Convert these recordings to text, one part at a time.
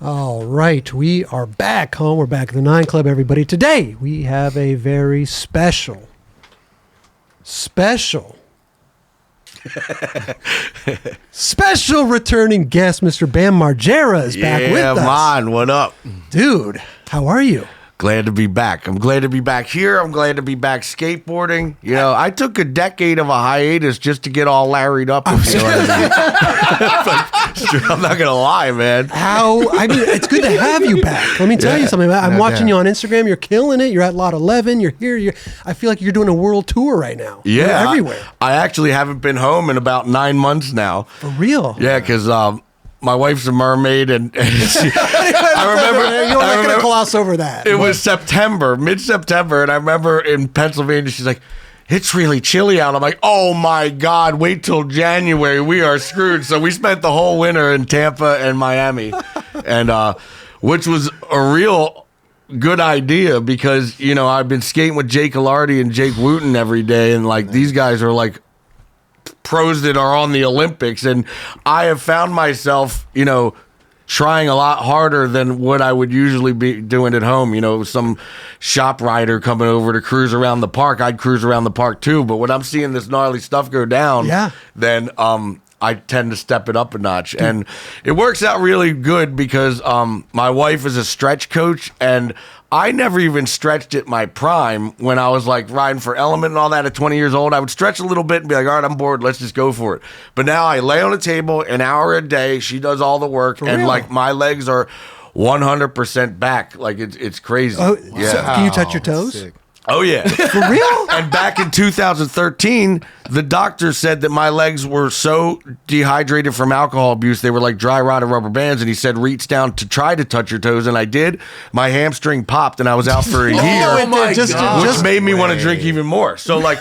All right, we are back home. We're back at the 9 Club, everybody. Today, we have a very special returning guest. Mr. Bam Margera is back with us. Yeah, man, what up? Dude, how are you? Glad to be back. I'm glad to be back here. I'm glad to be back skateboarding. You know, I took a decade of a hiatus just to get all larried up. I'm not going to lie, man. It's good to have you back. Let me tell you something. I'm watching you on Instagram. You're killing it. You're at Lot 11. You're here. I feel like you're doing a world tour right now. Yeah. You're everywhere. I actually haven't been home in about 9 months now. For real? Yeah, because my wife's a mermaid, and I remember. You're not going to gloss over that. It was September, mid-September, and I remember in Pennsylvania, she's like, "It's really chilly out." I'm like, "Oh my God, wait till January. We are screwed." So we spent the whole winter in Tampa and Miami, and which was a real good idea because, you know, I've been skating with Jake Alardi and Jake Wooten every day, and like these guys are like pros that are on the Olympics, and I have found myself, you know, trying a lot harder than what I would usually be doing at home. You know, some shop rider coming over to cruise around the park, I'd cruise around the park too, but when I'm seeing this gnarly stuff go down, then I tend to step it up a notch. And it works out really good because my wife is a stretch coach, and I never even stretched at my prime when I was like riding for Element and all that at 20 years old. I would stretch a little bit and be like, all right, I'm bored. Let's just go for it. But now I lay on a table an hour a day. She does all the work. For and real? Like my legs are 100% back. Like it's crazy. Oh, yeah. So can you touch your toes? Sick. Oh, yeah. For real? And back in 2013, the doctor said that my legs were so dehydrated from alcohol abuse, they were like dry rotted rubber bands. And he said, reach down to try to touch your toes. And I did. My hamstring popped and I was out for a year. Oh, my God. Which made me want to drink even more. So, like,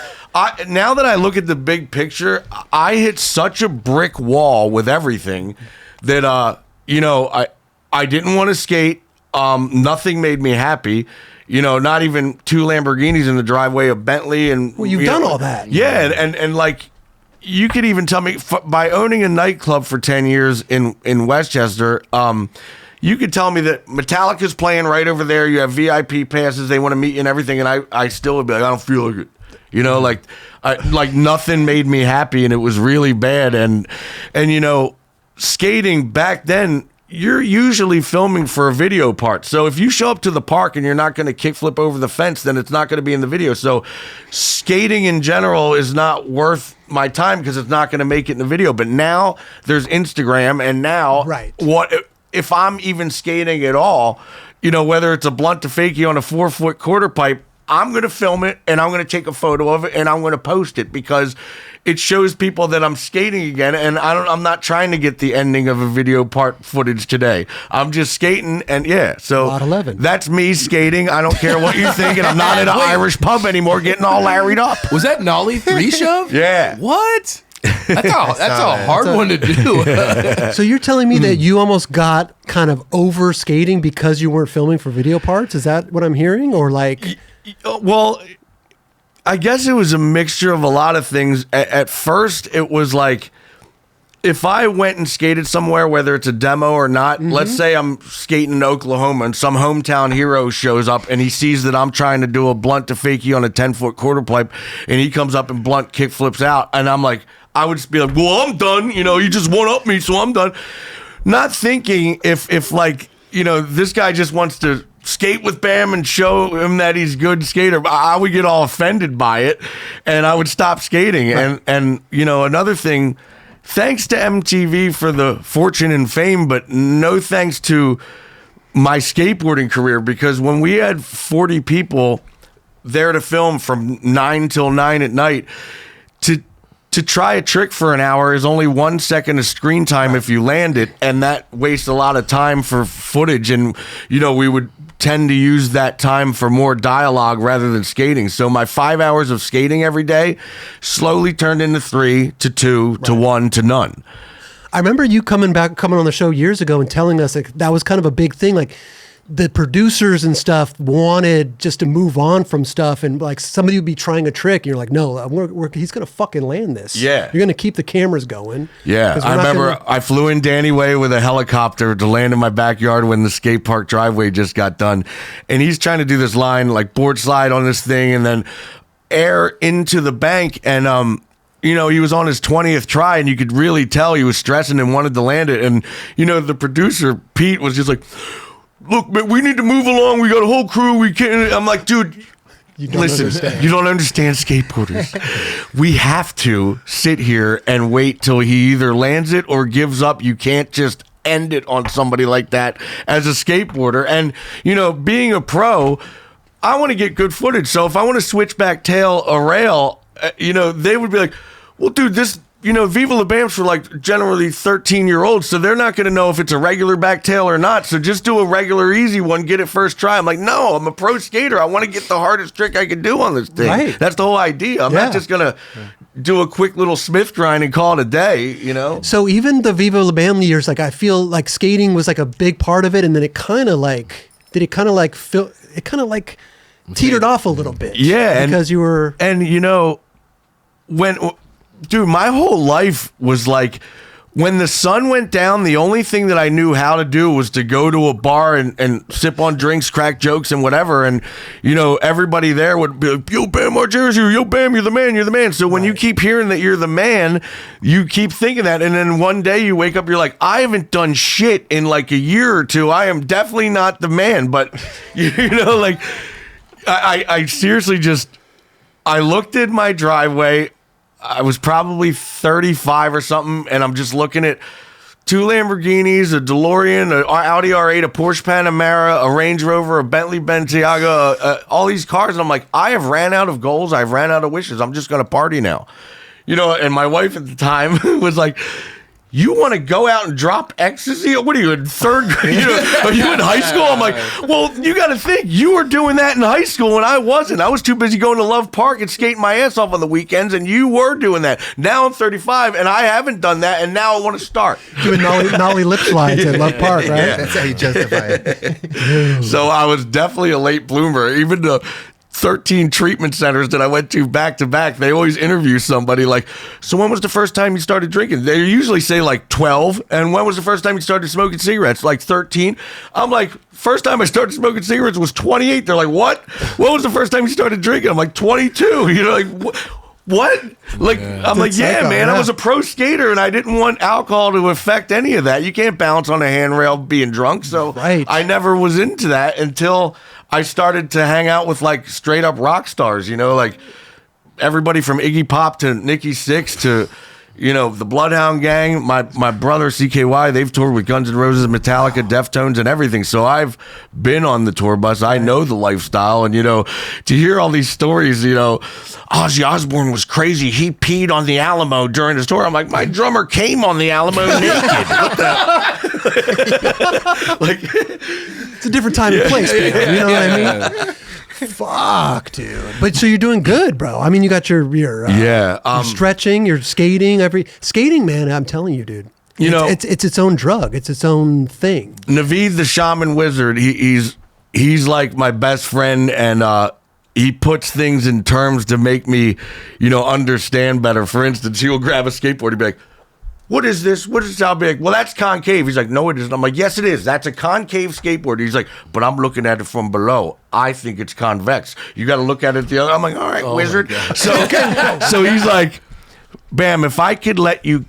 now that I look at the big picture, I hit such a brick wall with everything that, you know, I didn't want to skate. Nothing made me happy. You know, not even 2 Lamborghinis in the driveway, a Bentley, and well, you've done all that. Yeah, and like you could even tell me by owning a nightclub for 10 years in Westchester, you could tell me that Metallica's playing right over there. You have VIP passes, they want to meet you and everything, and I still would be like, I don't feel like it. You know, like nothing made me happy, and it was really bad. And you know, skating back then, you're usually filming for a video part. So if you show up to the park and you're not going to kickflip over the fence, then it's not going to be in the video. So skating in general is not worth my time because it's not going to make it in the video. But now there's Instagram, and now what if I'm even skating at all, you know, whether it's a blunt to fakie on a 4-foot quarter pipe, I'm going to film it and I'm going to take a photo of it and I'm going to post it because it shows people that I'm skating again. And I'm not trying to get the ending of a video part footage today. I'm just skating, and yeah, so Lot 11. That's me skating. I don't care what you think, and I'm not at an Irish pub anymore getting all larried up. Was that Nollie 3-shove? Yeah. What? That's a hard one to do. So you're telling me that you almost got kind of over skating because you weren't filming for video parts? Is that what I'm hearing? Or like... Well, I guess it was a mixture of a lot of things. At first, it was like, if I went and skated somewhere, whether it's a demo or not, let's say I'm skating in Oklahoma and some hometown hero shows up and he sees that I'm trying to do a blunt to fakie on a 10-foot quarter pipe, and he comes up and blunt kick flips out, and I'm like, I would just be like, well, I'm done. You know, you just one-up me, so I'm done. Not thinking if like, you know, this guy just wants to skate with Bam and show him that he's a good skater. I would get all offended by it, and I would stop skating. Right. And you know, another thing, thanks to MTV for the fortune and fame, but no thanks to my skateboarding career, because when we had 40 people there to film from 9 till 9 at night, to try a trick for an hour is only 1 second of screen time if you land it, and that wastes a lot of time for footage. And, you know, we would tend to use that time for more dialogue rather than skating. So my 5 hours of skating every day slowly turned into 3 to 2 to 1 to none. I remember you coming on the show years ago and telling us like that was kind of a big thing. Like the producers and stuff wanted just to move on from stuff, and like somebody would be trying a trick and you're like, no, he's gonna fucking land this. Yeah, you're gonna keep the cameras going. Yeah, I remember I flew in Danny Way with a helicopter to land in my backyard when the skate park driveway just got done, and he's trying to do this line like board slide on this thing and then air into the bank, and you know, he was on his 20th try, and you could really tell he was stressing and wanted to land it. And, you know, the producer, Pete, was just like, look, man, we need to move along. We got a whole crew. We can't. I'm like, dude, listen, you don't understand skateboarders. We have to sit here and wait till he either lands it or gives up. You can't just end it on somebody like that as a skateboarder. And, you know, being a pro, I want to get good footage. So if I want to switch back tail a rail, you know, they would be like, well, dude, this, you know, Viva La Bam's for like generally 13-year-olds, so they're not going to know if it's a regular back tail or not. So just do a regular easy one, get it first try. I'm like, no, I'm a pro skater. I want to get the hardest trick I can do on this thing. Right. That's the whole idea. I'm not just going to do a quick little Smith grind and call it a day, you know? So even the Viva La Bam years, like I feel like much was like a big part of it, and then it kind of like, teetered off a little bit. Yeah. Because you were... And, you know, dude, my whole life was like, when the sun went down, the only thing that I knew how to do was to go to a bar and sip on drinks, crack jokes, and whatever. And, you know, everybody there would be like, yo, Bam, Margera's here. Yo, Bam, you're the man. You're the man. So when you keep hearing that you're the man, you keep thinking that. And then one day you wake up, you're like, I haven't done shit in like a year or two. I am definitely not the man. But, you know, like, I seriously just, I looked at my driveway. I was probably 35 or something, and I'm just looking at 2 Lamborghinis, a DeLorean, an Audi R8, a Porsche Panamera, a Range Rover, a Bentley Balenciaga, all these cars. And I'm like, I have ran out of goals. I've ran out of wishes. I'm just going to party now. You know, and my wife at the time was like, you want to go out and drop ecstasy? What are you, in 3rd grade? You know, are you in high school? I'm like, well, you got to think, you were doing that in high school and I wasn't. I was too busy going to Love Park and skating my ass off on the weekends, and you were doing that. Now I'm 35 and I haven't done that, and now I want to start. Doing nollie lip slides at Love Park, right? Yeah, that's how you justify it. So I was definitely a late bloomer. Even the 13 treatment centers that I went to back to back, they always interview somebody like, so when was the first time you started drinking? They usually say like 12. And when was the first time you started smoking cigarettes? Like 13. I'm like, first time I started smoking cigarettes was 28. They're like, what? When was the first time you started drinking? I'm like, 22. You know, like, what? Like, I'm like, yeah, man, I was a pro skater and I didn't want alcohol to affect any of that. You can't bounce on a handrail being drunk. So I never was into that until I started to hang out with like straight up rock stars, you know, like everybody from Iggy Pop to Nikki Sixx to, you know, the Bloodhound Gang. My brother CKY, they've toured with Guns N' Roses, Metallica, Deftones, and everything. So I've been on the tour bus. I know the lifestyle, and you know, to hear all these stories, you know, Ozzy Osbourne was crazy. He peed on the Alamo during his tour. I'm like, my drummer came on the Alamo naked. What the? Like, it's a different time and place, man. You know what I mean? Fuck, dude. But so you're doing good, bro. I mean, you got your you're stretching, you're skating. Skating, man. I'm telling you, dude. You know, it's its own drug. It's its own thing. Naveed the Shaman Wizard. He's like my best friend, and he puts things in terms to make me, you know, understand better. For instance, he'll grab a skateboard and be like, what is this? What is this? I'll be like, well, that's concave. He's like, no, it isn't. I'm like, yes, it is. That's a concave skateboard. He's like, but I'm looking at it from below. I think it's convex. You got to look at it the other. I'm like, all right, wizard. So he's like, Bam, if I could let you,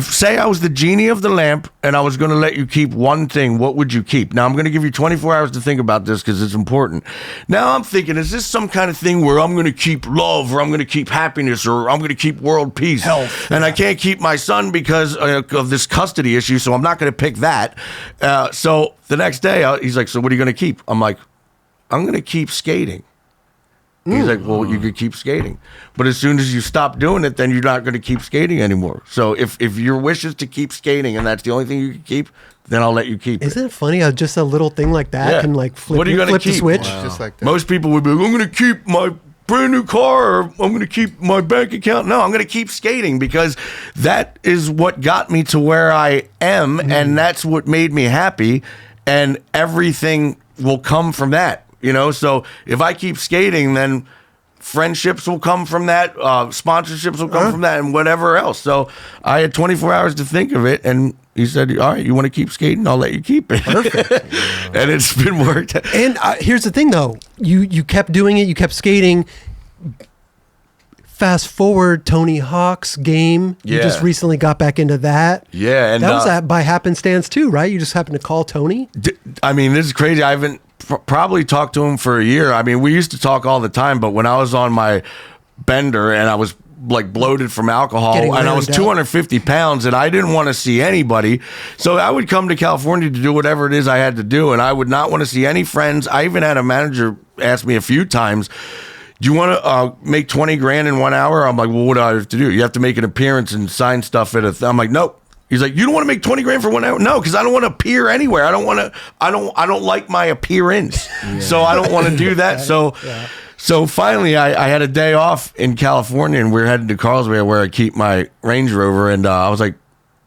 say I was the genie of the lamp and I was going to let you keep one thing, what would you keep? Now I'm going to give you 24 hours to think about this because it's important. Now I'm thinking, is this some kind of thing where I'm going to keep love, or I'm going to keep happiness, or I'm going to keep world peace? Health. And I can't keep my son because of this custody issue, so I'm not going to pick that. So the next day, he's like, so what are you going to keep? I'm like, I'm going to keep skating. He's like, well, you could keep skating. But as soon as you stop doing it, then you're not going to keep skating anymore. So if your wish is to keep skating and that's the only thing you can keep, then I'll let you keep it. Isn't it funny how just a little thing like that can like flip, what are you gonna flip keep? the switch? Wow. Just like that. Most people would be like, I'm going to keep my brand new car, or I'm going to keep my bank account. No, I'm going to keep skating because that is what got me to where I am, and that's what made me happy. And everything will come from that, you know? So if I keep skating, then friendships will come from that, sponsorships will come from that, and whatever else. So I had 24 hours to think of it, and he said, all right, you want to keep skating? I'll let you keep it. Perfect. And it's been worked. And here's the thing, though. You kept doing it. You kept skating. Fast forward, Tony Hawk's game. You just recently got back into that. Yeah. And that was by happenstance, too, right? You just happened to call Tony? I mean, this is crazy. I haven't probably talked to him for a year. I mean, we used to talk all the time, but when I was on my bender and I was like bloated from alcohol and I was 250 pounds and I didn't want to see anybody. So I would come to California to do whatever it is I had to do. And I would not want to see any friends. I even had a manager ask me a few times, do you want to make 20 grand in 1 hour? I'm like, well, what do I have to do? You have to make an appearance and sign stuff at I'm like, nope. He's like, you don't want to make 20 grand for 1 hour? No, because I don't want to appear anywhere. I don't like my appearance. Yeah. So I don't want to do that. So finally I had a day off in California and we were heading to Carlsbad where I keep my Range Rover. And I was like,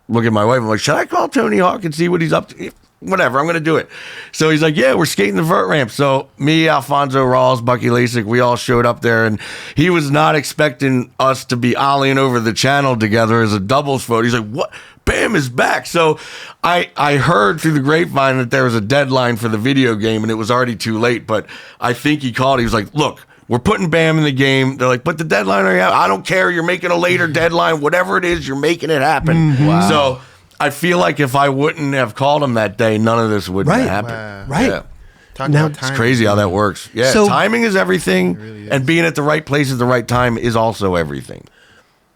look at my wife. I'm like, should I call Tony Hawk and see what he's up to? Whatever, I'm going to do it. So he's like, yeah, we're skating the vert ramp. So me, Alfonso Rawls, Bucky Lasik, we all showed up there, and he was not expecting us to be ollieing over the channel together as a doubles photo. He's like, what? Bam is back. So I heard through the grapevine that there was a deadline for the video game, and it was already too late. But I think he called. He was like, look, we're putting Bam in the game. They're like, but the deadline, I don't care. You're making a later deadline. Whatever it is, you're making it happen. Mm-hmm. Wow. So I feel like if I wouldn't have called him that day, none of this would happen. Wow. Right. Yeah. Now, It's crazy how that works. Yeah, So- timing is everything, really is. and being at the right place at the right time is also everything.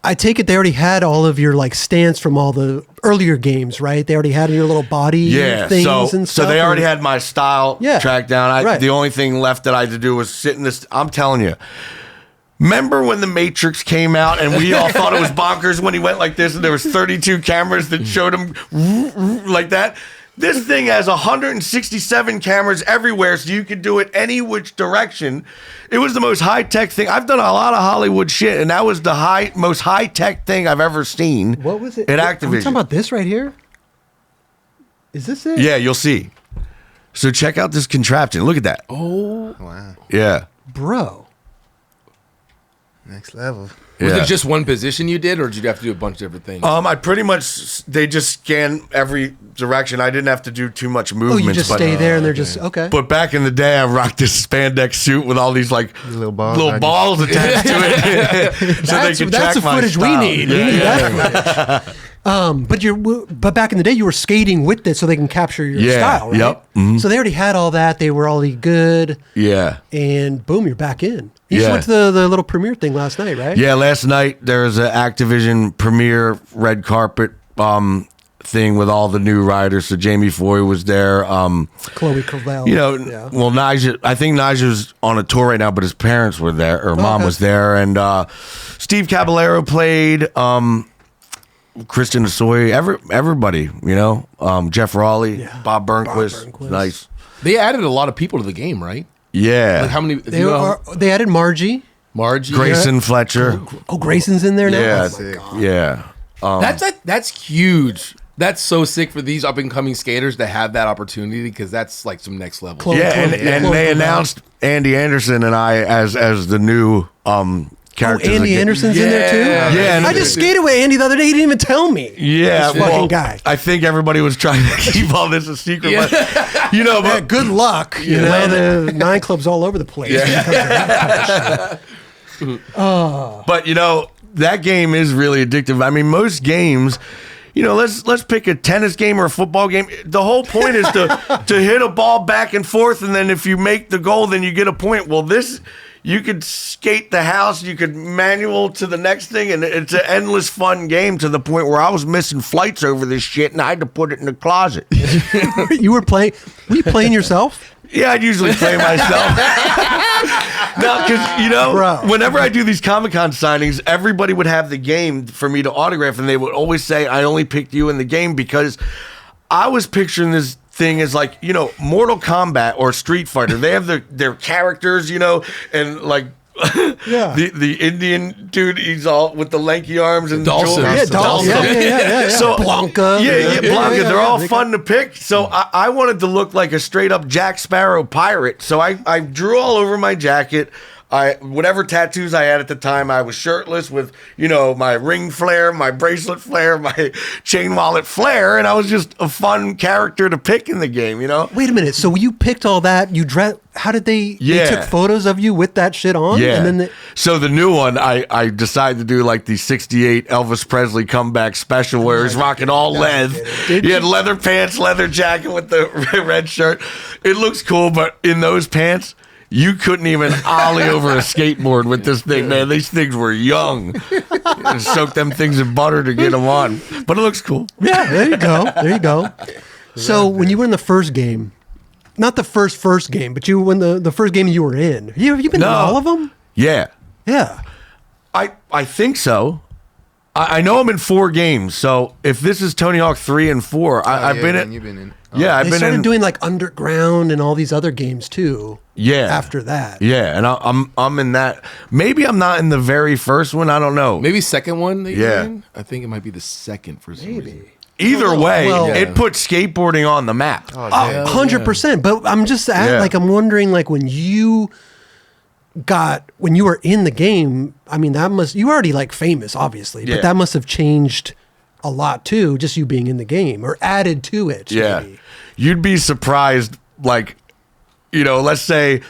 I take it they already had all of your like stance from all the earlier games, right? They already had your little body things and stuff. So they already had my style Yeah. tracked down. Right. The only thing left that I had to do was sit in this. I'm telling you. Remember when The Matrix came out and we all thought it was bonkers when he went like this and there was 32 cameras that showed him like that? This thing has 167 cameras everywhere, so you could do it any which direction. It was the most high-tech thing. I've done a lot of Hollywood shit, and that was the most high-tech thing I've ever seen. What was it? At Are we Activision. talking about this right here? Is this it? Yeah, you'll see. So check out this contraption. Look at that. Oh, Wow. Yeah. bro. Next level. Was Yeah. it just one position you did, or did you have to do a bunch of different things? I pretty much, they just scan every direction. I didn't have to do too much Oh, movement. you just stay there and they're just, okay. But back in the day, I rocked this spandex suit with all these like Little balls attached to it, so they could that's track the my footage style. we need. We need that footage. But back in the day, you were skating with it so they can capture your style, right? Yep. Mhm. So they already had all that. They were already good. Yeah. And boom, you're back in. You just Yeah. went to the little premiere thing last night, right? Yeah, last night there was an Activision premiere red carpet thing with all the new riders. So Jamie Foy was there. Chloe Cavell. You know, Yeah. well, I think Nigel's on a tour right now, but his parents were there, or mom was there, and Steve Caballero played. Kristen Asoy, everybody, you know, Jeff Raleigh, Bob Burnquist, nice. They added a lot of people to the game, right? Yeah. Like how many? They added Margie. Margie, Graysen, Fletcher. Oh, Grayson's in there now? Yeah. Oh, my God. Yeah. That's huge. That's so sick for these up and coming skaters to have that opportunity because that's like some next level. Chloe- Yeah, and Chloe they Cavell. announced Andy Anderson and I as the new characters. Andy again. Anderson's in there too? Yeah, and I just skated with Andy the other day. He didn't even tell me. Yeah, This fucking guy. I think everybody was trying to keep all this a secret, but you know, Yeah, but good luck. You know, the 9 clubs all over the place. when it comes to that kind of shit. But you know, that game is really addictive. I mean, most games, you know, let's pick a tennis game or a football game. The whole point is to hit a ball back and forth, and then if you make the goal, then you get a point. Well, this, you could skate the house, you could manual to the next thing, and it's an endless fun game to the point where I was missing flights over this shit, and I had to put it in the closet. Were you playing yourself? Yeah, I'd usually play myself. No, because, you know, Bro. whenever I do these Comic-Con signings, everybody would have the game for me to autograph, and they would always say, I only picked you in the game because I was picturing this thing as like, you know, Mortal Kombat or Street Fighter. They have their characters, you know, and like Yeah. the Indian dude, he's all with the lanky arms and Dawson. jewelry. Yeah, Dawson. Yeah. So Blanca. Yeah, Blanca. They're all They fun to pick. So I wanted to look like a straight up Jack Sparrow pirate. So I drew all over my jacket. Whatever tattoos I had at the time, I was shirtless with, my ring flare, my bracelet flare, my chain wallet flare, and I was just a fun character to pick in the game, Wait a minute. So you picked all that. You dressed. How did they? Yeah. They took photos of you with that shit on. Yeah. And then So the new one, I decided to do like the '68 Elvis Presley comeback special, where he's rocking all leather. He had leather pants, leather jacket with the red shirt. It looks cool, but in those pants, you couldn't even ollie over a skateboard with this thing, man. These things were young. You soak them things in butter to get them on. But it looks cool. Yeah, there you go. So when you were in the first game, not the first game, but you when the first game you were in, have you been in all of them? Yeah. Yeah. I think so. I know I'm in 4 games. So if this is Tony Hawk 3 and 4, I've been in. You've been in. Yeah, I've They been started in. doing like Underground and all these other games too. Yeah. After that. Yeah, and I'm in that. Maybe I'm not in the very first one. I don't know. Maybe second one. That you're Yeah. in? I think it might be the second for some reason. Either way, Well- it put skateboarding on the map. Oh, damn. 100%. But I'm just Yeah. I'm wondering like when you were in the game, I mean you were already like famous obviously, Yeah. but that must have changed a lot too, just you being in the game or added to it. Yeah. Maybe. You'd be surprised, like, let's say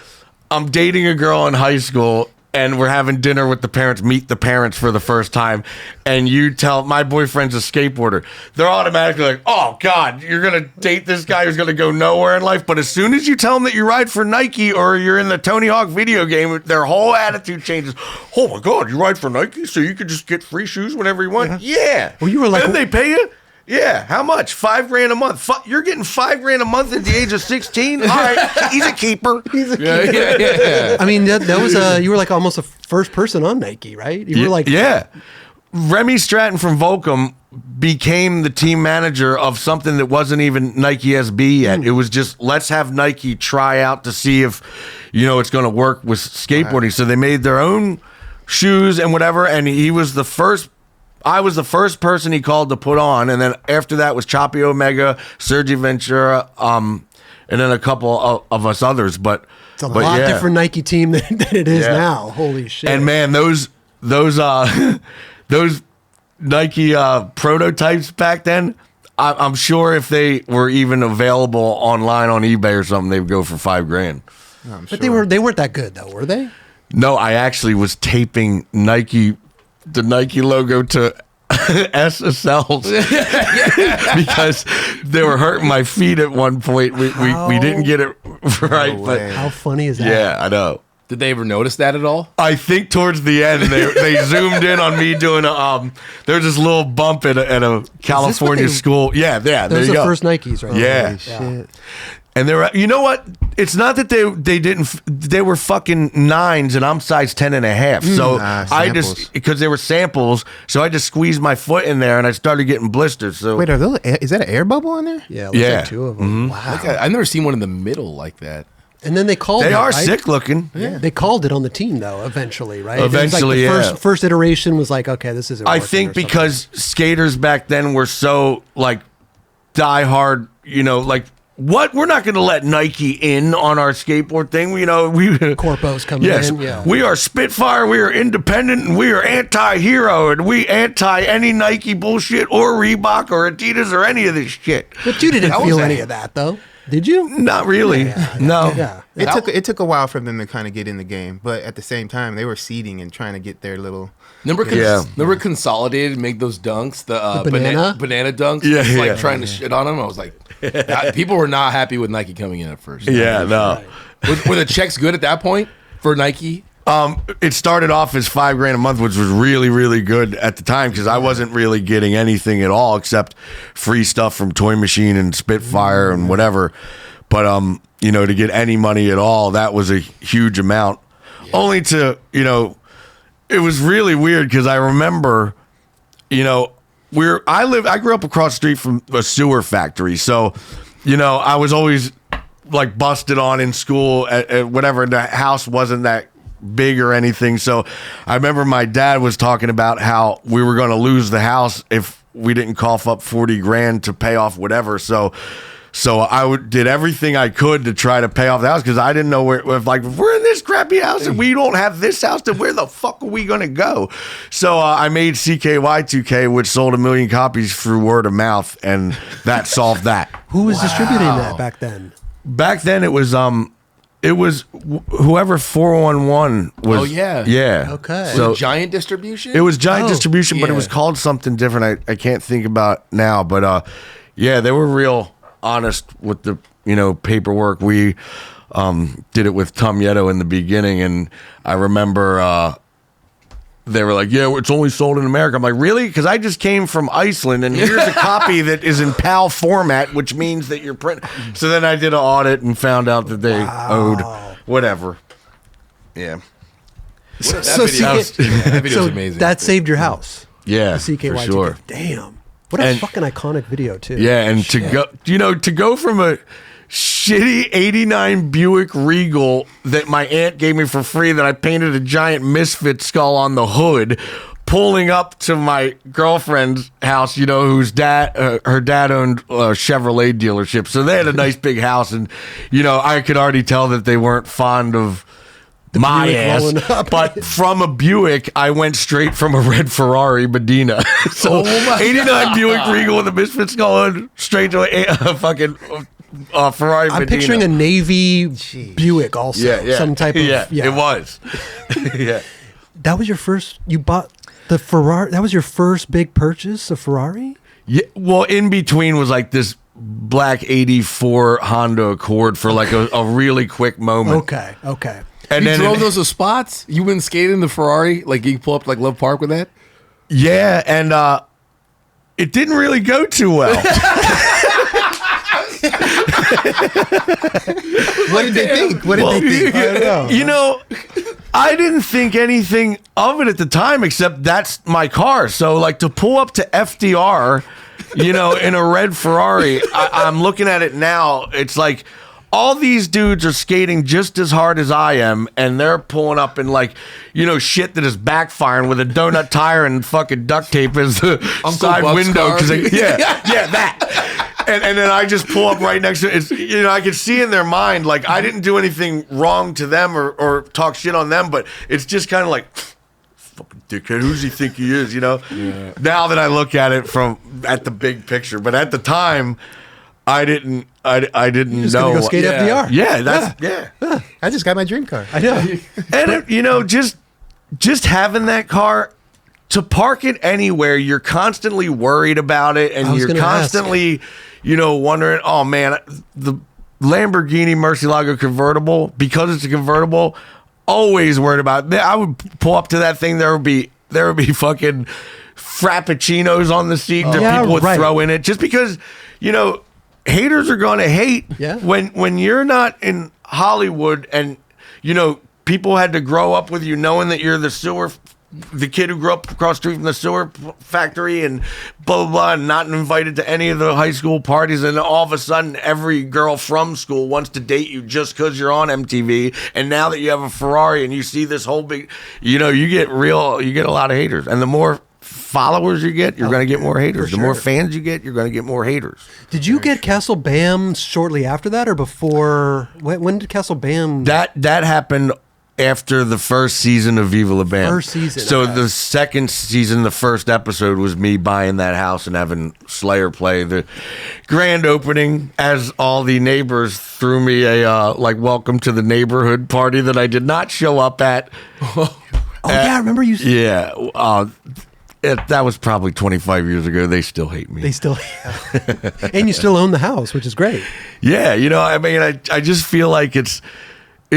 I'm dating a girl in high school and we're having dinner with the parents, meet the parents for the first time, and you tell my boyfriend's a skateboarder. They're automatically like, oh, God, you're going to date this guy who's going to go nowhere in life. But as soon as you tell them that you ride for Nike or you're in the Tony Hawk video game, their whole attitude changes. Oh, my God, you ride for Nike so you could just get free shoes whenever you want? Yeah. Well, you were like- And they pay you? Yeah, how much? $5,000 a month. You're getting $5,000 a month at the age of 16. All right, he's a keeper. Yeah. I mean, that was you were like almost a first person on Nike, right? You were like, yeah. Remy Stratton from Volcom became the team manager of something that wasn't even Nike SB yet. It was just, let's have Nike try out to see if, it's going to work with skateboarding. So they made their own shoes and whatever, and I was the first person he called to put on, and then after that was Choppy Omega, Sergi Ventura, and then a couple of us others. But it's a lot different Nike team than it is now. Holy shit! And man, those Nike prototypes back then, I'm sure if they were even available online on eBay or something, they would go for $5,000. But they weren't that good though, were they? No, I actually was taping the Nike logo to SSLs because they were hurting my feet at one point. We didn't get it right, but How funny is that? yeah, I know. Did they ever notice that at all? I think towards the end they zoomed in on me doing there's this little bump at a California school. Yeah, there Those you are go. the first Nikes, right? Yeah. Shit. And they're, you know what? It's not that they were fucking 9s and I'm size 10.5. So I just, samples. because they were samples, so I just squeezed my foot in there and I started getting blisters. So Wait, is that an air bubble on there? Yeah, it looks Yeah. like 2 of them. Wow. I've never seen one in the middle like that. And then they called they it, are right? sick looking. Yeah. They called it on the team though, eventually, right? It was Eventually, like yeah. First iteration was like, okay, this isn't I working think or something. because skaters back then were so like die hard, like, what? We're not going to let Nike in on our skateboard thing. We Corpo's coming yes, in. Yeah. we are Spitfire. We are independent, and we are anti-hero, and we anti any Nike bullshit or Reebok or Adidas or any of this shit. But you didn't That feel was any of that though, did you? Not really. No. Yeah. It took a while for them to kind of get in the game, but at the same time, they were seeding and trying to get their little. Remember Consolidated make those dunks, the banana? banana dunks? Yeah, Just, like yeah. trying to shit on them. I was like, people were not happy with Nike coming in at first. Yeah, no. Were the checks good at that point for Nike? It started off as $5,000 a month, which was really, really good at the time because I wasn't really getting anything at all except free stuff from Toy Machine and Spitfire and whatever. But to get any money at all, that was a huge amount. Only to, it was really weird because I remember, I grew up across the street from a sewer factory, so I was always like busted on in school at whatever. The house wasn't that big or anything. So I remember my dad was talking about how we were going to lose the house if we didn't cough up 40 grand to pay off whatever. So I did everything I could to try to pay off the house because I didn't know where, if we're in this crappy house and we don't have this house, then where the fuck are we going to go? So I made CKY2K, which sold 1 million copies through word of mouth, and that solved that. Who was distributing that back then? Back then it was whoever 411 was. Oh, yeah. Yeah. Okay. So Giant Distribution? it was Giant Distribution, but it yeah. was called something different. I can't think about now, but yeah, they were real honest with the paperwork. We did it with Tom Yetto in the beginning, and I remember they were like, yeah, it's only sold in America. I'm like, really? Because I just came from Iceland, and here's a copy that is in PAL format, which means that you're print. So then I did an audit and found out that they owed whatever. Yeah. That that video's amazing. That saved your house. Yeah, The CKY2K. for sure. Damn. What a fucking iconic video, too. Yeah, and Shit. to go from a shitty 89 Buick Regal that my aunt gave me for free that I painted a giant misfit skull on the hood, pulling up to my girlfriend's house, whose her dad owned a Chevrolet dealership. So they had a nice big house, and I could already tell that they weren't fond of my Buick ass, rolling up. but from a Buick, I went straight from a red Ferrari Medina. So 89 Buick Regal with a misfit skull on, straight to a fucking Ferrari Medina. I'm picturing a Navy Buick also. Yeah. Some type of... Yeah, it was. Yeah. That was your first... You bought the Ferrari... That was your first big purchase, a Ferrari? Yeah. Well, in between was like this black 84 Honda Accord for like a really quick moment. Okay. And you then drove those to spots? You went skating in the Ferrari? Like you pull up to like Love Park with that? Yeah, and it didn't really go too well. What did they think? What did they think? I don't know. I didn't think anything of it at the time, except that's my car. So, like, to pull up to FDR, in a red Ferrari, I'm looking at it now. It's like all these dudes are skating just as hard as I am, and they're pulling up in shit that is backfiring with a donut tire and fucking duct tape as the side Buck's window. car. That. And then I just pull up right next to it. It's, I can see in their mind, like, I didn't do anything wrong to them or talk shit on them, but it's just kind of like, fucking dickhead, who's he think he is, Yeah. Now that I look at it at the big picture, but at the time, I didn't Just know. gonna go skate FDR. Yeah. I just got my dream car. I know. And just having that car, to park it anywhere, you're constantly worried about it, and you're constantly, wondering, oh man, the Lamborghini Murcielago convertible, because it's a convertible, always worried about it. I would pull up to that thing, there would be fucking frappuccinos on the seat that people would throw in it, just because, haters are going to hate. Yeah. When you're not in Hollywood and, people had to grow up with you knowing that you're the kid who grew up across the street from the sewer factory and blah, blah, blah, and not invited to any of the high school parties. And all of a sudden, every girl from school wants to date you just because you're on MTV. And now that you have a Ferrari and you see this whole big, you get a lot of haters. And the more followers you get, you're going to get more haters. The more fans you get, you're going to get more haters. Did you get Castle Bam shortly after that or before? When did Castle Bam? That happened after the first season of Viva La Bam. First season. So the second season, the first episode was me buying that house and having Slayer play the grand opening, as all the neighbors threw me a welcome to the neighborhood party that I did not show up at. I remember you. Yeah. That was probably 25 years ago. They still hate me. They still, and you still own the house, which is great. Yeah. I just feel like it's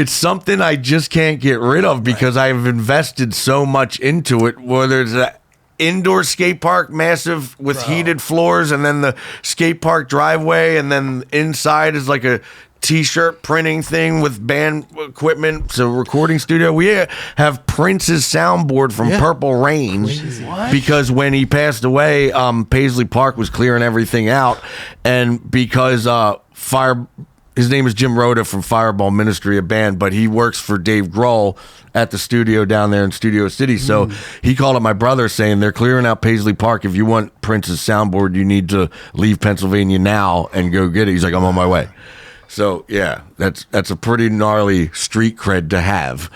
something I just can't get rid of because I've invested so much into it, whether it's an indoor skate park, massive with heated floors, and then the skate park driveway, and then inside is like a T-shirt printing thing with band equipment, so recording studio. We have Prince's soundboard from Purple Rain because when he passed away, Paisley Park was clearing everything out, and because his name is Jim Rhoda from Fireball Ministry, a band, but he works for Dave Grohl at the studio down there in Studio City. So he called up my brother saying they're clearing out Paisley Park. If you want Prince's soundboard, you need to leave Pennsylvania now and go get it. He's like, I'm on my way. So yeah, that's a pretty gnarly street cred to have.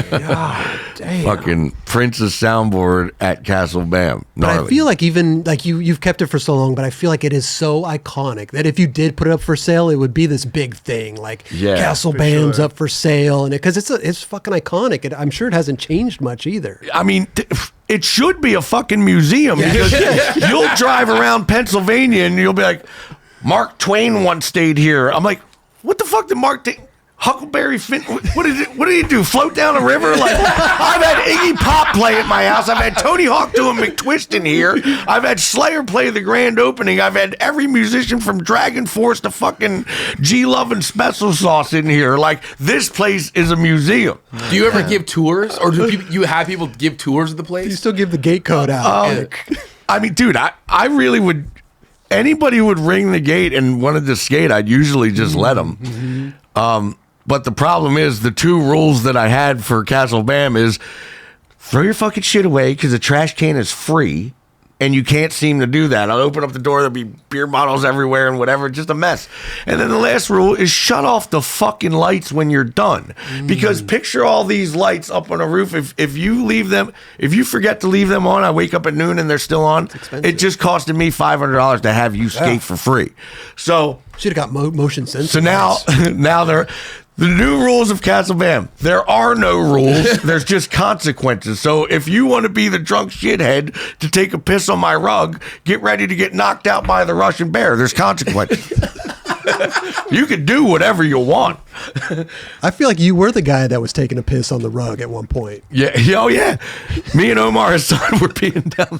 God damn. Fucking Prince's soundboard at Castle Bam. Gnarly. But I feel like even like you've kept it for so long, but I feel like it is so iconic that if you did put it up for sale, it would be this big thing, like Castle Bam's up for sale, and because it's fucking iconic. I'm sure it hasn't changed much either. I mean, it should be a fucking museum because you'll drive around Pennsylvania and you'll be like, Mark Twain once stayed here. I'm like, what the fuck did Huckleberry Finn, what did he do? Float down a river? Like, I've had Iggy Pop play at my house. I've had Tony Hawk doing McTwist in here. I've had Slayer play the grand opening. I've had every musician from Dragon Force to fucking G Love and Special Sauce in here. Like, this place is a museum. Do you ever give tours, or do you have people give tours of the place? You still give the gate code out. I mean, dude, I really would. Anybody would ring the gate and wanted to skate, I'd usually just let them. But the problem is the two rules that I had for Castle Bam is throw your fucking shit away because the trash can is free and you can't seem to do that. I'll open up the door, there'll be beer bottles everywhere and whatever, just a mess. And then the last rule is shut off the fucking lights when you're done. Because picture all these lights up on a roof. If you leave them, if you forget to leave them on, I wake up at noon and they're still on. It just costed me $500 to have you skate for free. So should have got motion sensors. So now they're the new rules of Castle Bam. There are no rules. There's just consequences. So if you want to be the drunk shithead to take a piss on my rug, get ready to get knocked out by the Russian bear. There's consequences. You can do whatever you want. I feel like you were the guy that was taking a piss on the rug at one point. Yeah, oh yeah. Me and Omar Hassan were peeing down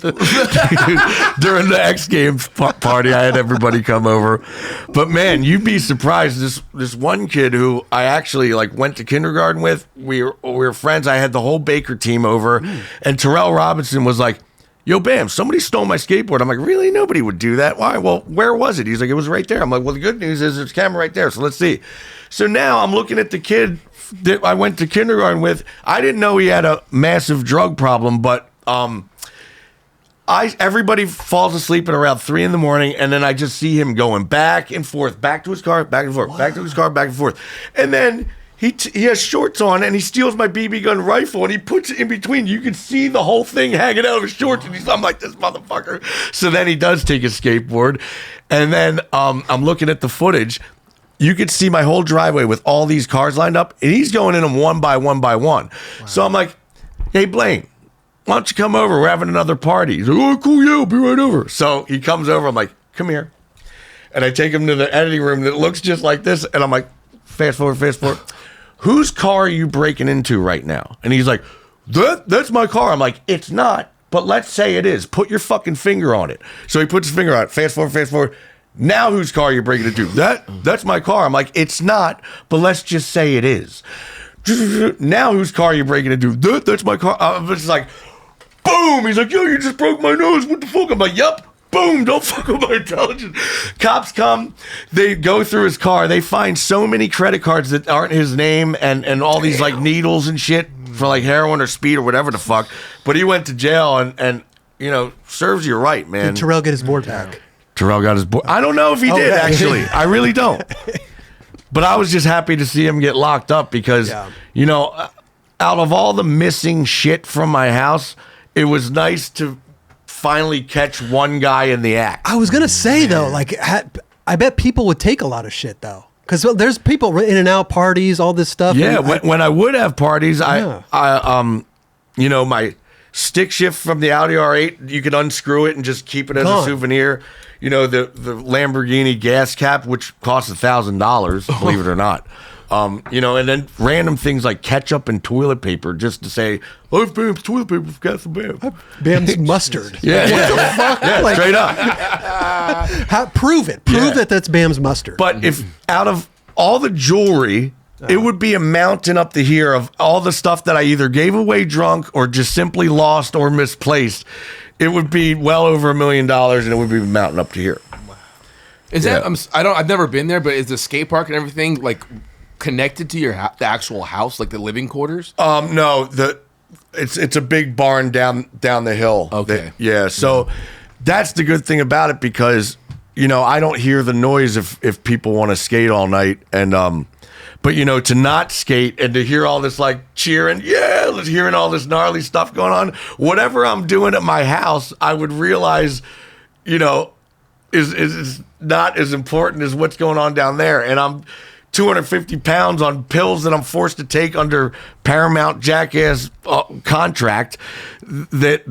during the X Games party. I had everybody come over, but man, you'd be surprised. This one kid who I actually like went to kindergarten with. We were friends. I had the whole Baker team over, and Terrell Robinson was like, yo, Bam, somebody stole my skateboard. I'm like, really? Nobody would do that. Why? Well, where was it? He's like, it was right there. I'm like, well, the good news is there's a camera right there. So let's see. So now I'm looking at the kid that I went to kindergarten with. I didn't know he had a massive drug problem, but everybody falls asleep at around 3 a.m, and then I just see him going back and forth, back to his car, back and forth, back to his car, back and forth. And then he has shorts on and he steals my BB gun rifle and he puts it in between. You can see the whole thing hanging out of his shorts. And I'm like, this motherfucker. So then he does take his skateboard. And then I'm looking at the footage. You could see my whole driveway with all these cars lined up. And he's going in them one by one by one. Wow. So I'm like, hey, Blaine, why don't you come over? We're having another party. He's like, oh, cool, yeah, I'll be right over. So he comes over. I'm like, come here. And I take him to the editing room that looks just like this. And I'm like, fast forward, fast forward. Whose car are you breaking into right now? And he's like, that's my car. I'm like, it's not, but let's say it is. Put your fucking finger on it. So he puts his finger on it. Fast forward, fast forward. Now whose car are you breaking into? That's my car. I'm like, it's not, but let's just say it is. Now whose car are you breaking into? That's my car. It's like, boom. He's like, yo, you just broke my nose. What the fuck? I'm like, yep. Boom, don't fuck with my intelligence. Cops come, they go through his car, they find so many credit cards that aren't his name and all these like needles and shit for like heroin or speed or whatever the fuck. But he went to jail and you know, serves you right, man. Did Terrell get his board back? Terrell got his board. I don't know if he did, actually. I really don't. But I was just happy to see him get locked up because, you know, out of all the missing shit from my house, it was nice to finally catch one guy in the act. I was gonna say though, like I bet people would take a lot of shit though, because there's people in and out parties, all this stuff. Yeah, when I would have parties, I you know, my stick shift from the Audi R8, you could unscrew it and just keep it as a souvenir. You know, the Lamborghini gas cap, which costs $1,000, believe it or not. You know, and then random things like ketchup and toilet paper just to say, oh, Bam's toilet paper from Castle Bam. Bam's mustard. Yeah. What the fuck? Yeah, like, straight up. Prove it. Prove that that's Bam's mustard. But if out of all the jewelry, it would be a mountain up to here of all the stuff that I either gave away drunk or just simply lost or misplaced. It would be well over $1 million and it would be a mountain up to here. Is that I've never been there, but is the skate park and everything like connected to your the actual house, like the living quarters? No, it's a big barn down the hill. Okay. So that's the good thing about it, because I don't hear the noise if people want to skate all night, and but to not skate and to hear all this like cheering, hearing all this gnarly stuff going on, whatever I'm doing at my house, I would realize, is not as important as what's going on down there. And I'm 250 pounds on pills that I'm forced to take under Paramount jackass contract that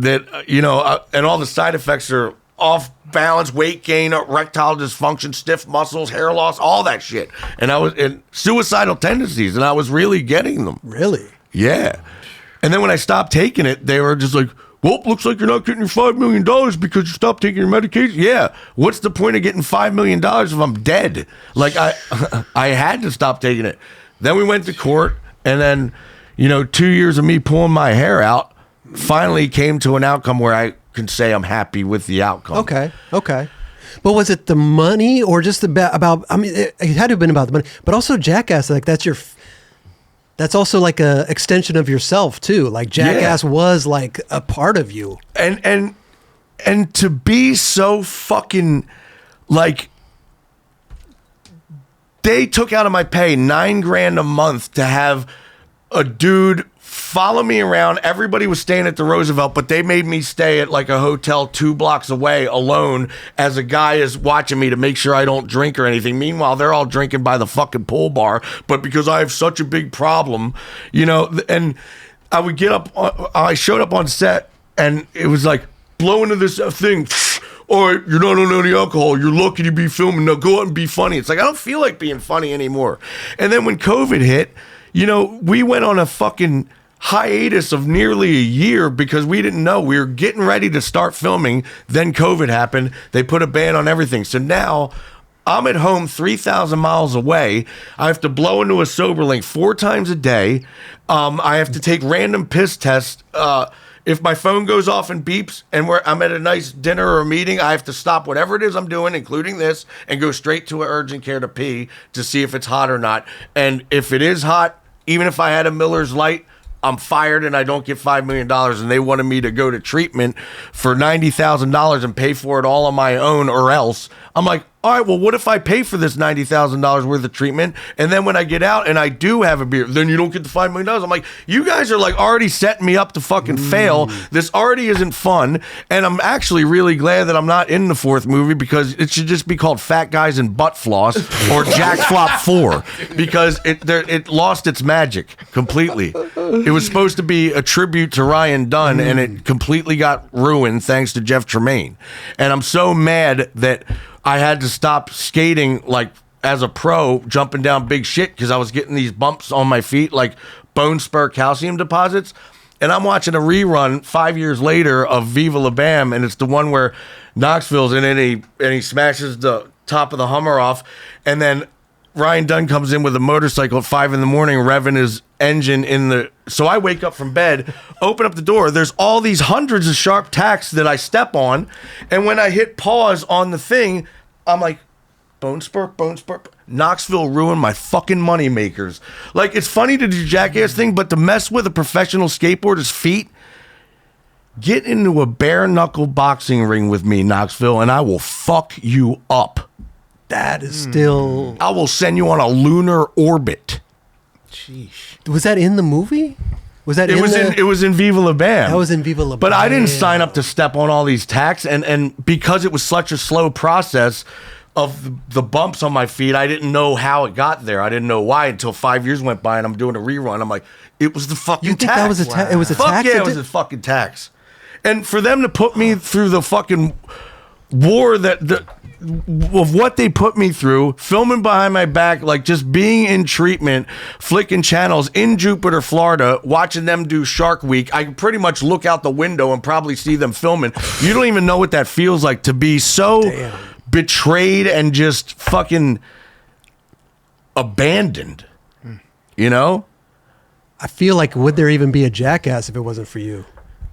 and all the side effects are off balance, weight gain, erectile dysfunction, stiff muscles, hair loss, all that shit. And I was in suicidal tendencies, and I was really getting them. Really? Yeah. And then when I stopped taking it, they were just like, well, looks like you're not getting your $5 million because you stopped taking your medication. Yeah. What's the point of getting $5 million if I'm dead? Like, I had to stop taking it. Then we went to court, and then, 2 years of me pulling my hair out finally came to an outcome where I can say I'm happy with the outcome. Okay. But was it the money or just about, I mean, it had to have been about the money, but also Jackass, like that's also like a extension of yourself too. Like Jackass was like a part of you. And to be so fucking like, they took out of my pay $9,000 a month to have a dude follow me around. Everybody was staying at the Roosevelt, but they made me stay at like a hotel 2 blocks away alone as a guy is watching me to make sure I don't drink or anything. Meanwhile, they're all drinking by the fucking pool bar. But because I have such a big problem, and I would get up, I showed up on set and it was like, blow into this thing. All right, you're not on any alcohol. You're lucky to be filming. Now go out and be funny. It's like, I don't feel like being funny anymore. And then when COVID hit, we went on a fucking hiatus of nearly a year because we didn't know. We were getting ready to start filming. Then COVID happened. They put a ban on everything. So now I'm at home 3,000 miles away. I have to blow into a sober link 4 times a day. I have to take random piss tests. If my phone goes off and beeps and I'm at a nice dinner or a meeting, I have to stop whatever it is I'm doing, including this, and go straight to an urgent care to pee to see if it's hot or not. And if it is hot, even if I had a Miller's Light, I'm fired and I don't get $5 million, and they wanted me to go to treatment for $90,000 and pay for it all on my own, or else. I'm like, all right, well, what if I pay for this $90,000 worth of treatment, and then when I get out and I do have a beer, then you don't get the $5 million? I'm like, you guys are like already setting me up to fucking fail. This already isn't fun, and I'm actually really glad that I'm not in the 4th movie, because it should just be called Fat Guys and Butt Floss or Jack Flop 4, because it lost its magic completely. It was supposed to be a tribute to Ryan Dunn, and it completely got ruined thanks to Jeff Tremaine. And I'm so mad that I had to stop skating like as a pro, jumping down big shit, because I was getting these bumps on my feet like bone spur calcium deposits. And I'm watching a rerun 5 years later of Viva La Bam, and it's the one where Knoxville's in it, and he smashes the top of the Hummer off, and then Ryan Dunn comes in with a motorcycle at 5 a.m, revving his engine in the. So I wake up from bed, open up the door. There's all these hundreds of sharp tacks that I step on, and when I hit pause on the thing, I'm like, bone spur. Knoxville ruined my fucking money makers. Like, it's funny to do Jackass thing, but to mess with a professional skateboarder's feet. Get into a bare knuckle boxing ring with me, Knoxville, and I will fuck you up. That is still. I will send you on a lunar orbit. Sheesh. Was that in the movie? Was that it was in Viva La Bam. That was in Viva La Bam. But I didn't sign up to step on all these tacks, and because it was such a slow process of the bumps on my feet, I didn't know how it got there. I didn't know why until 5 years went by, and I'm doing a rerun. I'm like, it was the fucking you think tax. That was it was a Fuck tax? Yeah, it was a fucking tax. And for them to put me through the fucking war of what they put me through, filming behind my back, like just being in treatment, flicking channels in Jupiter, Florida, watching them do Shark Week. I can pretty much look out the window and probably see them filming. You don't even know what that feels like to be so betrayed and just fucking abandoned. You know? I feel like, would there even be a Jackass if it wasn't for you?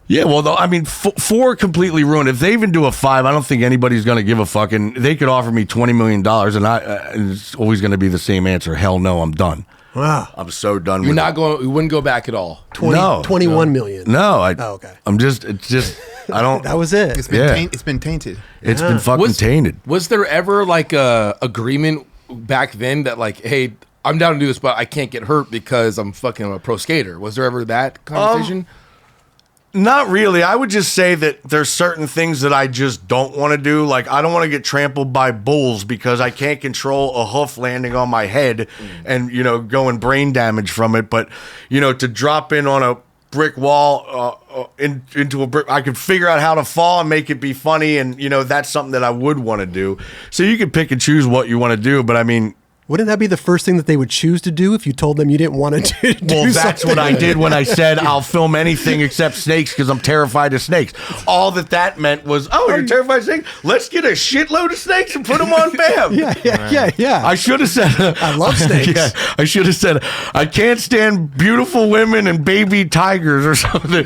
Yeah, well, though, I mean, 4 completely ruined. If they even do a 5, I don't think anybody's going to give a fucking. They could offer me $20 million, and it's always going to be the same answer. Hell no, I'm done. Wow. I'm so done You're with not going. You wouldn't go back at all. 21 million. No, okay. It's just, I don't. That was it. It's been it's been tainted. It's been fucking tainted. Was there ever like a agreement back then that like, hey, I'm down to do this, but I can't get hurt because I'm fucking a pro skater? Was there ever that conversation? Not really. I would just say that there's certain things that I just don't want to do. Like, I don't want to get trampled by bulls because I can't control a hoof landing on my head and, going brain damage from it. But, to drop in on a brick wall into a brick, I could figure out how to fall and make it be funny. And, that's something that I would want to do. So you can pick and choose what you want to do. But I mean, wouldn't that be the first thing that they would choose to do if you told them you didn't want to do Well, that's something? what I did when I said I'll film anything except snakes because I'm terrified of snakes. All that meant was, you're terrified of snakes? Let's get a shitload of snakes and put them on BAM. Yeah. I should have said, I love snakes. Yeah, I should have said, I can't stand beautiful women and baby tigers or something.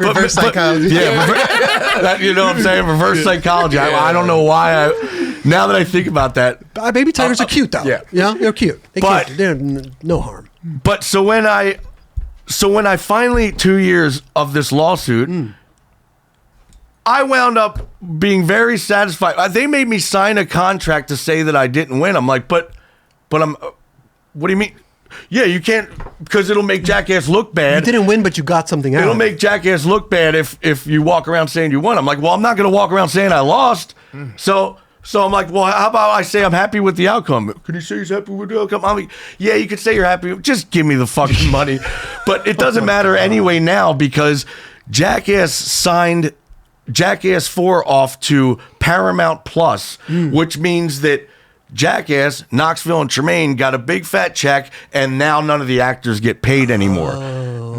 Reverse psychology. You know what I'm saying? Reverse psychology. I don't know why now that I think about that. Baby tigers are cute, though. Yeah. They're cute. They're no harm. But so when I finally 2 years of this lawsuit, I wound up being very satisfied. They made me sign a contract to say that I didn't win. I'm like, but I'm. What do you mean? Yeah, you can't, because it'll make Jackass look bad. You didn't win, but you got something out. It'll make Jackass look bad if you walk around saying you won. I'm like, well, I'm not going to walk around saying I lost. So I'm like, well, how about I say I'm happy with the outcome? Can you say you're happy with the outcome? I'm like, yeah, you could say you're happy. Just give me the fucking money. But it doesn't matter anyway now because Jackass signed Jackass 4 off to Paramount Plus, which means that Jackass, Knoxville, and Tremaine got a big fat check, and now none of the actors get paid anymore.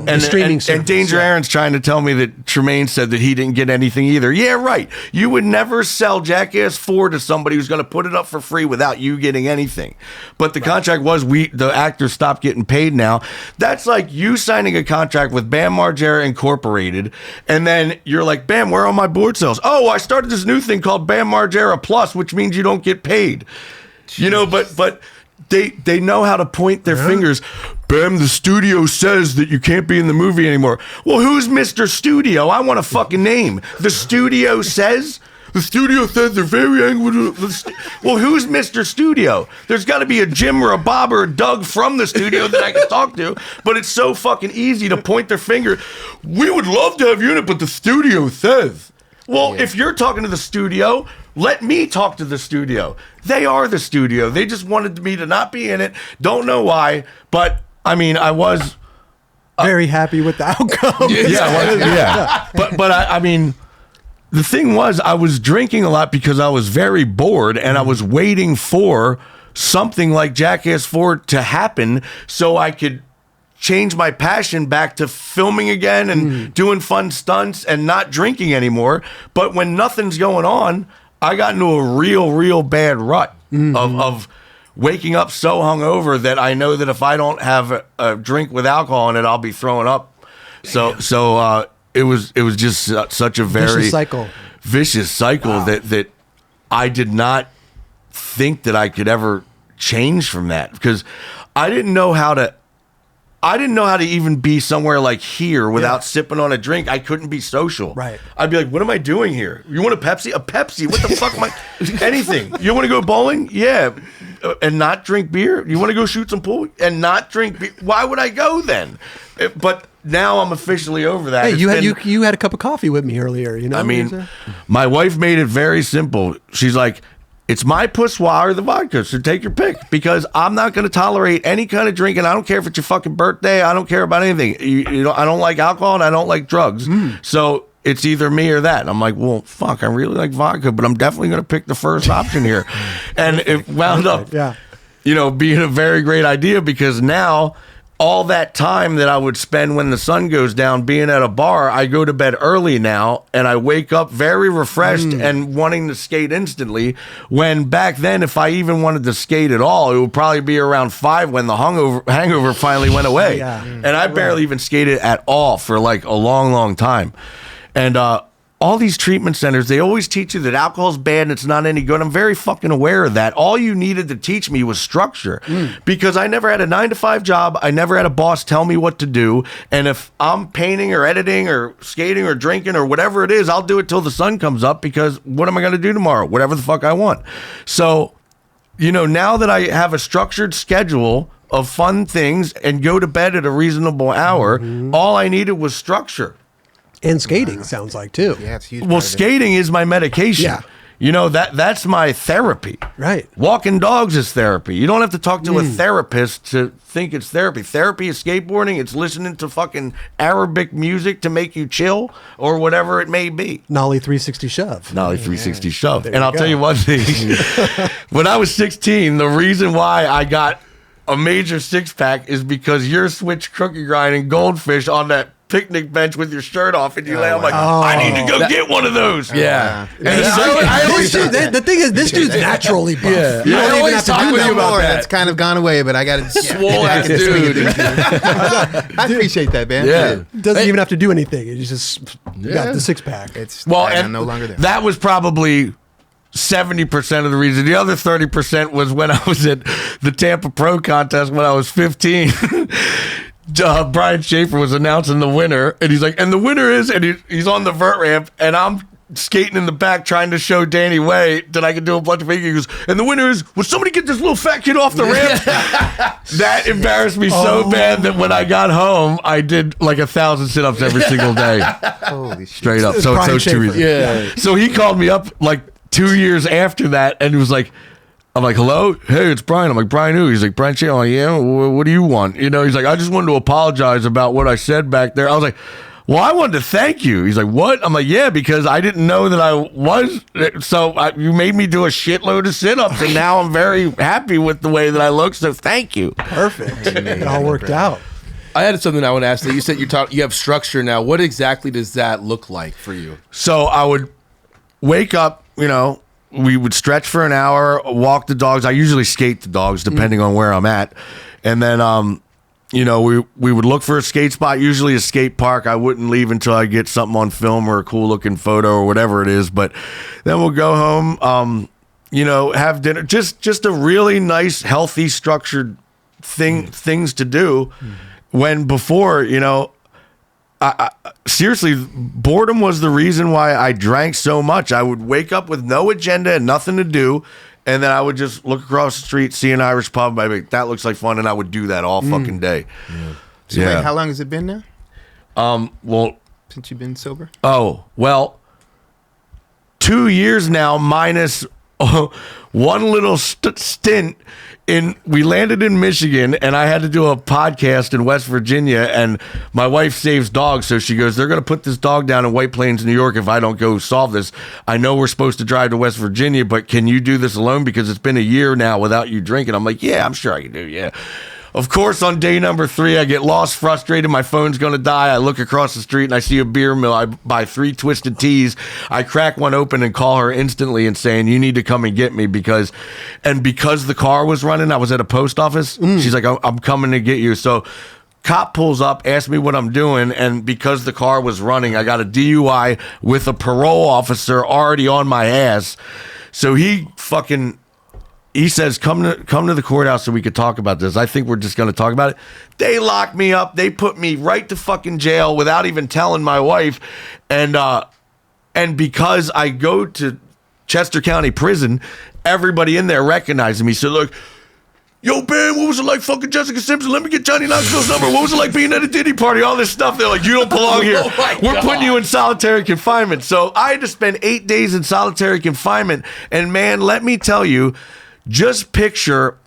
And streaming service, Danger Aaron's trying to tell me that Tremaine said that he didn't get anything either. Yeah, right. You would never sell Jackass 4 to somebody who's going to put it up for free without you getting anything. But the contract was the actors stopped getting paid now. That's like you signing a contract with Bam Margera Incorporated, and then you're like, Bam, where are my board sales? Oh, I started this new thing called Bam Margera Plus, which means you don't get paid. But they know how to point their fingers. Bam, the studio says that you can't be in the movie anymore. Well, who's Mr. Studio? I want a fucking name. The studio says? The studio says they're very angry. Well, who's Mr. Studio? There's got to be a Jim or a Bob or a Doug from the studio that I can talk to. But it's so fucking easy to point their finger. We would love to have you in it, but the studio says. Well, if you're talking to the studio, let me talk to the studio. They are the studio. They just wanted me to not be in it. Don't know why, but I mean, I was very happy with the outcome. But I mean, the thing was, I was drinking a lot because I was very bored, and I was waiting for something like Jackass 4 to happen so I could change my passion back to filming again and doing fun stunts and not drinking anymore. But when nothing's going on, I got into a real bad rut of waking up so hungover that I know that if I don't have a drink with alcohol in it, I'll be throwing up. So it was just such a very vicious cycle Wow. that I did not think that I could ever change from that, because I didn't know how to even be somewhere like here without sipping on a drink. I couldn't be social. Right. I'd be like, what am I doing here? You want a Pepsi? A Pepsi? What the fuck am I? Anything. You want to go bowling? Yeah. And not drink beer? You want to go shoot some pool? And not drink beer? Why would I go then? But now I'm officially over that. Hey, you had a cup of coffee with me earlier, you know? I mean, my wife made it very simple. She's like, it's my poussoir or the vodka, so take your pick, because I'm not going to tolerate any kind of drinking. I don't care if it's your fucking birthday. I don't care about anything. You know, I don't like alcohol and I don't like drugs. So it's either me or that. And I'm like, well, fuck, I really like vodka, but I'm definitely going to pick the first option here. And it wound up, being a very great idea, because now all that time that I would spend when the sun goes down being at a bar, I go to bed early now and I wake up very refreshed and wanting to skate instantly. When back then, if I even wanted to skate at all, it would probably be around 5 when the hangover finally went away. And I barely even skated at all for like a long, long time. And all these treatment centers, they always teach you that alcohol's bad and it's not any good. I'm very fucking aware of that. All you needed to teach me was structure because I never had a 9-to-5 job. I never had a boss tell me what to do. And if I'm painting or editing or skating or drinking or whatever it is, I'll do it till the sun comes up because what am I going to do tomorrow? Whatever the fuck I want. So, you know, now that I have a structured schedule of fun things and go to bed at a reasonable hour, all I needed was structure. And skating sounds like too. Yeah, it's huge. Well, skating is my medication. Yeah. You know, that's my therapy. Right. Walking dogs is therapy. You don't have to talk to a therapist to think it's therapy. Therapy is skateboarding. It's listening to fucking Arabic music to make you chill or whatever it may be. Nollie 360 shove. Nollie 360 shove. There And you I'll go. tell you one thing. When I was 16, the reason why I got a major six-pack is because you're switch cookie grinding goldfish on that picnic bench with your shirt off and you lay. I'm like, I need to go get one of those. Yeah. And I always The thing is, this dude's naturally buff. Yeah. You I don't even always have to talk do with that. you about that. It's kind of gone away, but I got it. Swole ass dude. I appreciate that, man. Yeah. Doesn't even have to do anything. You just got the six pack. It's and no longer there. that was probably 70% of the reason. The other 30% was when I was at the Tampa Pro contest when I was 15. Brian Schaefer was announcing the winner, and he's like, and the winner is, and he's on the vert ramp, and I'm skating in the back trying to show Danny Way that I could do a bunch of things. He goes, and the winner is, would somebody get this little fat kid off the ramp? That embarrassed me so bad that when I got home, I did like 1,000 sit-ups every single day. Holy shit. Straight up. So Brian it's those two Schaefer. reasons. Yeah. So he called me up like 2 years after that, and he was like, I'm like, hello? Hey, it's Brian. I'm like, Brian who? He's like, Brian Schaefer. I'm like, yeah, what do you want? You know, he's like, I just wanted to apologize about what I said back there. I was like, well, I wanted to thank you. He's like, what? I'm like, yeah, because I didn't know that I was. So you made me do a shitload of sit-ups, and now I'm very happy with the way that I look, so thank you. Perfect. It all worked out. I had something I want to ask that you said you have structure now. What exactly does that look like for you? So I would wake up, you know, we would stretch for an hour, walk the dogs. I usually skate the dogs depending on where I'm at. And then, you know, we would look for a skate spot, usually a skate park. I wouldn't leave until I get something on film or a cool looking photo or whatever it is. But then we'll go home, you know, have dinner. Just a really nice, healthy, structured things to do. When before, you know, I seriously, boredom was the reason why I drank so much. I would wake up with no agenda and nothing to do, and then I would just look across the street, see an Irish pub, I'd be like, that looks like fun, and I would do that all fucking day. So wait, how long has it been now? Well, Since you've been sober? oh, well, 2 years now minus one little stint we landed in Michigan, and I had to do a podcast in West Virginia, and my wife saves dogs, so she goes, they're going to put this dog down in White Plains, New York if I don't go solve this. I know we're supposed to drive to West Virginia, but can you do this alone because it's been a year now without you drinking? I'm like, yeah, I'm sure I can do, yeah. Of course, on day number 3, I get lost, frustrated. My phone's going to die. I look across the street and I see a beer mill. I buy 3 Twisted Teas. I crack one open and call her instantly and saying, you need to come and get me because the car was running, I was at a post office. She's like, I'm coming to get you. So cop pulls up, asks me what I'm doing. And because the car was running, I got a DUI with a parole officer already on my ass. So he says, come to the courthouse so we could talk about this. I think we're just going to talk about it. They locked me up. They put me right to fucking jail without even telling my wife. And because I go to Chester County Prison, everybody in there recognizes me. So look, yo, Ben, what was it like fucking Jessica Simpson? Let me get Johnny Knoxville's number. What was it like being at a Diddy party? All this stuff. They're like, you don't belong here. We're putting you in solitary confinement. So I had to spend 8 days in solitary confinement. And man, let me tell you, just picture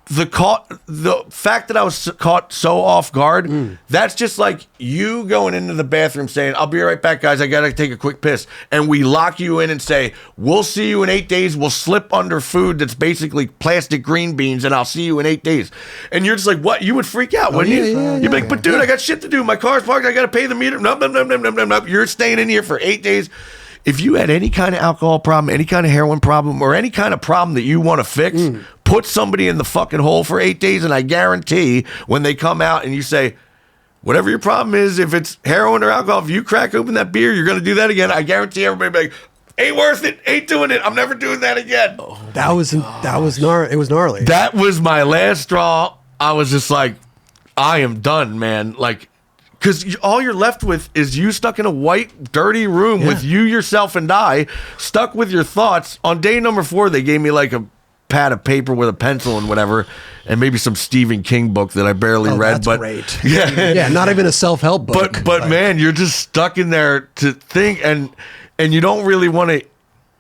the fact that I was caught so off guard, that's just like you going into the bathroom saying, I'll be right back, guys. I got to take a quick piss. And we lock you in and say, we'll see you in 8 days. We'll slip under food that's basically plastic green beans, and I'll see you in 8 days. And you're just like, what? You would freak out, wouldn't you? You'd be like, but dude, I got shit to do. My car's parked. I got to pay the meter. Nope. You're staying in here for 8 days. If you had any kind of alcohol problem, any kind of heroin problem, or any kind of problem that you want to fix, put somebody in the fucking hole for 8 days, and I guarantee when they come out and you say, whatever your problem is, if it's heroin or alcohol, if you crack open that beer, you're going to do that again. I guarantee everybody will be like, ain't worth it, ain't doing it, I'm never doing that again. That was gnarly. It was gnarly. That was my last straw. I was just like, I am done, man. Like, because all you're left with is you stuck in a white, dirty room with you, yourself, and I, stuck with your thoughts. On day number 4, they gave me like a pad of paper with a pencil and whatever, and maybe some Stephen King book that I barely read. That's but great. Yeah, not even a self-help book. But man, you're just stuck in there to think, and you don't really want to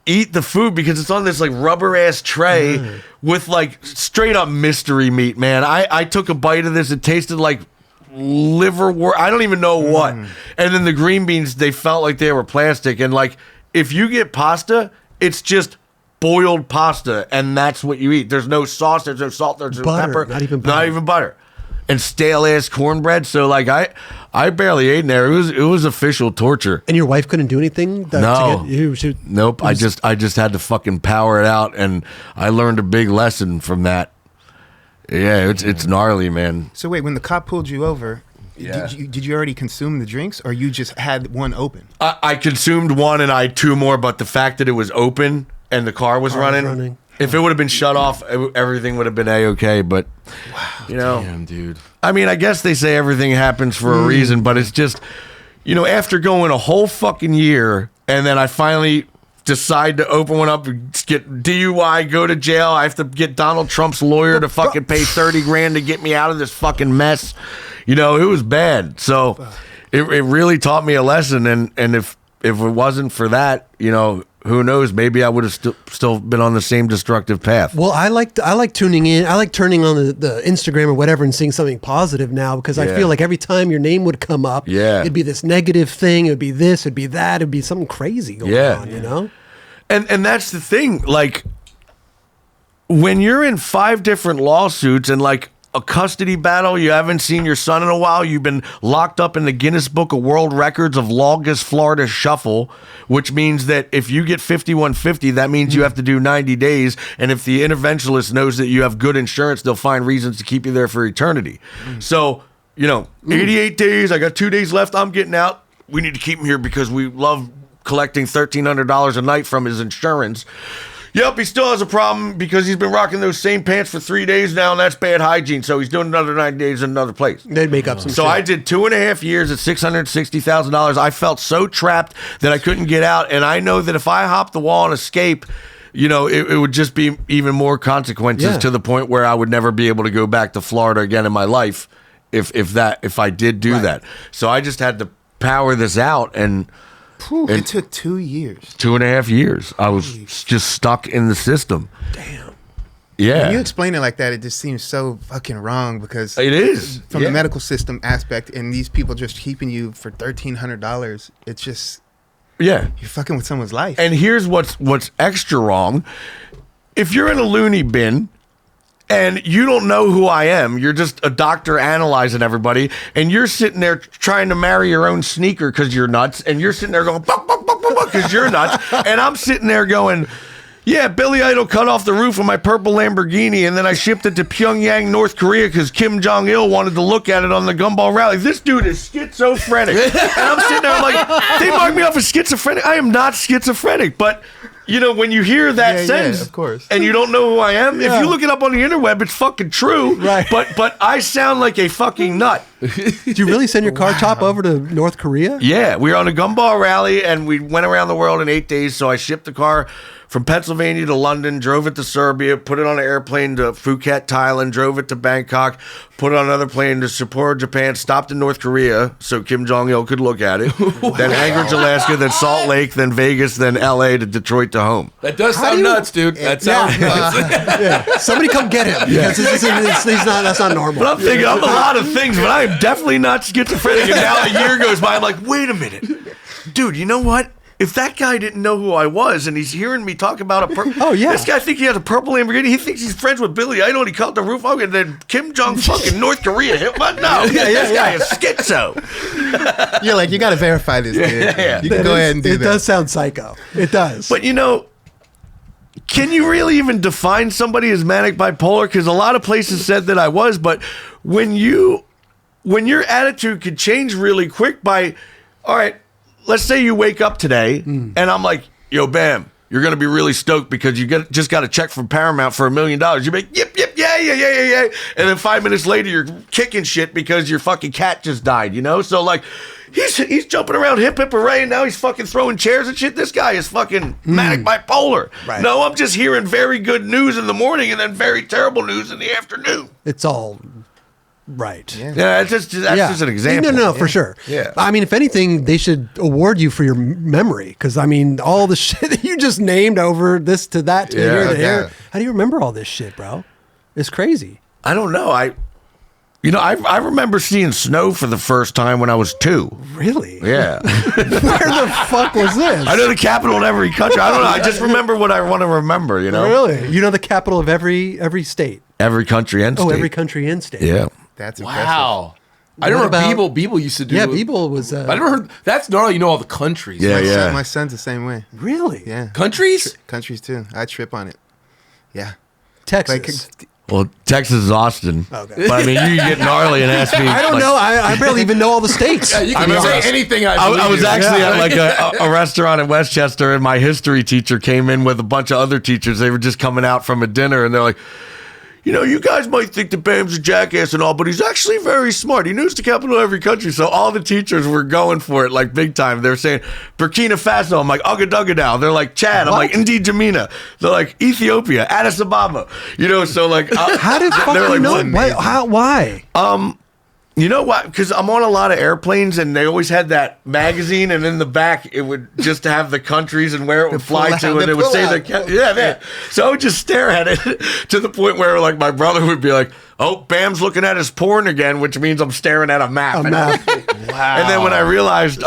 eat the food because it's on this like rubber ass tray with like straight up mystery meat, man. I took a bite of this. It tasted like liverwort, I don't even know what. And then the green beans, they felt like they were plastic. And like, if you get pasta, it's just boiled pasta, and that's what you eat. There's no sauce, there's no salt, there's no pepper, not even butter, and stale ass cornbread. So like, I barely ate in there. It was official torture. And your wife couldn't do anything. No, nope. I just had to fucking power it out, and I learned a big lesson from that. Yeah, it's gnarly, man. So wait, when the cop pulled you over, did you already consume the drinks, or you just had one open? I consumed one, and I had 2 more, but the fact that it was open and the car was running, if it would have been shut off, everything would have been A-okay, but, you know. Damn, dude. I mean, I guess they say everything happens for a reason, but it's just, you know, after going a whole fucking year, and then I finally decide to open one up, get DUI, go to jail. I have to get Donald Trump's lawyer to fucking pay $30,000 to get me out of this fucking mess. You know, it was bad. So it really taught me a lesson. And if it wasn't for that, you know, who knows? Maybe I would have still been on the same destructive path. Well, I like tuning in. I like turning on the Instagram or whatever and seeing something positive now, because I feel like every time your name would come up, it'd be this negative thing. It would be this, it'd be that, it'd be something crazy going on, you know? And that's the thing. Like, when you're in 5 different lawsuits and like a custody battle, you haven't seen your son in a while, you've been locked up in the Guinness Book of World Records of longest Florida shuffle, which means that if you get 5150, that means you have to do 90 days. And if the interventionist knows that you have good insurance, they'll find reasons to keep you there for eternity. So, you know, 88 days, I got 2 days left, I'm getting out. We need to keep him here because we love collecting $1,300 a night from his insurance. Yep, he still has a problem because he's been rocking those same pants for 3 days now, and that's bad hygiene. So he's doing another 9 days in another place. They'd make up some shit. So I did 2.5 years at $660,000. I felt so trapped that I couldn't get out, and I know that if I hop the wall and escape, you know, it would just be even more consequences to the point where I would never be able to go back to Florida again in my life if I did do that. So I just had to power this out, and it took 2 years. 2.5 years. I was just stuck in the system. Damn. Yeah. When you explain it like that, it just seems so fucking wrong, because it is from the medical system aspect, and these people just keeping you for $1,300. It's just you're fucking with someone's life. And here's what's extra wrong: if you're in a loony bin and you don't know who I am, you're just a doctor analyzing everybody, and you're sitting there trying to marry your own sneaker because you're nuts, and you're sitting there going, because you're nuts, and I'm sitting there going, yeah, Billy Idol cut off the roof of my purple Lamborghini, and then I shipped it to Pyongyang, North Korea, because Kim Jong-il wanted to look at it on the gumball rally. This dude is schizophrenic. And I'm sitting there, I'm like, they mark me off as schizophrenic. I am not schizophrenic, but you know, when you hear that sentence, of course, and you don't know who I am, if you look it up on the interweb, it's fucking true. Right. But I sound like a fucking nut. Did you really send your car top over to North Korea? Yeah, we were on a gumball rally, and we went around the world in 8 days. So I shipped the car from Pennsylvania to London, drove it to Serbia, put it on an airplane to Phuket, Thailand, drove it to Bangkok, put it on another plane to Sapporo, Japan, stopped in North Korea so Kim Jong-il could look at it, then Anchorage, Alaska, then Salt Lake, then Vegas, then LA to Detroit, to home. That does sound nuts, dude. That sounds nuts. Yeah. Somebody come get him because that's not normal. But I'm thinking I'm a lot of things, but I am definitely not schizophrenic. And now a year goes by, I'm like, wait a minute, dude. You know what? If that guy didn't know who I was and he's hearing me talk about a purple, this guy thinks he has a purple Lamborghini. He thinks he's friends with Billy Idol and he cut the roof off and then Kim Jong fucking North Korea hit my this guy is schizo. You're like, you got to verify this, dude. You can go ahead and do that. It does sound psycho. It does. But can you really even define somebody as manic bipolar? Because a lot of places said that I was, but when your attitude could change really quick by, all right, let's say you wake up today and I'm like, yo, Bam, you're going to be really stoked because you just got a check from Paramount for $1 million. You're like, yep, yeah. And then 5 minutes later, you're kicking shit because your fucking cat just died, So like, he's jumping around hip hooray and now he's fucking throwing chairs and shit. This guy is fucking manic bipolar. Right. No, I'm just hearing very good news in the morning and then very terrible news in the afternoon. It's all... Right. Yeah, that's just an example. No, for sure. Yeah. I mean, if anything, they should award you for your memory because, I mean, all the shit that you just named over this to that to here to here. How do you remember all this shit, bro? It's crazy. I don't know. I remember seeing snow for the first time when I was 2. Really? Yeah. Where the fuck was this? I know the capital of every country. I don't know. I just remember what I want to remember, Really? You know the capital of every state? Every country and state. Oh, every country and state. Yeah. That's impressive. Wow. I don't remember Beeble used to do. Yeah, Beeble was. I never heard. That's gnarly. You know all the countries. Yeah, My son's the same way. Really? Yeah. Countries? Countries too. I trip on it. Yeah. Texas. Well, Texas is Austin. Okay. But I mean, you get gnarly and ask me. I don't know. I barely even know all the states. Yeah, you can say anything. I was actually at like a restaurant in Westchester, and my history teacher came in with a bunch of other teachers. They were just coming out from a dinner, and they're like, you guys might think that Bam's a jackass and all, but he's actually very smart. He knows the capital of every country. So all the teachers were going for it like big time. They're saying Burkina Faso. I'm like, Ouagadougou. They're like Chad. I'm like, Indi Jamina. They're like Ethiopia, Addis Ababa. So like, how did fucking know? Why? You know what? Because I'm on a lot of airplanes, and they always had that magazine, and in the back it would just have the countries and where it would fly to, and it would say that. So I would just stare at it to the point where, like, my brother would be like, "Oh, Bam's looking at his porn again," which means I'm staring at a map. Wow. And then when I realized,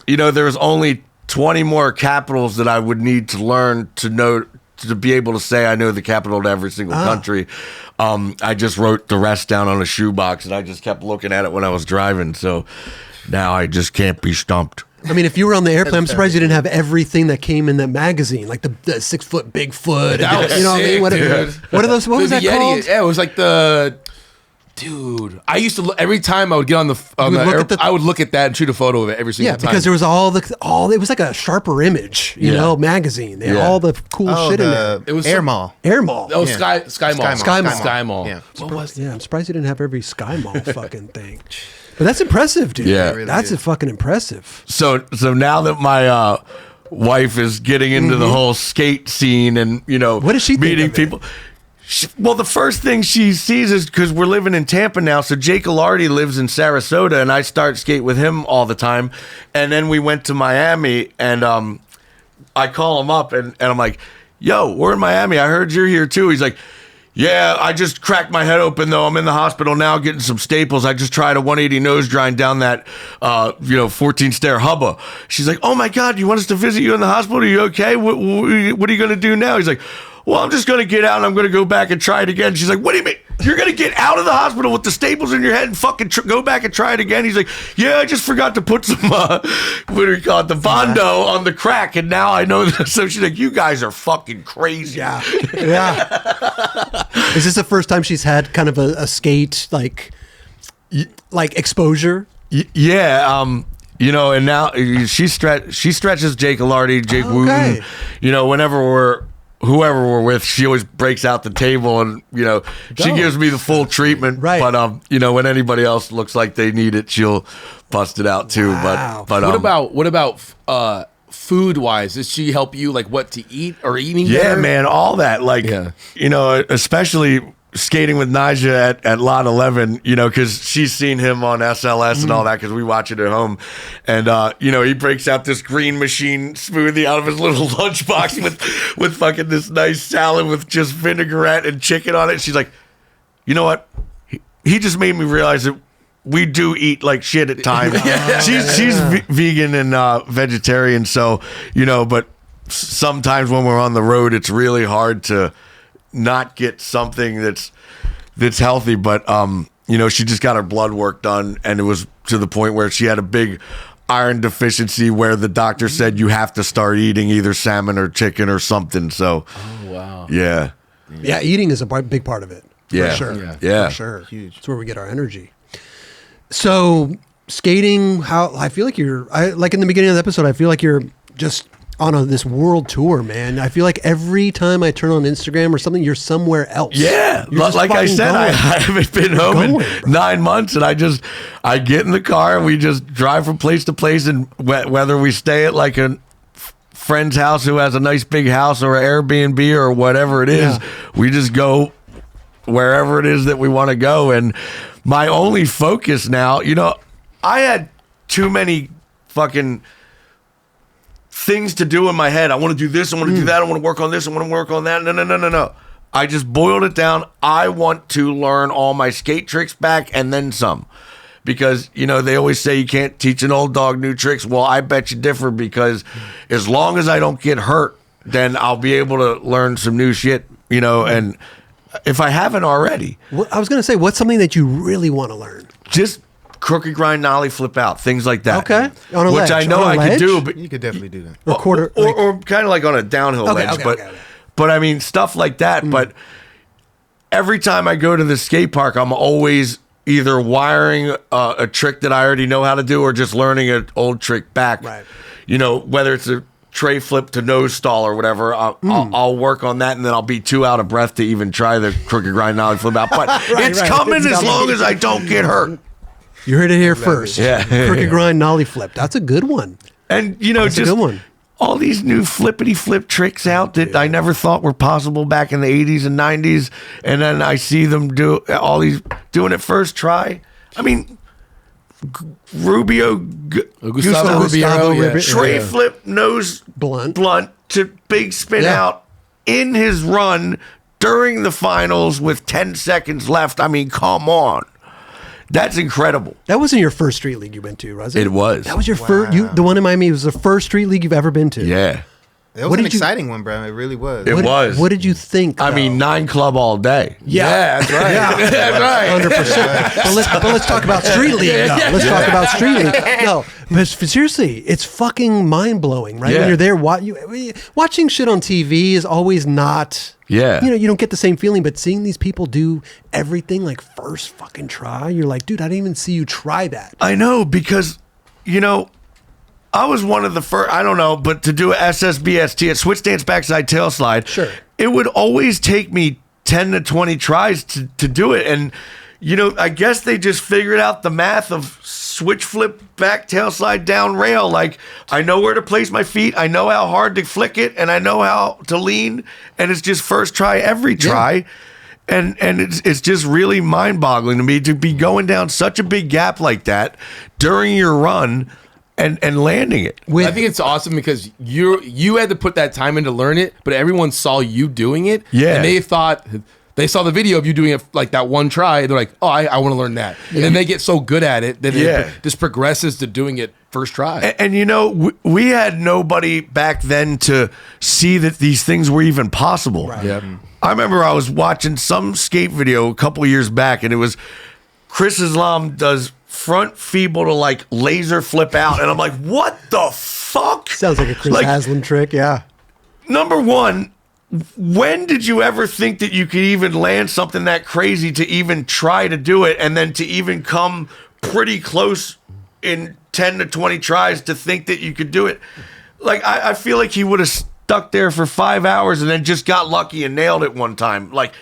there's only 20 more capitals that I would need to learn to know to be able to say I know the capital of every single country. I just wrote the rest down on a shoebox, and I just kept looking at it when I was driving. So now I just can't be stumped. I mean, if you were on the airplane, I'm surprised you didn't have everything that came in that magazine, like the 6-foot Bigfoot. That was sick, dude. What are those? What was that Yeti called? Yeah, it was like the... Dude, I used to look, every time I would get on the I would look at that and shoot a photo of it every single time. Yeah, because there was it was like a sharper image, magazine. They had all the cool shit in there. It was Air Mall. Air Mall. Oh, Sky Mall. Sky Mall. Yeah. I'm surprised you didn't have every Sky Mall fucking thing. But that's impressive, dude. Yeah, really that's fucking impressive. So now that my wife is getting into the whole skate scene and what does she meeting think people. Well, the first thing she sees is because we're living in Tampa now. So Jake Alardi lives in Sarasota, and I start skate with him all the time. And then we went to Miami, and I call him up, and I'm like, "Yo, we're in Miami. I heard you're here too." He's like, "Yeah, I just cracked my head open though. I'm in the hospital now getting some staples. I just tried a 180 nose grind down that 14 stair hubba." She's like, "Oh my God, you want us to visit you in the hospital? Are you okay? What are you gonna do now?" He's like, "Well, I'm just going to get out and I'm going to go back and try it again." She's like, "What do you mean? You're going to get out of the hospital with the staples in your head and fucking go back and try it again?" He's like, "Yeah, I just forgot to put some, what do we call it, the Bondo on the crack, and now I know that." So she's like, "You guys are fucking crazy." Yeah. Is this the first time she's had kind of a skate, like exposure? Yeah. And now she stretches Jake Alardi, Jake Wooten. Whenever whoever we're with, she always breaks out the table and, she gives me the full treatment. Right. But, when anybody else looks like they need it, she'll bust it out too. Wow. But what about food wise? Does she help you like what to eat or eating? Yeah, better? man, all that. Like, especially skating with Naja at Lot 11, you know, because she's seen him on SLS and all that, because we watch it at home. And, you know, he breaks out this green machine smoothie out of his little lunchbox with fucking this nice salad with just vinaigrette and chicken on it. She's like, you know what? He just made me realize that we do eat like shit at times. She's vegan and vegetarian, so, you know, but sometimes when we're on the road, it's really hard to not get something that's healthy. But you know, she just got her blood work done, and it was to the point where she had a big iron deficiency where the doctor said you have to start eating either salmon or chicken or something. So yeah, eating is a big part of it. Yeah, for sure. Yeah. For sure. Huge. It's where we get our energy. So skating, I feel like like in the beginning of the episode, I feel like you're just on this world tour, man. I feel like every time I turn on Instagram or something, you're somewhere else. Yeah, like I said, I haven't been home in 9 months, and I get in the car and we just drive from place to place, and whether we stay at like a friend's house who has a nice big house or an Airbnb or whatever it is, we just go wherever it is that we want to go. And my only focus now, you know, I had too many fucking things to do in my head. I want to do this, I want to do that, I want to work on this, I want to work on that. No. I just boiled it down. I want to learn all my skate tricks back and then some. Because, you know, they always say you can't teach an old dog new tricks. Well, I bet you differ, because as long as I don't get hurt, then I'll be able to learn some new shit, you know, and if I haven't already. I was going to say, what's something that you really want to learn? Just crooked grind, nollie, flip out, things like that. Okay. On a ledge. Which I know I could do. But you could definitely do that. Or kind of like on a downhill ledge. But I mean, stuff like that. But every time I go to the skate park, I'm always either wiring a trick that I already know how to do or just learning an old trick back. Right. You know, whether it's a tray flip to nose stall or whatever, I'll work on that, and then I'll be too out of breath to even try the crooked grind, nollie, flip out. But it's coming as long as I don't get hurt. You heard it here first. Yeah. Crooked grind, nollie flip. That's a good one. And, you know, That's just a good one. All these new flippity flip tricks out that I never thought were possible back in the 80s and 90s. And then I see them doing it first try. I mean, Gustavo Rubio, tray flip nose blunt to big spin out in his run during the finals with 10 seconds left. I mean, come on. That's incredible. That wasn't your first street league you went to, was it? It was. That was your first. The one in Miami was the first street league you've ever been to. Yeah. It was an exciting one, bro. It really was. It was. What did you think? I mean, 9 club all day. Yeah, that's right. That's right. 100%. But let's talk about street league. Let's talk about street league. No, but seriously, it's fucking mind blowing, right? Yeah. When you're there, watching shit on TV is always not. Yeah. You know, you don't get the same feeling, but seeing these people do everything like first fucking try, you're like, dude, I didn't even see you try that. I know, because, you know, I was one of the first, I don't know, but to do a SSBST, a switch dance backside tail slide, sure, it would always take me 10 to 20 tries to do it. And, you know, I guess they just figured out the math of switch flip back tail slide down rail. Like, I know where to place my feet, I know how hard to flick it, and I know how to lean, and it's just first try every try. And it's just really mind-boggling to me to be going down such a big gap like that during your run and landing it. I think it's awesome because you had to put that time in to learn it, but everyone saw you doing it. Yeah. And they saw the video of you doing it like that one try. They're like, oh, I want to learn that. And then they get so good at it that it just progresses to doing it first try. And you know, we had nobody back then to see that these things were even possible. Right. Yep. I remember I was watching some skate video a couple years back, and it was Chris Islam does front feeble to like laser flip out, and I'm like, what the fuck? Sounds like a Chris Haslam trick, yeah. Number one, when did you ever think that you could even land something that crazy to even try to do it, and then to even come pretty close in 10 to 20 tries to think that you could do it? Like, I feel like he would have stuck there for 5 hours and then just got lucky and nailed it one time. Like,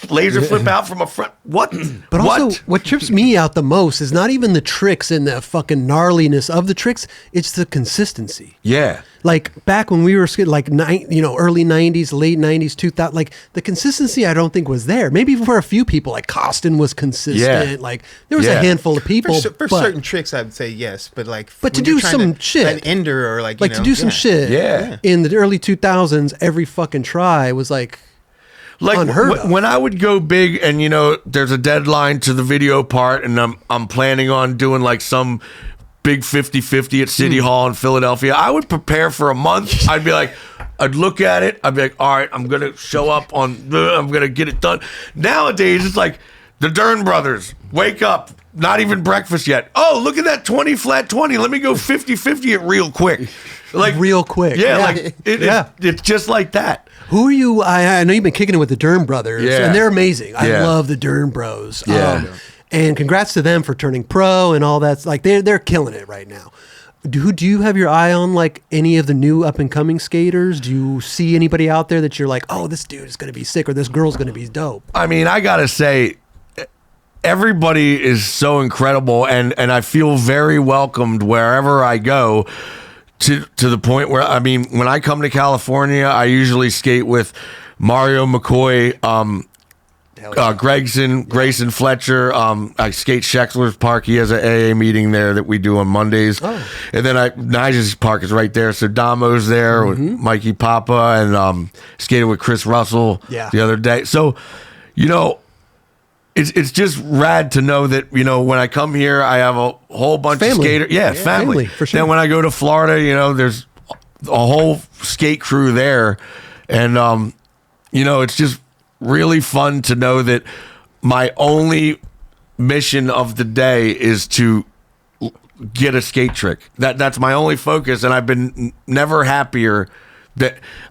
laser flip out from a front. What? But also, what trips me out the most is not even the tricks and the fucking gnarliness of the tricks. It's the consistency. Yeah. Like back when we were like early 90s, late 90s, 2000, like the consistency I don't think was there. Maybe for a few people, like Costin was consistent. Yeah. Like there was a handful of people. For certain tricks, I would say yes. But like, but to do some shit, an ender or like to do some shit. Yeah. In the early 2000s, every fucking try was like unheard of. When I would go big and there's a deadline to the video part and I'm planning on doing like some big 50-50 at City Hall in Philadelphia, I would prepare for a month. I'd be like, I'd look at it, I'd be like, all right, I'm gonna show up I'm gonna get it done. Nowadays it's like the Dern brothers wake up, not even breakfast yet. Oh, look at that 20 flat 20, let me go 50-50 it real quick. Like real quick. Like it's just like that. Who are you? I know you've been kicking it with the Dern brothers, and they're amazing. I love the Dern bros. And congrats to them for turning pro and all that. Like they're killing it right now. Do you have your eye on like any of the new up and coming skaters? Do you see anybody out there that you're like, oh, this dude is going to be sick or this girl's going to be dope? I mean, I gotta say, everybody is so incredible, and I feel very welcomed wherever I go. To the point where, I mean, when I come to California, I usually skate with Mario McCoy, Graysen, Fletcher. I skate Schexler's Park. He has an AA meeting there that we do on Mondays. Oh. And then Nigel's Park is right there. So Damo's there with Mikey Papa, and skated with Chris Russell the other day. So, It's just rad to know that, when I come here, I have a whole bunch of skaters. Yeah, family. For sure. Then when I go to Florida, there's a whole skate crew there. And, it's just really fun to know that my only mission of the day is to get a skate trick. That's my only focus. And I've been never happier.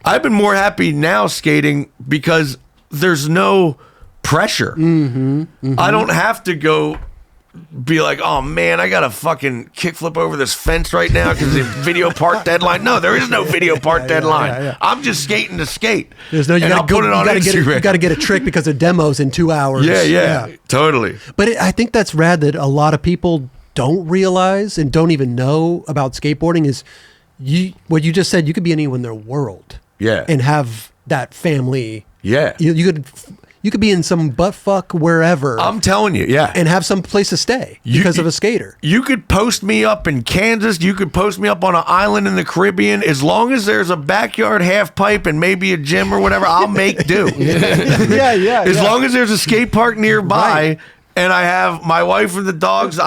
I've been more happy now skating because there's no pressure. I don't have to go be like, oh man, I gotta fucking kickflip over this fence right now because the video part deadline. No, there is no video part deadline. I'm just skating to skate. There's no, you gotta put it on Instagram. You gotta get a trick because of demos in 2 hours. Yeah, totally. But I think that's rad that a lot of people don't realize and don't even know about skateboarding is what you just said. You could be anywhere in their world. Yeah. And have that family. Yeah. You could be in some buttfuck wherever. I'm telling you, and have some place to stay because of a skater. You could post me up in Kansas. You could post me up on an island in the Caribbean. As long as there's a backyard half pipe and maybe a gym or whatever, I'll make do. As long as there's a skate park nearby and I have my wife and the dogs,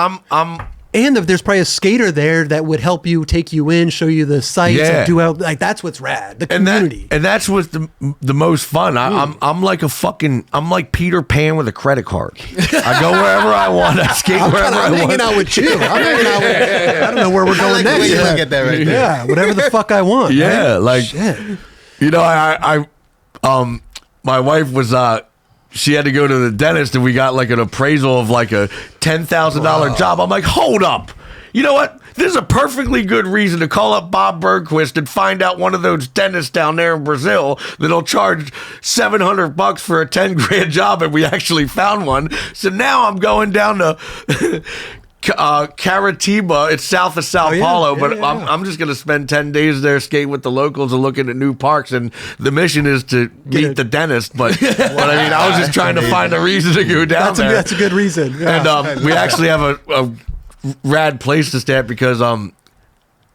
And there's probably a skater there that would help you, take you in, show you the sights, and do out like that's what's rad. The community, and that's what's the most fun. I'm like Peter Pan with a credit card. I go wherever I want. I skate wherever I want. I'm hanging out with you. I'm hanging out with. I don't know where we're going next. You look at that right there. Yeah, whatever the fuck I want. Yeah, right? like shit. My wife was she had to go to the dentist and we got like an appraisal of like a $10,000 job. I'm like, hold up. You know what? This is a perfectly good reason to call up Bob Bergquist and find out one of those dentists down there in Brazil that'll charge $700 for a 10 grand job, and we actually found one. So now I'm going down to Caratiba. It's south of Sao Paulo, but I'm just going to spend 10 days there skating with the locals and looking at new parks. And the mission is to meet the dentist. But I mean, I was just trying to find a reason to go down there. That's a good reason. Yeah. And we actually have a rad place to stay at because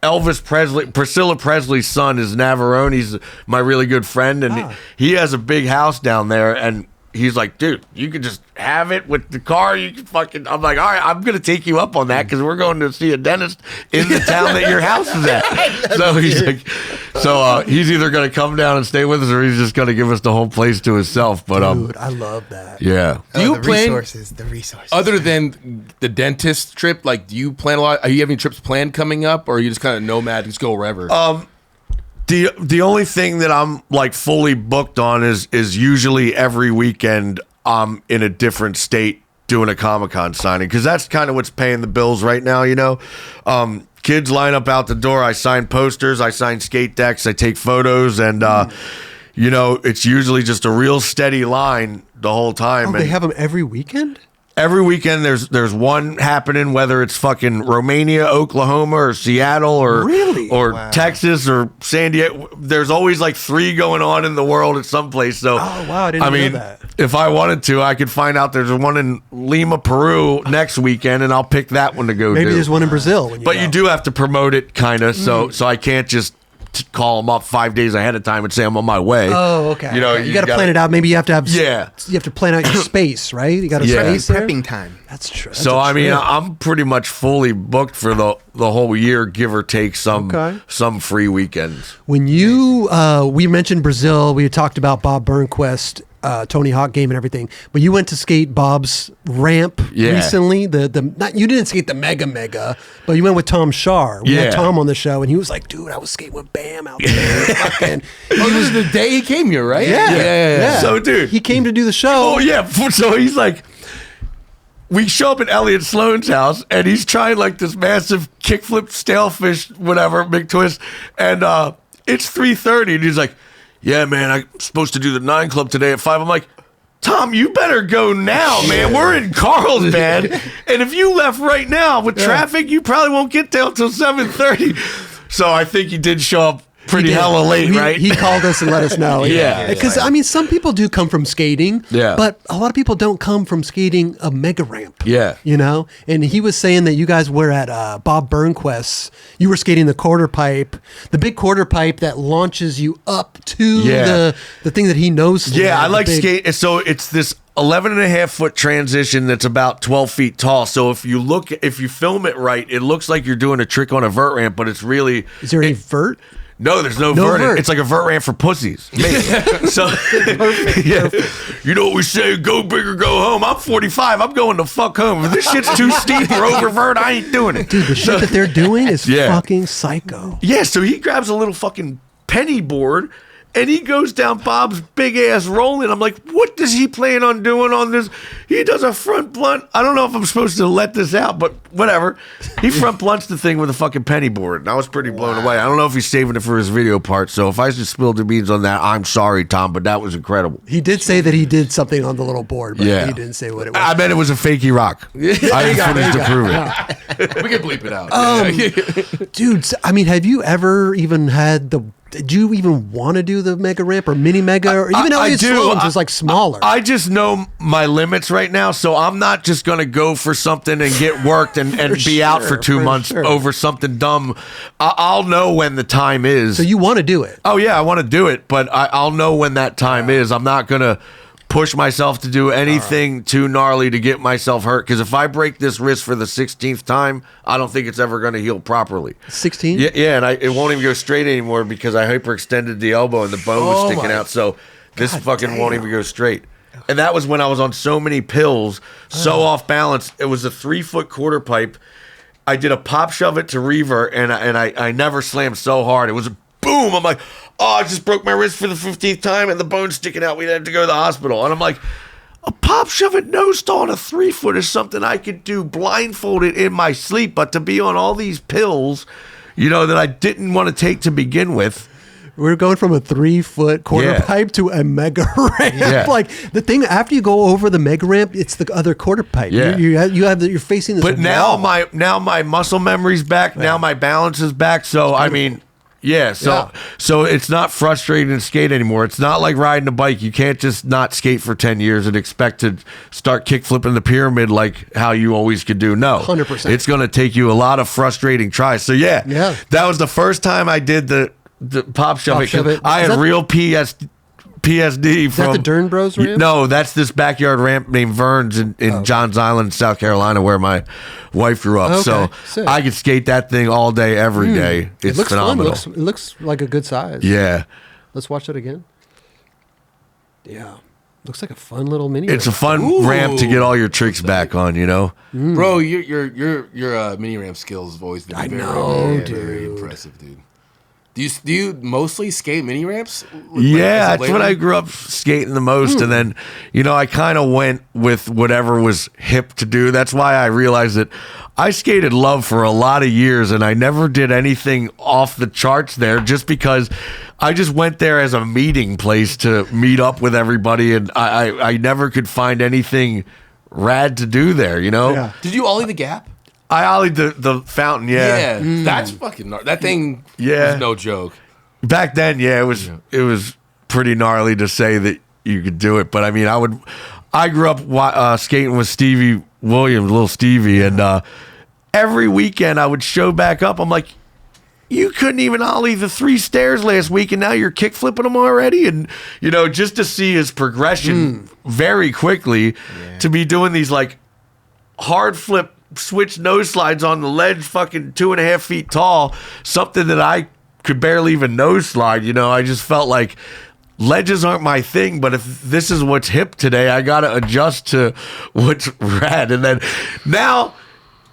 Priscilla Presley's son is Navarone. He's my really good friend, and he has a big house down there. And he's like, dude, you can just have it with the car. You can fucking. I'm like, all right, I'm gonna take you up on that because we're going to see a dentist in the town that your house is at. So he's like, he's either gonna come down and stay with us, or he's just gonna give us the whole place to himself. But dude, I love that. Yeah. Do you plan the resources? Other than the dentist trip, like, do you plan a lot? Are you having trips planned coming up, or are you just kind of nomad, just go wherever? The only thing that I'm like fully booked on is usually every weekend I'm in a different state doing a Comic-Con signing because that's kind of what's paying the bills right now, you know. Kids line up out the door. I sign posters. I sign skate decks. I take photos, and you know, it's usually just a real steady line the whole time. They have them every weekend? Every weekend there's one happening, whether it's fucking Romania, Oklahoma, or Seattle, or Texas, or San Diego. There's always like 3 going on in the world at some place. So, I didn't know that. If I wanted to, I could find out there's one in Lima, Peru next weekend, and I'll pick that one to go. Maybe there's one in Brazil. But you do have to promote it, kind of. So I can't just call them up 5 days ahead of time and say I'm on my way. Oh, okay. You know, you got to plan it out. Maybe you have to have. Yeah. You have to plan out your space, right? You got to space prepping time. That's true. So I mean, I'm pretty much fully booked for the whole year, give or take some free weekends. When you we mentioned Brazil, we talked about Bob Burnquist, Tony Hawk game and everything, but you went to skate Bob's ramp recently. You didn't skate the mega, but you went with Tom Shar. We had Tom on the show, and he was like, "Dude, I was skating with Bam out there." This was the day he came here, right? Yeah. So, dude, he came to do the show. Oh yeah. So he's like, we show up at Elliot Sloan's house, and he's trying like this massive kickflip, stalefish, whatever, big twist, and it's 3:30, and he's like, "Yeah, man, I'm supposed to do the 9 Club today at 5." I'm like, "Tom, you better go now, man. We're in Carlsbad, and if you left right now with traffic, you probably won't get down till 7:30." So I think he did show up pretty hella late, right? He called us and let us know. Because, I mean, some people do come from skating, but a lot of people don't come from skating a mega ramp. Yeah. You know? And he was saying that you guys were at Bob Burnquist's. You were skating the quarter pipe, the big quarter pipe that launches you up to the thing that he knows. Yeah, I like skate. So it's this 11.5-foot transition that's about 12 feet tall. So if you film it right, it looks like you're doing a trick on a vert ramp, but it's really... Is there any vert? No, there's no vert. It's like a vert ramp for pussies. So, you know what we say, go big or go home. I'm 45. I'm going to fuck home. If this shit's too steep or over vert, I ain't doing it. Dude, the shit that they're doing is fucking psycho. Yeah, so he grabs a little fucking penny board, and he goes down Bob's big ass rolling. I'm like, what does he plan on doing on this? He does a front blunt. I don't know if I'm supposed to let this out, but whatever. He front blunts the thing with a fucking penny board, and I was pretty blown away. I don't know if he's saving it for his video part, so if I just spilled the beans on that, I'm sorry, Tom, but that was incredible. He did say that he did something on the little board, but he didn't say what it was. I bet it was a fakey rock. I just wanted to prove it. We can bleep it out. Dude, I mean, have you ever even had did you even want to do the mega ramp or mini mega or even Elliot Sloan's is like smaller? I just know my limits right now, so I'm not just going to go for something and get worked and be out for 2 months over something dumb. I'll know when the time is. So you want to do it? Oh yeah, I want to do it, but I'll know when that time is. I'm not going to push myself to do anything too gnarly to get myself hurt, because if I break this wrist for the 16th time, I don't think it's ever going to heal properly. 16? Yeah, and it won't even go straight anymore because I hyperextended the elbow and the bone was sticking out, so this fucking won't even go straight. And that was when I was on so many pills, so off balance. It was a 3-foot quarter pipe. I did a pop shove it to revert, and I never slammed so hard. It was a boom. I'm like, oh, I just broke my wrist for the 15th time and the bone's sticking out. We had to go to the hospital. And I'm like, a pop shove it nose stall on a 3-foot is something I could do blindfolded in my sleep. But to be on all these pills, you know, that I didn't want to take to begin with. We're going from a 3-foot quarter pipe to a mega ramp. Yeah. Like the thing after you go over the mega ramp, it's the other quarter pipe. Yeah. You're facing this. But now my muscle memory's back. Yeah. Now my balance is back. So I mean, so it's not frustrating to skate anymore. It's not like riding a bike. You can't just not skate for 10 years and expect to start kick flipping the pyramid like how you always could do. No, 100%. It's going to take you a lot of frustrating tries. So that was the first time I did the pop shove it. I had real PSD is that the Dern Bros ramp? No, that's this backyard ramp named Vern's in Johns Island, South Carolina, where my wife grew up. Okay, so I could skate that thing all day, every day. It's looks phenomenal. Fun. It looks like a good size. Yeah. Let's watch it again. Yeah. Looks like a fun little mini. It's a fun ramp to get all your tricks back on, you know. Bro, your mini ramp skills have always been very impressive, dude. Do you mostly skate mini ramps? Yeah, that's what I grew up skating the most. And then, you know, I kind of went with whatever was hip to do. That's why I realized that I skated love for a lot of years and I never did anything off the charts there just because I just went there as a meeting place to meet up with everybody, and I never could find anything rad to do there, you know? Yeah. Did you ollie the gap? I ollied the fountain, yeah. Yeah, that's fucking that thing Yeah. was no joke. Back then, yeah, it was pretty gnarly to say that you could do it, but I mean, I grew up skating with Stevie Williams, little Stevie, and every weekend I would show back up. I'm like, you couldn't even ollie the 3 stairs last week, and now you're kick flipping them already. And, you know, just to see his progression very quickly to be doing these like hard flip switch nose slides on the ledge, fucking 2.5 feet tall, something that I could barely even nose slide. You know, I just felt like ledges aren't my thing, but if this is what's hip today, I got to adjust to what's rad. And then now,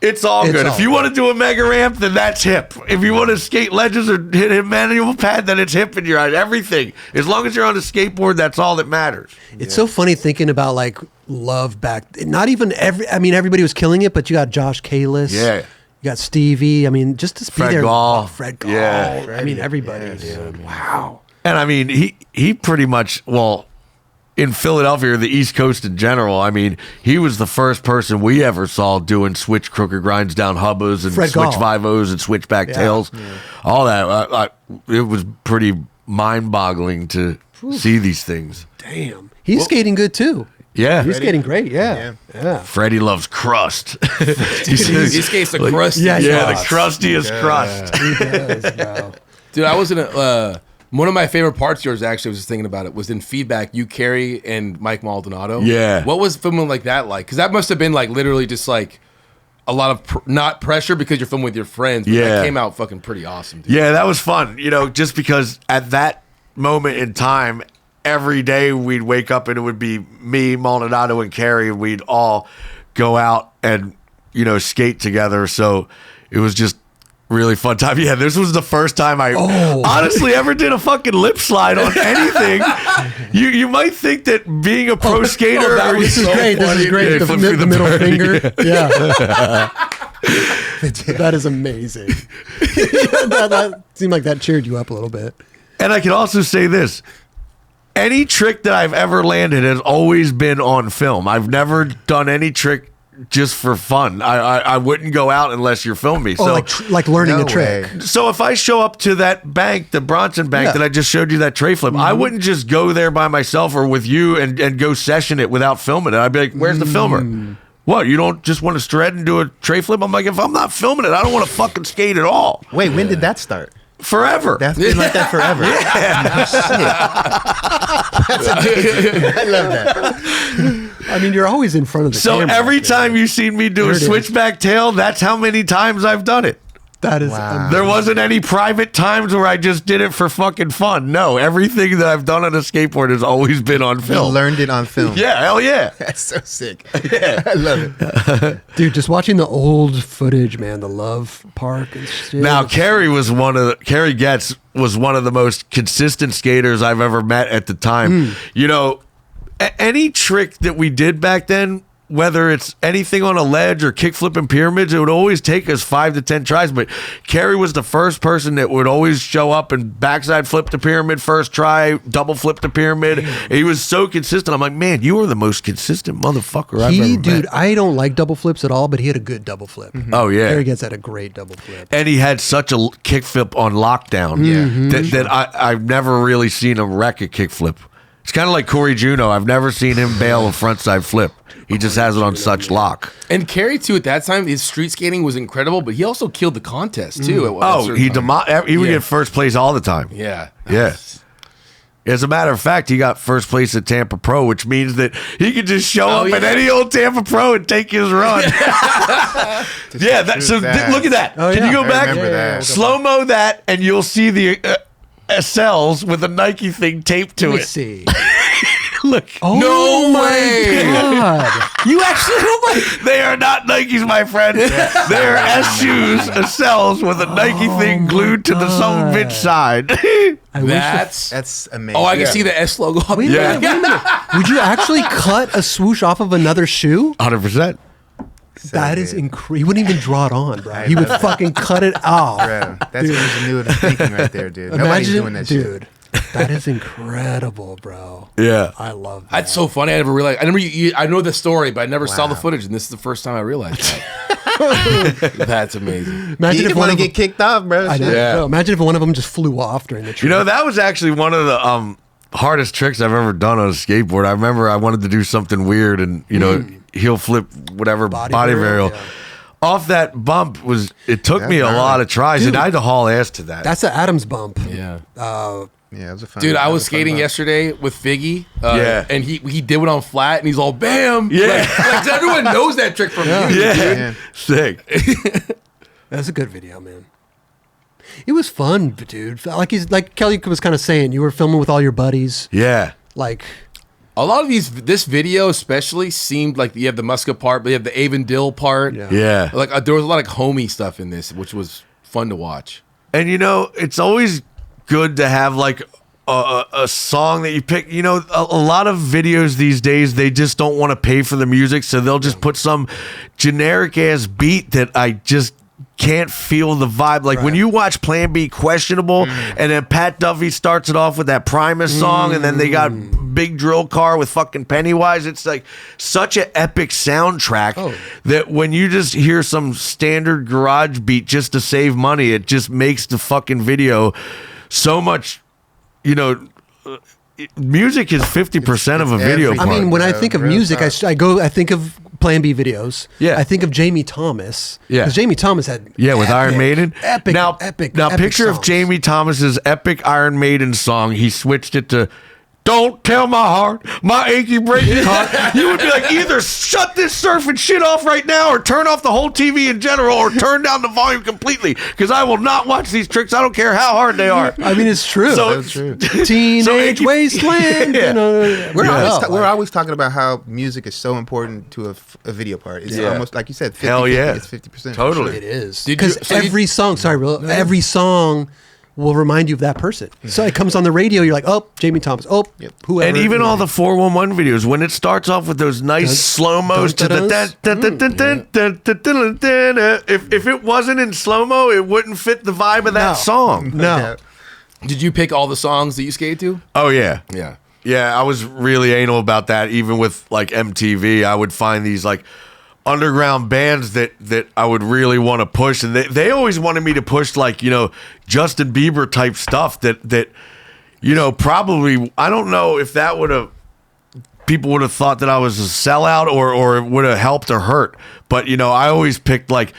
it's all good. If you want to do a mega ramp, then that's hip. If you want to skate ledges or hit a manual pad, then it's hip in your eyes. Everything. As long as you're on a skateboard, that's all that matters. It's so funny thinking about like love back. Not even everybody was killing it, but you got Josh Kalis. Yeah. You got Stevie. I mean, just to be Fred there. Gall. Oh, Fred Gall. Yeah. I mean, everybody. Dude. Wow. And I mean, he pretty much, well, in Philadelphia or the East Coast in general, I mean, he was the first person we ever saw doing switch crooked grinds down hubbas and Fred switch Gall. vivos and switchback tails. Yeah. All that. It was pretty mind-boggling to see these things. Damn. He's skating good too. Yeah. He's skating great. Yeah. Freddie loves crust. He skates the crust. Yeah, the crustiest crust. He does, bro. Dude, I was in a... one of my favorite parts of yours, actually, I was just thinking about it, was in Feedback, you, Carrie, and Mike Maldonado. Yeah. What was filming like that like? Because that must have been like literally just like a lot of not pressure because you're filming with your friends. But that came out fucking pretty awesome, dude. Yeah, that was fun. You know, just because at that moment in time, every day we'd wake up and it would be me, Maldonado, and Carrie, and we'd all go out and, you know, skate together. So it was just really fun time. Yeah, this was the first time I honestly ever did a fucking lip slide on anything. You might think that being a pro skater... This is great. This is great. The middle finger. Yeah. That is amazing. that seemed like that cheered you up a little bit. And I can also say this. Any trick that I've ever landed has always been on film. I've never done any trick just for fun. I wouldn't go out unless you're filming me. So like learning a trick. So if I show up to that bank, the Bronson bank that I just showed you that tray flip, I wouldn't just go there by myself or with you and go session it without filming it. I'd be like, where's the filmer? What, you don't just want to shred and do a tray flip? I'm like, if I'm not filming it, I don't want to fucking skate at all. Wait, when did that start? Forever. That's been like that forever. That's amazing. I love that. I mean, you're always in front of the camera. So every time you see me do a switchback tail, that's how many times I've done it. That is There wasn't any private times where I just did it for fucking fun. No, everything that I've done on a skateboard has always been on film. You learned it on film. Yeah, hell yeah. That's so sick. Yeah. I love it. Dude, just watching the old footage, man, the Love Park and shit. Now, Carrie Getz was one of the most consistent skaters I've ever met at the time. You know, any trick that we did back then, whether it's anything on a ledge or kick flipping pyramids, it would always take us 5 to 10 tries. But Carrie was the first person that would always show up and backside flip the pyramid first try, double flip the pyramid. He was so consistent. I'm like, man, you are the most consistent motherfucker I've ever met. Dude, I don't like double flips at all, but he had a good double flip. Oh, yeah. Carrie Getz had a great double flip. And he had such a kick flip on lockdown that I've never really seen him wreck a kick flip. It's kind of like Cory Juneau. I've never seen him bail a frontside flip. He just has it on such lock. And Carrie, too, at that time, his street skating was incredible, but he also killed the contest, too. He would get first place all the time. Yeah. Yeah. As a matter of fact, he got first place at Tampa Pro, which means that he could just show up at any old Tampa Pro and take his run. Look at that. Can you go back? Slow-mo that, and you'll see the SLs with a Nike thing taped to it. Let me see. Look. Oh, no way. God. You actually they are not Nikes, my friend. They are S shoes, SLs with a Nike thing glued to the some bitch side. That's amazing. Oh, I can see the S logo. Wait a minute. Would you actually cut a swoosh off of another shoe? 100%. That is incredible. He wouldn't even draw it on, bro. He would fucking cut it off. Bro, that's ingenuity thinking right there, dude. Nobody's doing that shit. Dude. That is incredible, bro. Yeah. I love that. That's so funny. I never realized. I know the story, but I never saw the footage, and this is the first time I realized that. That's amazing. Imagine you if one to get kicked off, bro. I know. Yeah. Imagine if one of them just flew off during the trip. You know, that was actually one of the hardest tricks I've ever done on a skateboard. I remember I wanted to do something weird and, heel flip, whatever, body varial. Yeah. Off that bump it took me a lot of tries, dude, and I had to haul ass to that. That's an Adams bump. Yeah. Yeah, it was a fun. Dude, I was skating yesterday with Figgy. Yeah. And he did it on flat, and he's all, bam. Yeah. Like everyone knows that trick from you. Yeah. Sick. That's a good video, man. It was fun, dude. Like Kelly was kind of saying, you were filming with all your buddies. Yeah. Like... A lot of this video especially seemed like you have the Muska part, but you have the Avondale part. Yeah. Like there was a lot of homie stuff in this, which was fun to watch. And it's always good to have like a song that you pick. A lot of videos these days, they just don't want to pay for the music, so they'll just put some generic ass beat that I just can't feel the vibe. Like when you watch Plan B Questionable and then Pat Duffy starts it off with that Primus song and then they got Big Drill Car with fucking Pennywise, it's like such an epic soundtrack that when you just hear some standard garage beat just to save money, it just makes the fucking video so much, music is 50% of a video part. I mean, when I think of music, I think of Plan B videos. Yeah. I think of Jamie Thomas. Yeah. Because Jamie Thomas had with Iron Maiden. Epic. Now picture songs. of Jamie Thomas's epic Iron Maiden song. He switched it to "Don't Tell My Heart, My Achy Breaky Heart." You would be like, either shut this surfing shit off right now or turn off the whole TV in general or turn down the volume completely because I will not watch these tricks. I don't care how hard they are. I mean, it's true. So, That's true. Teenage Wasteland. Yeah. We're always talking about how music is so important to a video part. It's almost like you said, 50, Hell yeah. It's 50%. Totally. It is. Because every song, every song will remind you of that person. So it comes on the radio, you're like, oh, Jamie Thomas, whoever. And even all the 411 videos, when it starts off with those nice slow-mos to the if it wasn't in slow-mo, it wouldn't fit the vibe of that song. No. Did you pick all the songs that you skated to? Oh, yeah. Yeah. Yeah, I was really anal about that. Even with like MTV, I would find these like underground bands that I would really want to push, and they always wanted me to push like Justin Bieber type stuff that probably, I don't know if that would have, people would have thought that I was a sellout or it would have helped or hurt, but I always picked like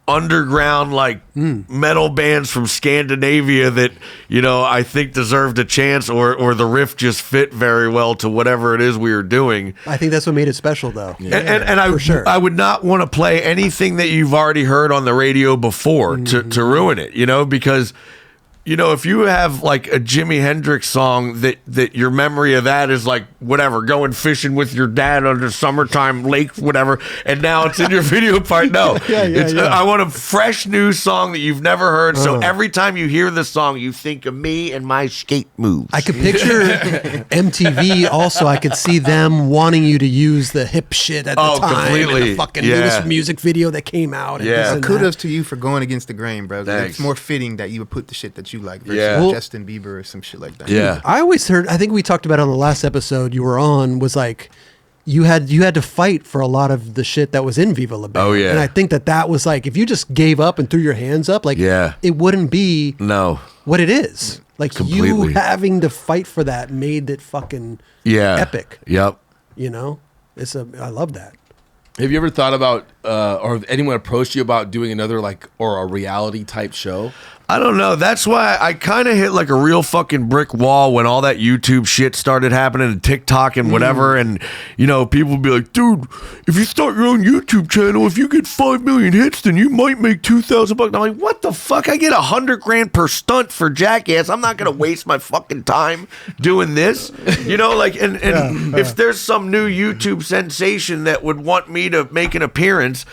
underground like metal bands from Scandinavia that I think deserved a chance or the riff just fit very well to whatever it is we were doing. I think that's what made it special though. And I, for sure. I would not want to play anything that you've already heard on the radio before to ruin it, because if you have like a Jimi Hendrix song that your memory of that is like whatever, going fishing with your dad under summertime lake, whatever, and now it's in your video part. No, I want a fresh new song that you've never heard. So every time you hear this song, you think of me and my skate moves. I could picture MTV also. I could see them wanting you to use the hip shit at the time. Completely. And the fucking newest music video that came out. And kudos to you for going against the grain, bro. Thanks. It's more fitting that you would put the shit that you like versus Justin Bieber or some shit like that. Yeah. I always heard, I think we talked about it on the last episode you were on, was like you had to fight for a lot of the shit that was in Viva La Band. Oh, yeah. And I think that was like, if you just gave up and threw your hands up, like it wouldn't be what it is. Like you having to fight for that made it fucking epic. Yep. I love that. Have you ever thought about, or have anyone approached you about doing another or a reality type show? I don't know. That's why I kind of hit like a real fucking brick wall when all that YouTube shit started happening and TikTok and whatever. And, people would be like, dude, if you start your own YouTube channel, if you get 5 million hits, then you might make $2,000. I'm like, what the fuck? I get $100,000 per stunt for Jackass. I'm not going to waste my fucking time doing this. If there's some new YouTube sensation that would want me to make an appearance,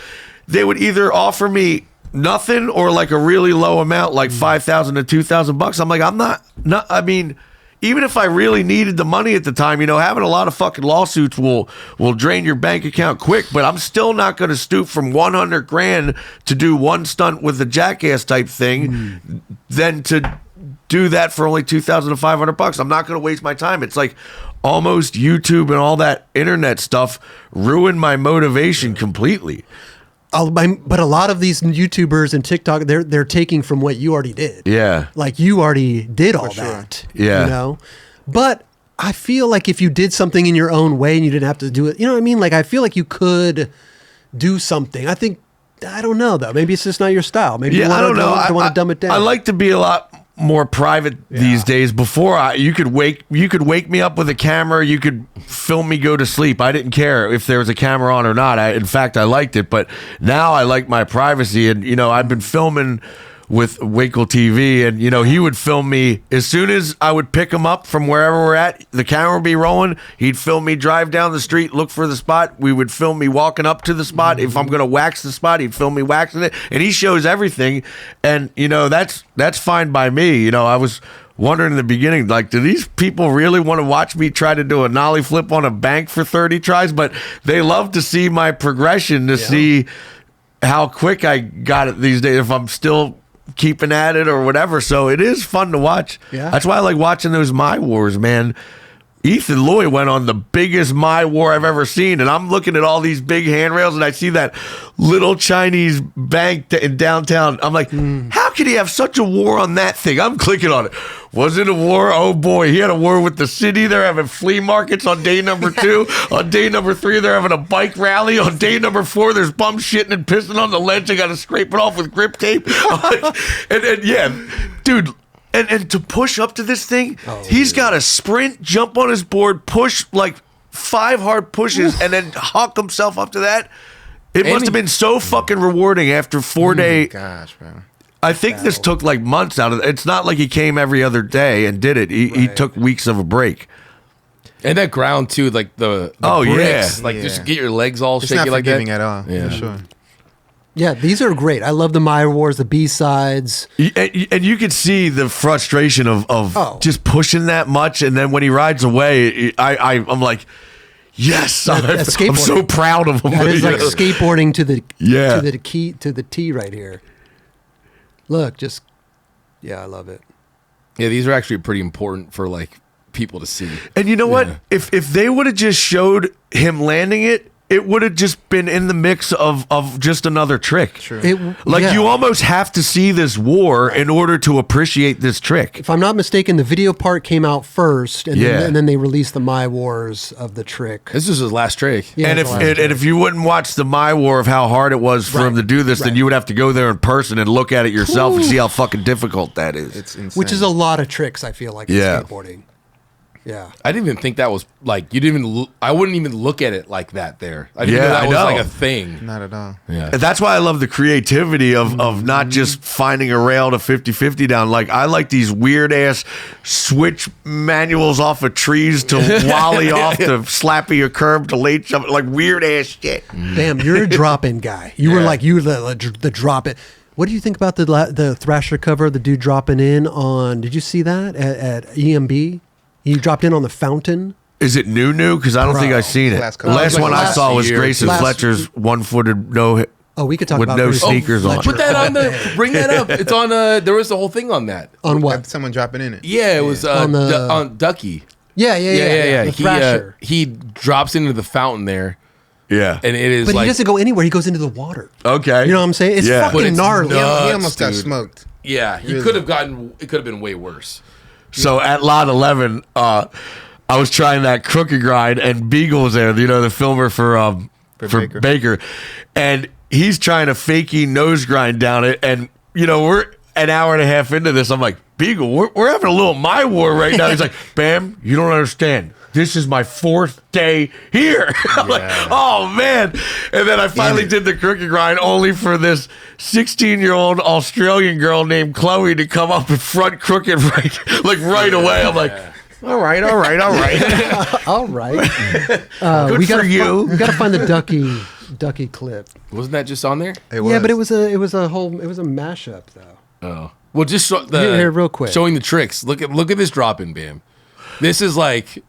they would either offer me nothing or like a really low amount, like $5,000 to $2,000. I'm like, I'm not. I mean, even if I really needed the money at the time, having a lot of fucking lawsuits will drain your bank account quick. But I'm still not going to stoop from $100,000 to do one stunt with the Jackass type thing, than to do that for only $2,000 to $500. I'm not going to waste my time. It's like almost YouTube and all that internet stuff ruined my motivation completely. But a lot of these YouTubers and TikTok, they're taking from what you already did. Yeah. Like you already did all that. Yeah. You know? But I feel like if you did something in your own way and you didn't have to do it, you know what I mean? Like I feel like you could do something. I don't know though. Maybe it's just not your style. Maybe you want to dumb it down. I like to be a lot more private these days. Before you could wake me up with a camera, you could film me go to sleep. I didn't care if there was a camera on or not. In fact, I liked it, but now I like my privacy. And I've been filming with Winkle TV, and he would film me as soon as I would pick him up from wherever we're at. The camera would be rolling. He'd film me drive down the street, look for the spot. We would film me walking up to the spot. If I'm gonna wax the spot, he'd film me waxing it, and he shows everything. And that's fine by me. I was wondering in the beginning, like, do these people really want to watch me try to do a nollie flip on a bank for 30 tries? But they love to see my progression, to see how quick I got it these days, if I'm still keeping at it or whatever. So it is fun to watch. Yeah. That's why I like watching those My Wars, man. Ethan Lloyd went on the biggest My War I've ever seen, and I'm looking at all these big handrails, and I see that little Chinese bank in downtown. I'm like, how could he have such a war on that thing? I'm clicking on it. Was it a war? Oh boy, he had a war with the city. They're having flea markets on day number 2. On day number 3, they're having a bike rally. On day number 4, there's bum shitting and pissing on the ledge. They got to scrape it off with grip tape. and yeah, dude. And to push up to this thing, he's got to sprint, jump on his board, push like 5 hard pushes, and then hawk himself up to that. It must have been so fucking rewarding after 4 days. Gosh, bro. I think this took like months out of it. It's not like he came every other day and did it. He took weeks of a break. And that ground too, like the bricks, like just get your legs all shaky not like that. at all, for sure. Yeah, these are great. I love the My Wars, the B-sides. And you could see the frustration of just pushing that much, and then when he rides away, I'm like, yes, I'm so proud of him. That is like skateboarding to the T right here. Look, I love it. Yeah, these are actually pretty important for like people to see. And you know what? If they would have just showed him landing it, it would have just been in the mix of just another trick. True. You almost have to see this war in order to appreciate this trick. If I'm not mistaken, the video part came out first, and then they released the My Wars of the trick. This is his last trick. Yeah, and if you wouldn't watch the My War of how hard it was for him to do this, then you would have to go there in person and look at it yourself and see how fucking difficult that is. It's insane. Which is a lot of tricks, I feel like, in skateboarding. Yeah, I didn't even think that was like I wouldn't even look at it like that. There, I didn't know that was like a thing. Not at all. Yeah, and that's why I love the creativity of not just finding a rail to 50-50 down. Like I like these weird ass switch manuals off of trees to wally off to slappy a curb to late jump, like weird ass shit. Damn, you're a drop-in guy. You were the drop-in. What do you think about the Thrasher cover? The dude dropping in on? Did you see that at EMB? He dropped in on the fountain. Is it new? Because I don't think I've seen it. Last one I saw was Graysen Fletcher's one-footed no. Oh, we could talk about no sneakers on. Put that on bring that up. It's on. There was the whole thing on that. On what? Someone dropping in it. Yeah, it was on Ducky. Yeah. The Thrasher. He drops into the fountain there. Yeah, and it is. But he doesn't go anywhere. He goes into the water. Okay, you know what I'm saying? It's fucking gnarly. He almost got smoked. Yeah, he could have gotten. It could have been way worse. So at lot 11, I was trying that crooked grind, and Beagle was there, the filmer for Baker. And he's trying to fakey nose grind down it. And, we're an hour and a half into this. I'm like, Beagle, we're having a little My War right now. He's like, Bam, you don't understand. This is my 4th day here. I'm like, oh, man. And then I finally did the crooked grind only for this 16-year-old Australian girl named Chloe to come up and front crooked right away. I'm like, all right. All right. Good for you. We got to find the Ducky clip. Wasn't that just on there? Yeah, but it was a mashup though. Oh. Well, just here real quick. Showing the tricks. Look at this drop in, Bam. This is like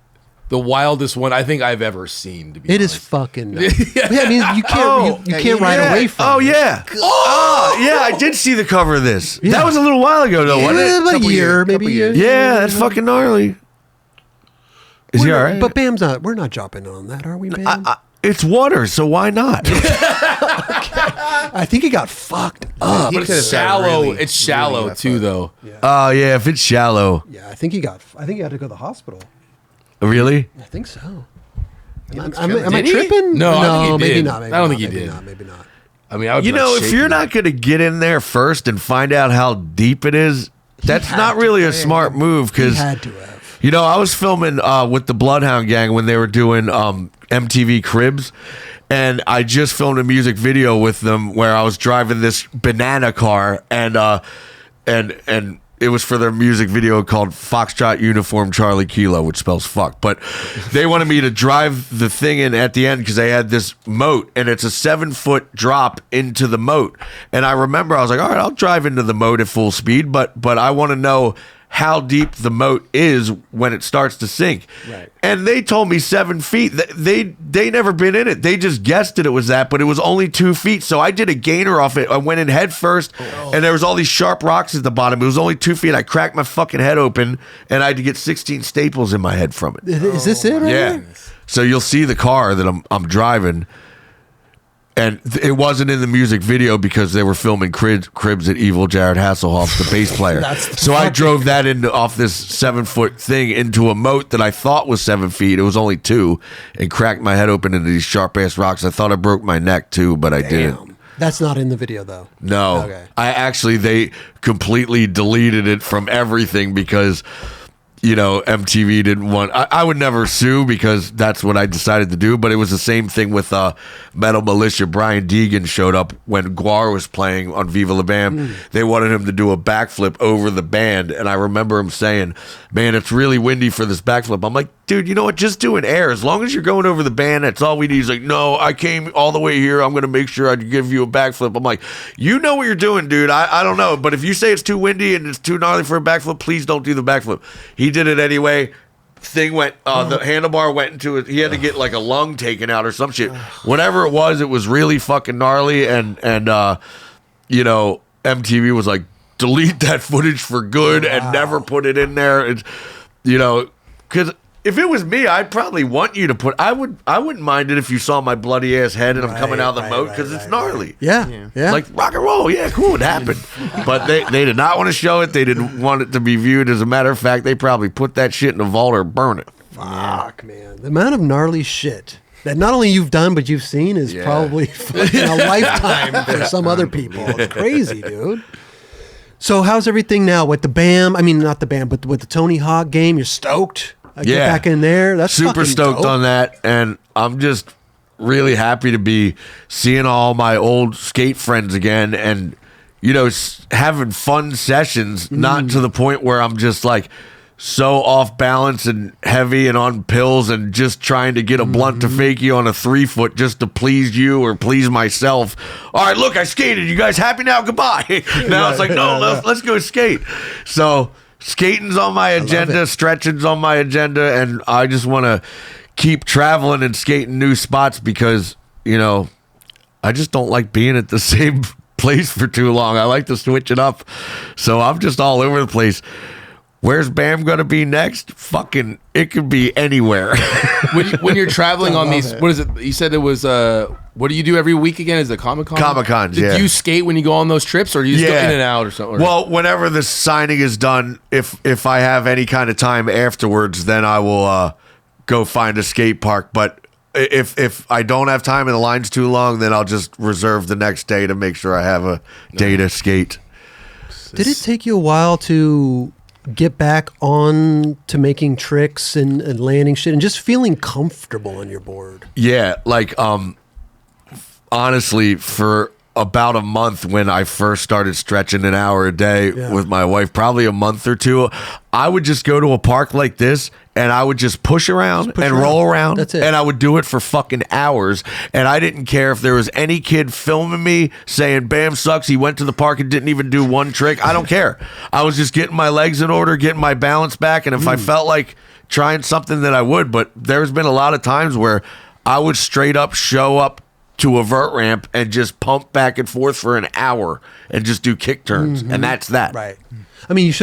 the wildest one I think I've ever seen. To be it honest. is fucking. Yeah, I mean, you can't you can't ride away from. Oh it. yeah. Oh yeah, I did see the cover of this. Yeah. That was a little while ago though, wasn't it? About a year, maybe a year. Yeah, that's fucking gnarly. Is he all right? But Bam's not. We're not jumping on that, are we, Bam? It's water, so why not? I think he got fucked up. But it's shallow. It's shallow too, though. Oh yeah, if it's shallow. Yeah, I think he had to go to the hospital. Really? I think so. Am Did I he? tripping? No, I think he maybe did. not. Maybe I don't not, think he maybe did. Not, maybe not. I mean, I would. You know, if you're not going to get in there first and find out how deep it is, that's not really a smart move. He Because had to have. you know, I was filming with the Bloodhound Gang when they were doing MTV Cribs, and I just filmed a music video with them where I was driving this banana car, and it was for their music video called Foxtrot Uniform Charlie Kilo, which spells fuck. But they wanted me to drive the thing in at the end because they had this moat, and it's a 7-foot drop into the moat. And I remember I was like, all right, I'll drive into the moat at full speed, but I want to know how deep the moat is when it starts to sink. Right. And they told me 7 feet. They never been in it. They just guessed it was that, but it was only 2 feet. So I did a gainer off it. I went in head first, and there was all these sharp rocks at the bottom. It was only 2 feet. I cracked my fucking head open, and I had to get 16 staples in my head from it. Is this it? Right Yeah. here? So you'll see the car that I'm driving. And it wasn't in the music video because they were filming cribs at Evil Jared Hasselhoff, the bass player. So I drove that off this 7-foot thing into a moat that I thought was 7 feet. It was only 2, and cracked my head open into these sharp ass rocks. I thought I broke my neck too, but I didn't. That's not in the video though. No, Okay. They completely deleted it from everything because, you know, MTV didn't want. I would never sue because that's what I decided to do. But it was the same thing with Metal Militia. Brian Deegan showed up when Guar was playing on Viva La Bam. They wanted him to do a backflip over the band, and I remember him saying, "Man, it's really windy for this backflip." I'm like, dude, you know what? Just do an air. As long as you're going over the band, that's all we need. He's like, no, I came all the way here. I'm going to make sure I give you a backflip. I'm like, you know what you're doing, dude. I don't know. But if you say it's too windy and it's too gnarly for a backflip, please don't do the backflip. He did it anyway. Thing went, the handlebar went into it. He had to get like a lung taken out or some shit. Whatever it was really fucking gnarly. And you know, MTV was like, delete that footage for good and never put it in there. It's, you know, because if it was me, I'd probably want you to put. I wouldn't mind it if you saw my bloody ass head and I'm coming out of the moat because it's gnarly. Yeah. Like rock and roll. Yeah, cool. It happened. But they did not want to show it. They didn't want it to be viewed. As a matter of fact, they probably put that shit in a vault or burn it. Fuck, man. The amount of gnarly shit that not only you've done but you've seen is probably fucking a lifetime for some other people. It's crazy, dude. So how's everything now with the BAM? I mean, not the BAM, but with the Tony Hawk game. You're stoked. Get back in there. That's super stoked dope. on that, and I'm just really happy to be seeing all my old skate friends again, and you know, having fun sessions. Not to the point where I'm just like so off balance and heavy and on pills and just trying to get a blunt to fakie on a 3-foot just to please you or please myself. All right, look, I skated. You guys happy now? Goodbye. Now it's like, no, let's go skate. So skating's on my agenda, stretching's on my agenda, and I just want to keep traveling and skating new spots because, you know, I just don't like being at the same place for too long. I like to switch it up. So I'm just all over the place. Where's BAM going to be next? Fucking, it could be anywhere. when you're traveling on these, what is it? You said it was, what do you do every week again? Is it Comic-Con? Comic-Cons, Do you skate when you go on those trips, or do you just go in and out or something? Well, whenever the signing is done, if I have any kind of time afterwards, then I will go find a skate park. But if I don't have time and the line's too long, then I'll just reserve the next day to make sure I have a day to skate. Did it take you a while to get back on to making tricks and landing shit and just feeling comfortable on your board? Yeah, like honestly, for about a month when I first started stretching an hour a day with my wife, probably a month or two, I would just go to a park like this and I would just push around and roll around. That's it. And I would do it for fucking hours. And I didn't care if there was any kid filming me saying, BAM sucks, he went to the park and didn't even do one trick. I don't care. I was just getting my legs in order, getting my balance back. And if I felt like trying something that I would, but there's been a lot of times where I would straight up show up to a vert ramp and just pump back and forth for an hour and just do kick turns, and that's that. Right. I mean,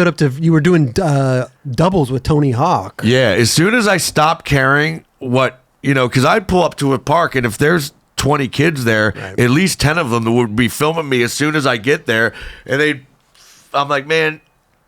you were doing doubles with Tony Hawk. Yeah, as soon as I stopped caring what, because I'd pull up to a park, and if there's 20 kids there, at least 10 of them would be filming me as soon as I get there, and I'm like, man,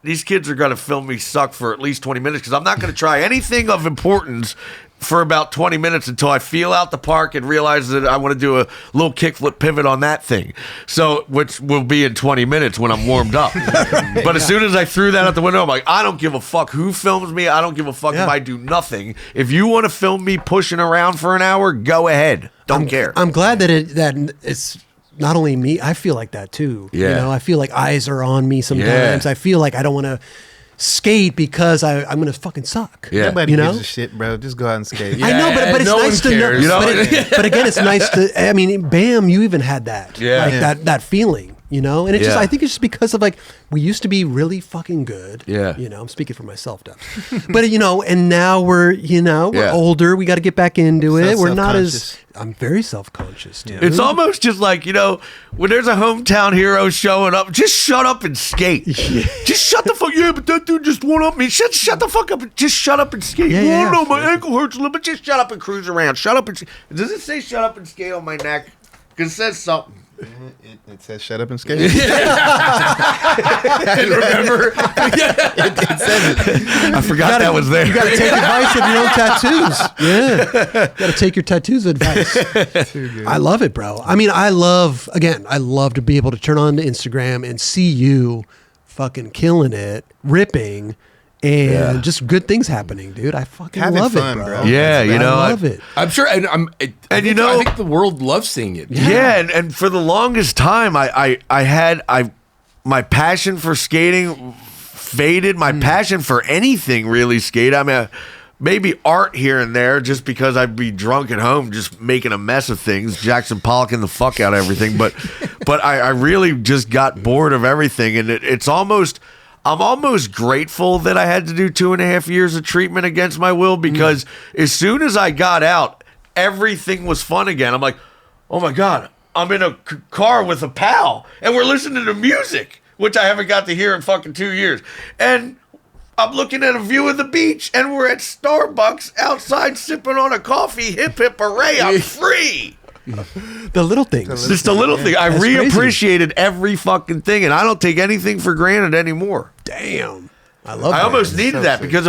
these kids are going to film me suck for at least 20 minutes because I'm not going to try anything of importance for about 20 minutes until I feel out the park and realize that I want to do a little kickflip pivot on that thing. So, which will be in 20 minutes when I'm warmed up. But as soon as I threw that out the window, I'm like, I don't give a fuck who films me. I don't give a fuck if I do nothing. If you want to film me pushing around for an hour, go ahead. Don't care. I'm glad that it's not only me. I feel like that too. Yeah. I feel like eyes are on me sometimes. I feel like I don't want to skate because I'm gonna fucking suck. Yeah. Nobody gives a shit, bro. Just go out and skate. I know, but it's nice to know. But again, it's nice to. I mean, Bam, you even had that. That feeling. And it's just. I think it's just because of we used to be really fucking good. Yeah. I'm speaking for myself, Dubs. But and now we're we're older. We got to get back into it. We're not as. I'm very self-conscious, dude. It's almost just like, when there's a hometown hero showing up, just shut up and skate. Just shut the fuck. Yeah, but that dude just went up me. Shut the fuck up. Just shut up and skate. No, my ankle hurts a little bit. Just shut up and cruise around. Shut up and. Does it say shut up and skate on my neck? Because it says something. It says shut up and skate. And remember, it says it. I forgot that was there. You got to take advice of your own tattoos. Yeah, got to take your tattoos advice. I love it, bro. I mean, I love to be able to turn on the Instagram and see you fucking killing it, ripping. And just good things happening, dude. I fucking love fun, it, bro. Yeah, I love it. I'm sure, I think the world loves seeing it. Yeah, and for the longest time, my passion for skating faded. My passion for anything really skate. I mean, maybe art here and there, just because I'd be drunk at home, just making a mess of things, Jackson Pollocking the fuck out of everything. But I really just got bored of everything, and it's almost. I'm almost grateful that I had to do 2.5 years of treatment against my will, because as soon as I got out, everything was fun again. I'm like, oh my God, I'm in a car with a pal and we're listening to music, which I haven't got to hear in fucking 2 years. And I'm looking at a view of the beach and we're at Starbucks outside sipping on a coffee. Hip, hip, hooray, I'm free. The little things. Just the little thing. I That's reappreciated every fucking thing, and I don't take anything for granted anymore. Damn. I love that. I almost needed that because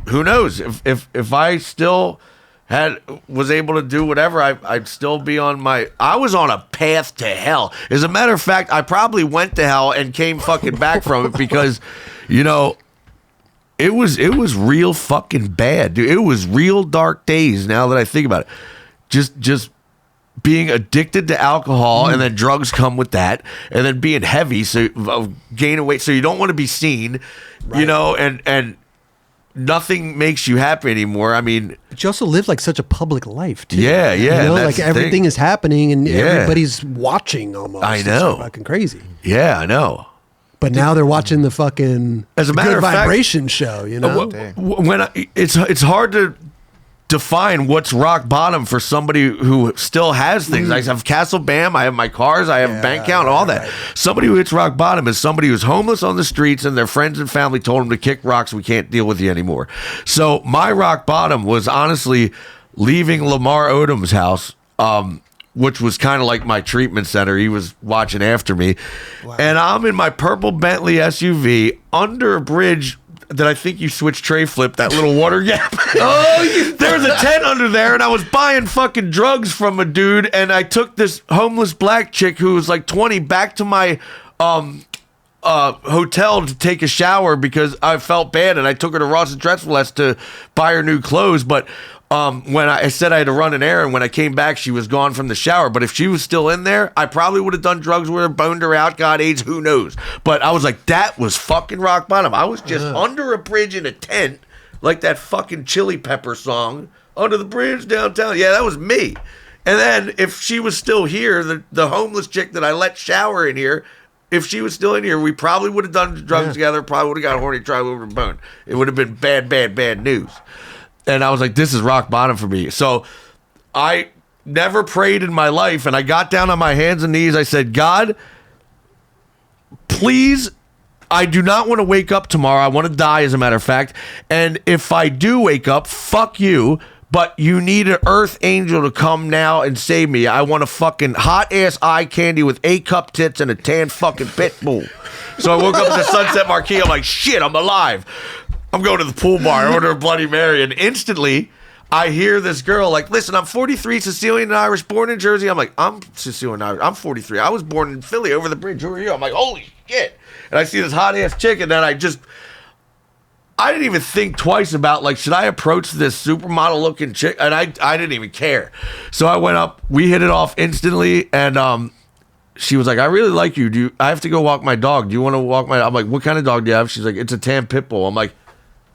who knows, if I still was able to do whatever, I'd still be I was on a path to hell. As a matter of fact, I probably went to hell and came fucking back from it because, it was real fucking bad, dude. It was real dark days now that I think about it. Just being addicted to alcohol, and then drugs come with that, and then being heavy, so gaining weight, so you don't want to be seen, and nothing makes you happy anymore. I mean, but you also live such a public life too. Yeah. Everything is happening, and everybody's watching almost. I know, it's fucking crazy. Yeah, I know. But now they're watching the fucking as a matter Good of fact, Vibration show. When it's hard to define what's rock bottom for somebody who still has things. I have Castle Bam, I have my cars, I have a bank account, all that. Right. Somebody who hits rock bottom is somebody who's homeless on the streets and their friends and family told them to kick rocks, we can't deal with you anymore. So my rock bottom was honestly leaving Lamar Odom's house, which was kind of like my treatment center. He was watching after me. Wow. And I'm in my purple Bentley SUV under a bridge that I think you switched tray flip, that little water gap. There's a tent under there, and I was buying fucking drugs from a dude, and I took this homeless black chick who was like 20 back to my hotel to take a shower because I felt bad, and I took her to Ross and Dressfuless to buy her new clothes, but when I said I had to run an errand, when I came back, she was gone from the shower. But if she was still in there, I probably would have done drugs with her, boned her out, got AIDS, who knows. But I was like, that was fucking rock bottom. I was just under a bridge in a tent, like that fucking Chili Pepper song, under the bridge downtown. Yeah, that was me. And then if she was still here, the homeless chick that I let shower in here, if she was still in here, we probably would have done drugs together, probably would have got horny, probably would have boned. It would have been bad, bad, bad news. And I was like, this is rock bottom for me. So I never prayed in my life, and I got down on my hands and knees. I said, God, please, I do not want to wake up tomorrow. I want to die, as a matter of fact. And if I do wake up, fuck you. But you need an earth angel to come now and save me. I want a fucking hot ass eye candy with 8 cup tits and a tan fucking pit bull. So I woke up at the Sunset Marquee. I'm like, shit, I'm alive. I'm going to the pool bar. I order a Bloody Mary. And instantly, I hear this girl like, listen, I'm 43, Sicilian and Irish, born in Jersey. I'm like, I'm Sicilian and Irish. I'm 43. I was born in Philly over the bridge. Who are you? I'm like, holy shit. And I see this hot ass chick, and then I didn't even think twice about, like, should I approach this supermodel looking chick? And I didn't even care. So I went up, we hit it off instantly, and she was like, I really like you. I have to go walk my dog. Do you want to walk my dog? I'm like, what kind of dog do you have? She's like, it's a tan pit bull. I'm like,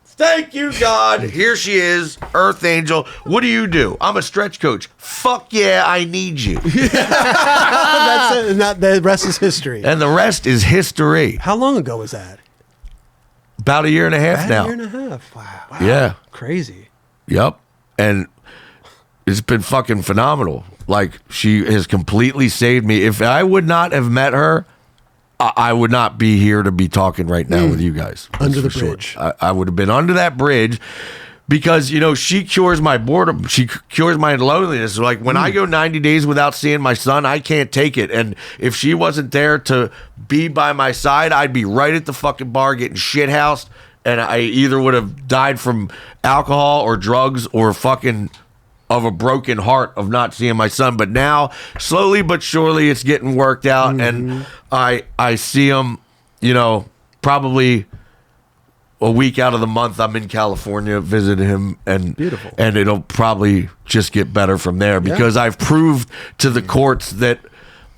thank you, God. Here she is, Earth Angel. What do? I'm a stretch coach. Fuck yeah, I need you. That's it. Not, the rest is history. And the rest is history. How long ago was that? About a year and a half now. A year and a half. Wow. Yeah. Crazy. Yep. And it's been fucking phenomenal. Like, she has completely saved me. If I would not have met her, I would not be here to be talking right now with you guys. Under the bridge. I would have been under that bridge because, she cures my boredom. She cures my loneliness. Like, when I go 90 days without seeing my son, I can't take it. And if she wasn't there to be by my side, I'd be right at the fucking bar getting shithoused. And I either would have died from alcohol or drugs or fucking of a broken heart of not seeing my son. But now, slowly but surely, it's getting worked out. And I see him, probably a week out of the month. I'm in California visiting him, and beautiful. And it'll probably just get better from there because I've proved to the courts that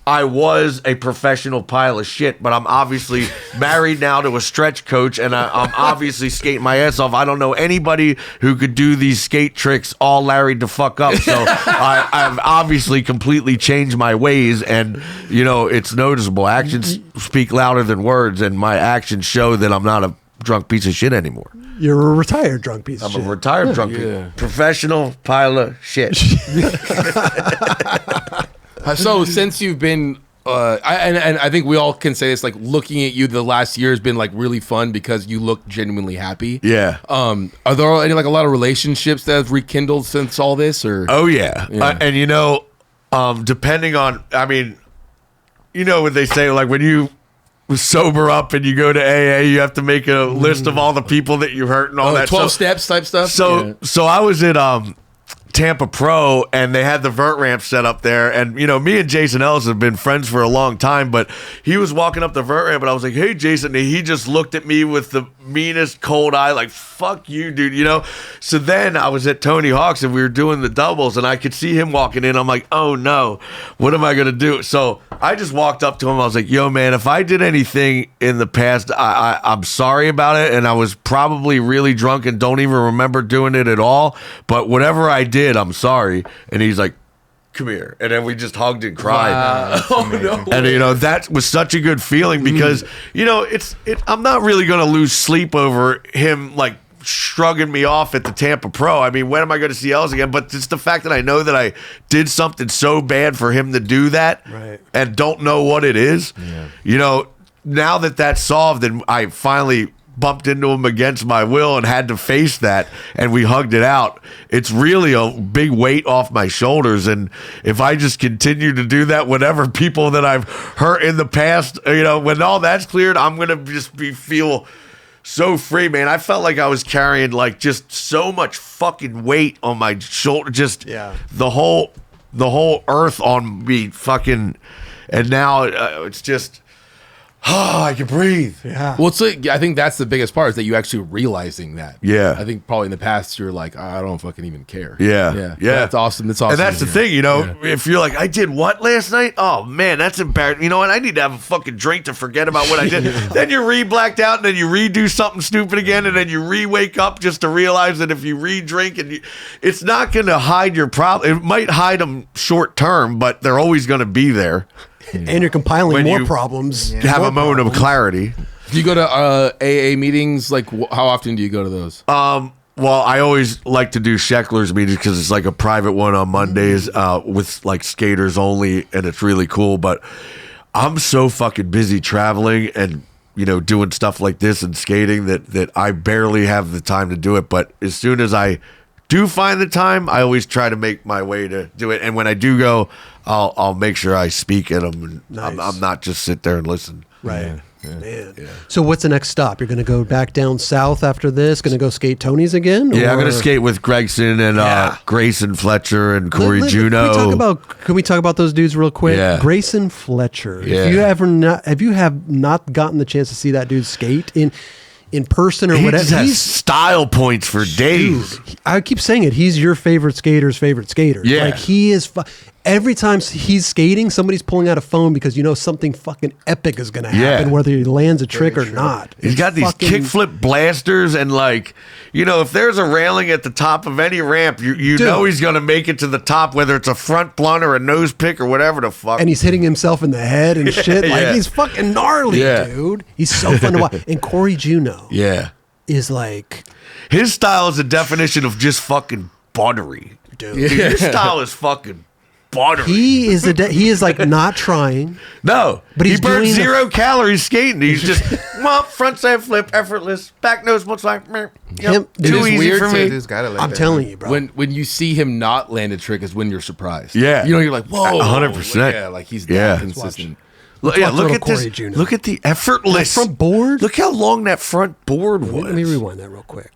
I was a professional pile of shit, but I'm obviously married now to a stretch coach, and I'm obviously skating my ass off. I don't know anybody who could do these skate tricks all Larry to fuck up. So I've obviously completely changed my ways, and it's noticeable. Actions speak louder than words, and my actions show that I'm not a drunk piece of shit anymore. You're a retired drunk piece of shit. I'm a retired drunk professional pile of shit. So since you've been I think we all can say this, like, looking at you the last year has been like really fun because you look genuinely happy. Yeah. Are there any, like, a lot of relationships that have rekindled since all this, or? Oh yeah. And depending on, what they say, like, when you sober up and you go to AA, you have to make a list of all the people that you hurt and all that 12 steps type stuff. So I was at Tampa Pro, and they had the vert ramp set up there, and me and Jason Ellis have been friends for a long time, but he was walking up the vert ramp, and I was like, hey Jason, and he just looked at me with the meanest cold eye, like, fuck you, dude. So then I was at Tony Hawk's, and we were doing the doubles, and I could see him walking in. I'm like, oh no, what am I gonna do? So I just walked up to him. I was like, yo man, if I did anything in the past, I'm sorry about it, and I was probably really drunk and don't even remember doing it at all, but whatever I did, I'm sorry. And he's like, come here. And then we just hugged and cried. Wow. Oh no. And that was such a good feeling because I'm not really going to lose sleep over him, like, shrugging me off at the Tampa Pro. When am I going to see Ellis again? But it's the fact that I know that I did something so bad for him to do that, right, and don't know what it is. Now that that's solved, and I finally bumped into him against my will and had to face that, and we hugged it out, it's really a big weight off my shoulders. And if I just continue to do that, whatever people that I've hurt in the past, when all that's cleared, I'm gonna just feel so free, man. I felt like I was carrying, like, just so much fucking weight on my shoulder, just the whole earth on me, fucking. And now it's just, I can breathe. Yeah. Well, I think that's the biggest part, is that you actually realizing that. Yeah. I think probably in the past you're like, I don't fucking even care. Yeah. That's awesome. That's awesome. And that's the thing, if you're like, I did what last night? Oh man, that's embarrassing. You know what? I need to have a fucking drink to forget about what I did. Then you're re-blacked out, and then you redo something stupid again, and then you re-wake up just to realize that if you re-drink, it's not going to hide your problem. It might hide them short term, but they're always going to be there. And you're compiling When more you problems. Have a moment of clarity. Do you go to AA meetings? Like, how often do you go to those? Well, I always like to do Sheckler's meetings because it's like a private one on Mondays with like skaters only, and it's really cool. But I'm so fucking busy traveling and doing stuff like this and skating that I barely have the time to do it. But as soon as I do find the time, I always try to make my way to do it. And when I do go, I'll make sure I speak at them. And Nice. I'm not just sit there and listen. Right. Man. Yeah. So what's the next stop? You're going to go back down south after this? Going to go skate Tony's again? Yeah, I'm going to skate with Graysen and Graysen, Fletcher, and Cory, Juneau. Can we talk about those dudes real quick? Yeah. Graysen Fletcher. Yeah. If you have not gotten the chance to see that dude skate in person or He whatever, just has style points for days. Dude, I keep saying it. He's your favorite skater's favorite skater. Yeah. Like he is. Every time he's skating, somebody's pulling out a phone because something fucking epic is going to happen, whether he lands a trick or not. He's got these kickflip blasters, and if there's a railing at the top of any ramp, you know he's going to make it to the top, whether it's a front blunt or a nose pick or whatever the fuck. And he's hitting himself in the head and shit. He's fucking gnarly, dude. He's so fun to watch. And Cory Juneau is like... His style is a definition of just fucking buttery. Dude, his style is fucking buttery. He is like not trying. No, but he burns 0 calories skating. He's just front side flip, effortless, back nose one side. Too easy for me. I'm telling you, bro. When you see him not land a trick is when you're surprised. Yeah, you're like, whoa, 100%. Yeah, like he's that consistent. Look at this. Juneau. Look at the effortless front board. Look how long that front board was. Let me rewind that real quick.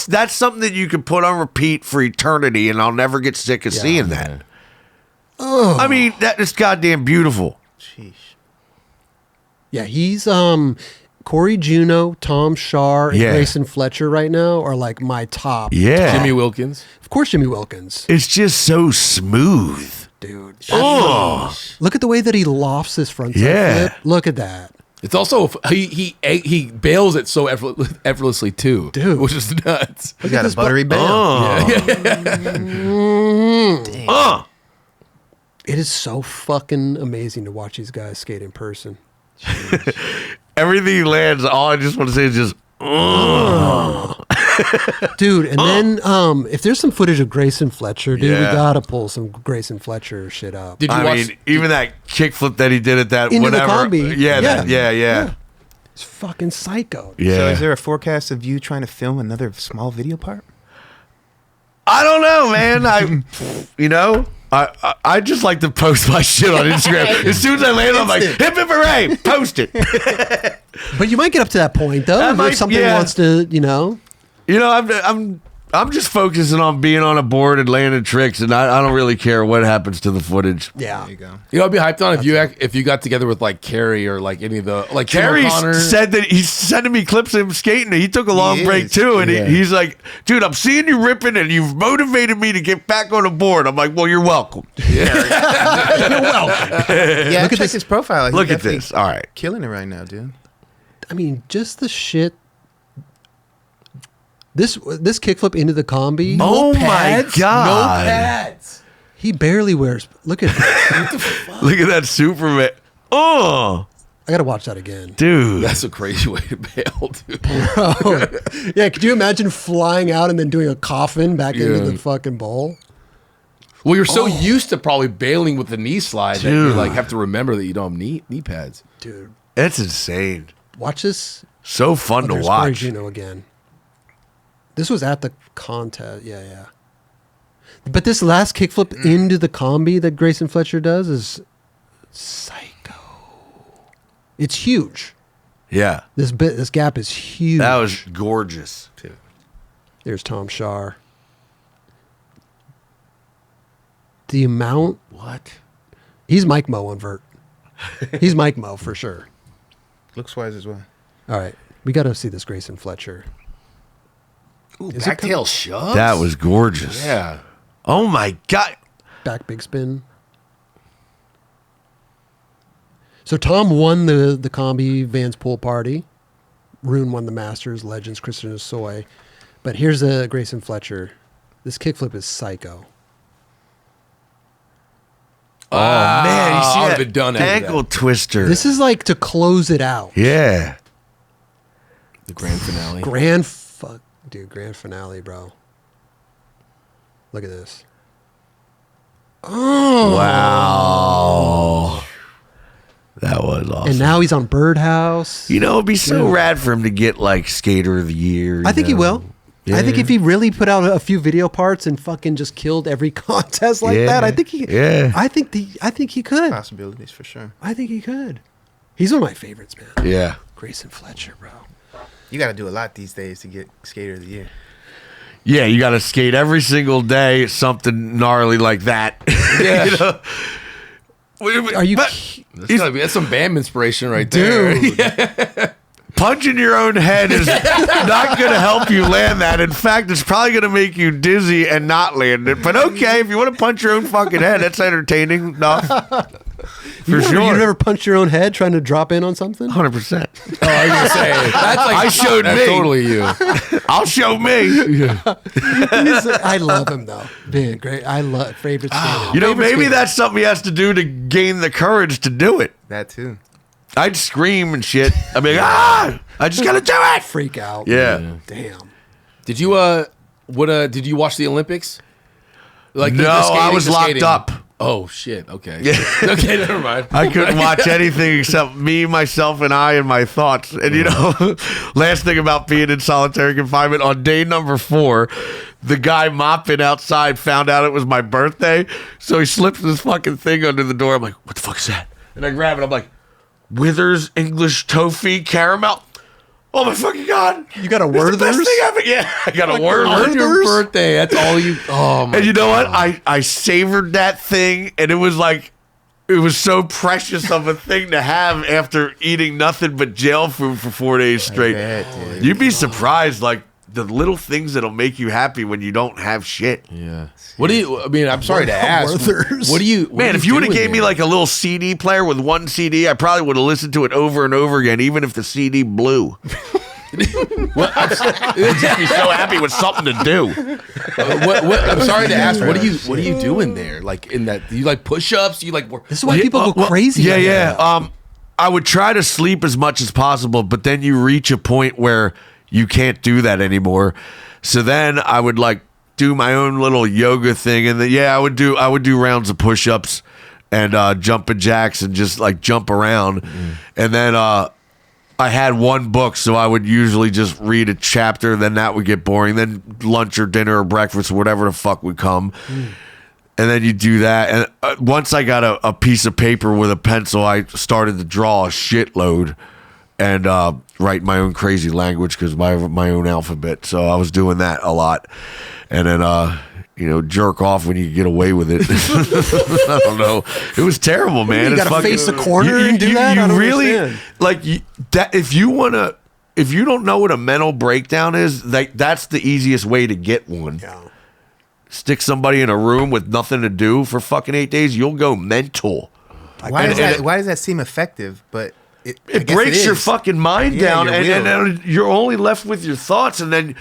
That's something that you can put on repeat for eternity, and I'll never get sick of seeing that. Oh. I mean, that is goddamn beautiful. Sheesh. Yeah, he's Cory Juneau, Tom Shar, and Graysen Fletcher right now are like my top. Yeah. Jimmy Wilkins. Of course, Jimmy Wilkins. It's just so smooth. Dude. Oh. Look at the way that he lofts his front side flip. Look at that. It's also he bails it so effortlessly too, dude, which is nuts. He got a buttery bail. It is so fucking amazing to watch these guys skate in person. Everything he lands, all I just want to say is just, dude. And then if there's some footage of Graysen Fletcher, dude, we gotta pull some Graysen Fletcher shit up. Did you watch? Even that kickflip that he did at that into whatever, the combi. Yeah. It's fucking psycho. Yeah. So is there a forecast of you trying to film another small video part? I don't know, man. I just like to post my shit on Instagram. As soon as I land, I'm like, hip hip hooray, post it. But you might get up to that point though. If something wants to, I'm just focusing on being on a board and landing tricks, and I don't really care what happens to the footage. Yeah, there you go. I'd be hyped on if you got together with like Carrie or like any of the like Carrie said that he's sending me clips of him skating. He took a long break too, and he's like, "Dude, I'm seeing you ripping, and you've motivated me to get back on the board." I'm like, "Well, you're welcome." You're welcome. Yeah, look at his profile. Look at this. All right, killing it right now, dude. I mean, just the shit. This kickflip into the combi. Oh my god! No pads. He barely wears. Look at this. Look at that Superman. Oh, I gotta watch that again, dude. That's a crazy way to bail, dude. Bro. Yeah, could you imagine flying out and then doing a coffin back into the fucking bowl? Well, you're so used to probably bailing with the knee slide that you like have to remember that you don't have knee pads. Dude, That's insane. watch this. So fun to There's watch. Cory Juneau again. This was at the contest. Yeah. But this last kickflip into the combi that Graysen Fletcher does is psycho. It's huge. Yeah, This gap is huge. that was gorgeous. There's Tom Shar. The amount. What? He's Mike Mo on vert. He's Mike Mo for sure. Looks wise as well. All right. We got to see this Graysen Fletcher. Ooh, Is it backtail shove. That was gorgeous. Yeah. Oh my god. Back big spin. So Tom won the combi Vans pool party. Rune won the Masters. Legends, Christian Soy. But here's a Graysen Fletcher. This kickflip is psycho. Oh man, you see I that would've been done after ankle that. twister. This is like to close it out. Yeah. The grand finale. Dude, grand finale, bro. Look at this. Oh. Wow. That was awesome. And now he's on Birdhouse. You know, it'd be so rad for him to get like Skater of the Year. I think he will. Yeah. I think if he really put out a few video parts and fucking just killed every contest like that, I think he. Yeah. I think he could. Possibilities for sure. I think he could. He's one of my favorites, man. Yeah. Graysen Fletcher, bro. You got to do a lot these days to get Skater of the Year. Yeah, you got to skate every single day, something gnarly like that. Yeah. You know? Are you? That's some band inspiration right there. Dude. Punching your own head is not going to help you land that. In fact, it's probably going to make you dizzy and not land it. But okay, if you want to punch your own fucking head, that's entertaining enough. For sure. You never punched your own head trying to drop in on something? 100%. Oh, I was gonna say that's like I showed that's me. totally you. I'll show me. I love him though. Being great. I love favorite skater. You know, Favorite maybe skater. that's something he has to do to gain the courage to do it. That too. I'd scream and shit. I'd be like, I just got to do it. Freak out. Yeah. Damn. Did you did you watch the Olympics? Like No, I was locked up. Oh shit. Okay. Okay, never mind. I couldn't watch anything except me, myself, and I and my thoughts. And you know, last thing about being in solitary confinement, on day number 4, the guy mopping outside found out it was my birthday. So he slips this fucking thing under the door. I'm like, what the fuck is that? And I grab it. I'm like, Withers English toffee caramel. Oh my fucking God. You got a It's the best Werther's? thing ever. Yeah, I got a word. On your birthday, that's all you. Oh my. And you know what? I savored that thing, and it was like, it was so precious of a thing to have after eating nothing but jail food for 4 days straight. bet, dude. You'd be surprised, like the little things that'll make you happy when you don't have shit. Yeah. What do you? I mean, I'm sorry to ask. Werther's. What do you? What Man, do if you would have do in gave me there? like a little CD player with one CD, I probably would have listened to it over and over again, even if the CD blew. I'd just be so happy with something to do. I'm sorry to ask. What do you do in there? Like in that? Do you like push-ups? Do you like? This is why people go crazy. Yeah, like yeah. that. I would try to sleep as much as possible, but then you reach a point where you can't do that anymore. So then I would like do my own little yoga thing, and I would do rounds of push-ups and jumping jacks and just like jump around, and then I had one book, so I would usually just read a chapter. Then that would get boring. Then lunch or dinner or breakfast or whatever the fuck would come. And then you do that. And once I got a piece of paper with a pencil, I started to draw a shitload and write my own crazy language because my own alphabet. So I was doing that a lot. And then, jerk off when you get away with it. I don't know. It was terrible, man. You got to face the corner and do that? I don't really understand. like that. If you don't know what a mental breakdown is, that's the easiest way to get one. Yeah. Stick somebody in a room with nothing to do for fucking 8 days, you'll go mental. Why does that seem effective? But It breaks your fucking mind down, your and will. then you're only left with your thoughts, and then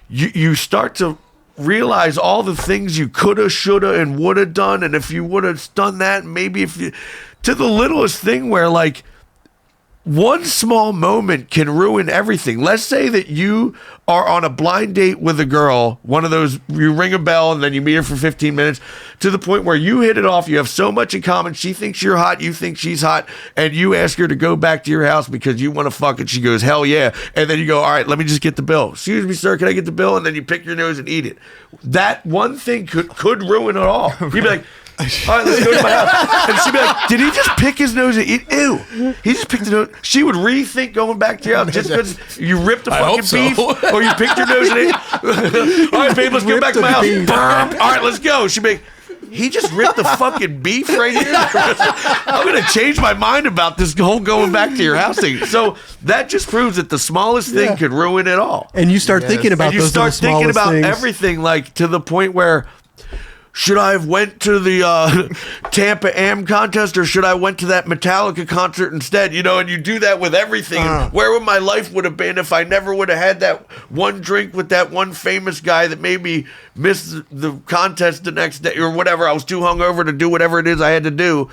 you start to realize all the things you coulda, shoulda, and woulda done, and if you would have done that, maybe to the littlest thing where like one small moment can ruin everything. Let's say that you are on a blind date with a girl, one of those, you ring a bell and then you meet her for 15 minutes, to the point where you hit it off, you have so much in common, she thinks you're hot, you think she's hot, and you ask her to go back to your house because you want to fuck, and she goes, hell yeah, and then you go, all right, let me just get the bill. Excuse me, sir, can I get the bill? And then you pick your nose and eat it. That one thing could ruin it all. You'd be like, all right, let's go to my house. And she'd be like, did he just pick his nose and eat? Ew. He just picked the nose. She would rethink going back to your house just because you ripped the fucking beef or you picked your nose and ate. All right, babe, let's go back to my house. All right, let's go. She'd be like, he just ripped the fucking beef right here. I'm going to change my mind about this whole going back to your house thing. So that just proves that the smallest thing could ruin it all. And you start thinking about And you those start little thinking smallest about things. everything, like to the point where, should I have went to the Tampa Am contest, or should I went to that Metallica concert instead? And you do that with everything. And where would my life would have been if I never would have had that one drink with that one famous guy that made me miss the contest the next day or whatever? I was too hungover to do whatever it is I had to do,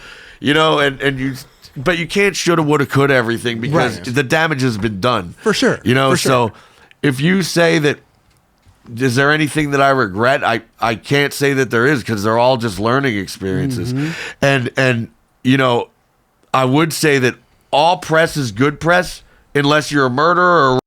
but you can't shoulda, woulda, coulda everything because the damage has been done. For sure. For sure. So if you say that is there anything that I regret? I can't say that there is, because they're all just learning experiences. And you know, I would say that all press is good press unless you're a murderer or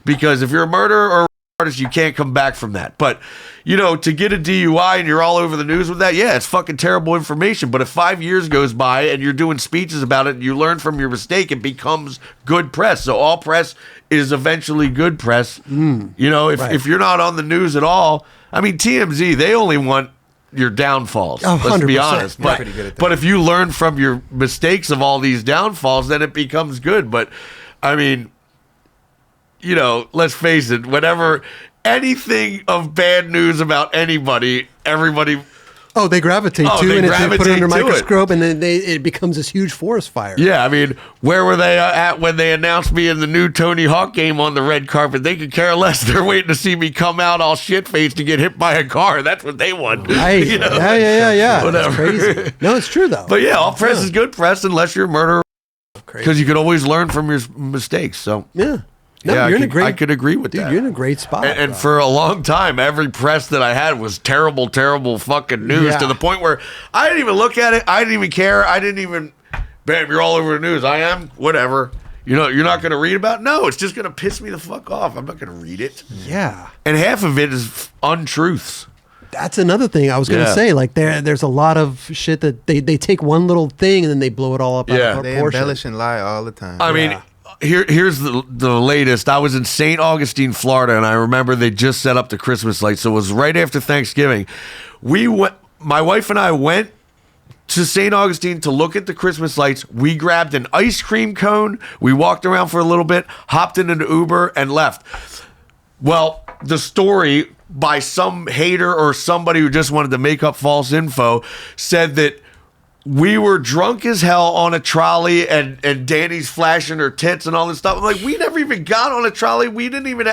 because if you're a murderer or artist, you can't come back from that. But you know, to get a DUI and you're all over the news with that, yeah, it's fucking terrible information. But if 5 years goes by and you're doing speeches about it and you learn from your mistake, it becomes good press. So all press is eventually good press. You know, if you're not on the news at all, I mean, TMZ, they only want your downfalls. Let's be honest. But if you learn from your mistakes of all these downfalls, then it becomes good. But I mean, you know, let's face it, whenever anything of bad news about anybody, everybody... Oh, they gravitate to it, and they put it under a microscope, and then it becomes this huge forest fire. Yeah, I mean, where were they at when they announced me in the new Tony Hawk game on the red carpet? They could care less. They're waiting to see me come out all shit-faced to get hit by a car. That's what they want. Right. You know? Yeah. Whatever. That's crazy. No, it's true, though. But yeah, all press is good press unless you're a murderer, because you can always learn from your mistakes. So yeah. No, yeah, I could agree with that. Dude, you're in a great spot. And for a long time, every press that I had was terrible, terrible fucking news to the point where I didn't even look at it. I didn't even care. I didn't even, bam, you're all over the news. I am, whatever. You know, you're not going to read about it? No, it's just going to piss me the fuck off. I'm not going to read it. Yeah. And half of it is untruths. That's another thing I was going to say. Like there's a lot of shit that they take one little thing and then they blow it all up out of proportion. They embellish and lie all the time. I mean... Here's the latest. I was in St. Augustine, Florida, and I remember they just set up the Christmas lights. So it was right after Thanksgiving. My wife and I went to St. Augustine to look at the Christmas lights. We grabbed an ice cream cone. We walked around for a little bit, hopped in an Uber, and left. Well, the story by some hater or somebody who just wanted to make up false info said that we were drunk as hell on a trolley, and Danny's flashing her tits and all this stuff. I'm like, we never even got on a trolley. We didn't even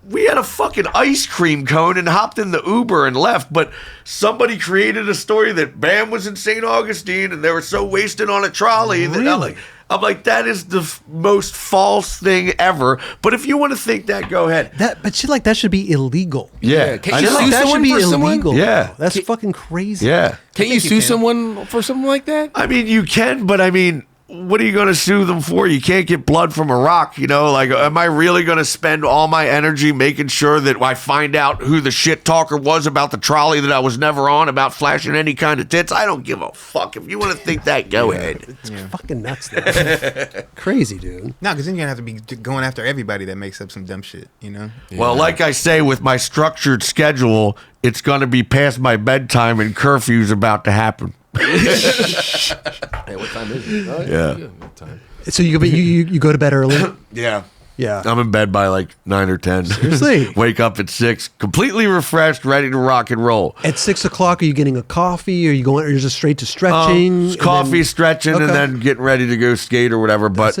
we had a fucking ice cream cone and hopped in the Uber and left. But somebody created a story that Bam was in St. Augustine and they were so wasted on a trolley. Really? I'm like, that is the most false thing ever. But if you want to think that, go ahead. But shit like that should be illegal. Yeah. Can you sue that should be illegal. Yeah. That's fucking crazy. Yeah. Can you sue someone for something like that? I mean, you can, but I mean, what are you going to sue them for? You can't get blood from a rock, you know? Like, am I really going to spend all my energy making sure that I find out who the shit talker was about the trolley that I was never on, about flashing any kind of tits? I don't give a fuck. If you want to think that, go ahead. It's fucking nuts, though. Crazy, dude. No, because then you're going to have to be going after everybody that makes up some dumb shit, you know? Well, like I say, with my structured schedule, it's going to be past my bedtime and curfew's about to happen. Hey, what time is it? Oh, yeah. What time? So you go to bed early? Yeah. Yeah. I'm in bed by like 9 or 10. Seriously? Wake up at 6, completely refreshed, ready to rock and roll. At 6 o'clock, are you getting a coffee? Or are you going? Or you're just straight to stretching? Coffee, stretching, and then getting ready to go skate or whatever. But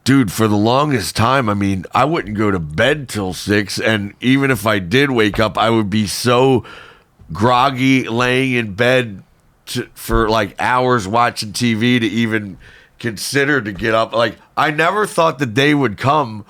dude, for the longest time, I mean, I wouldn't go to bed till 6, and even if I did wake up, I would be so groggy laying in bed for like hours watching TV to even consider to get up. Like, I never thought the day would come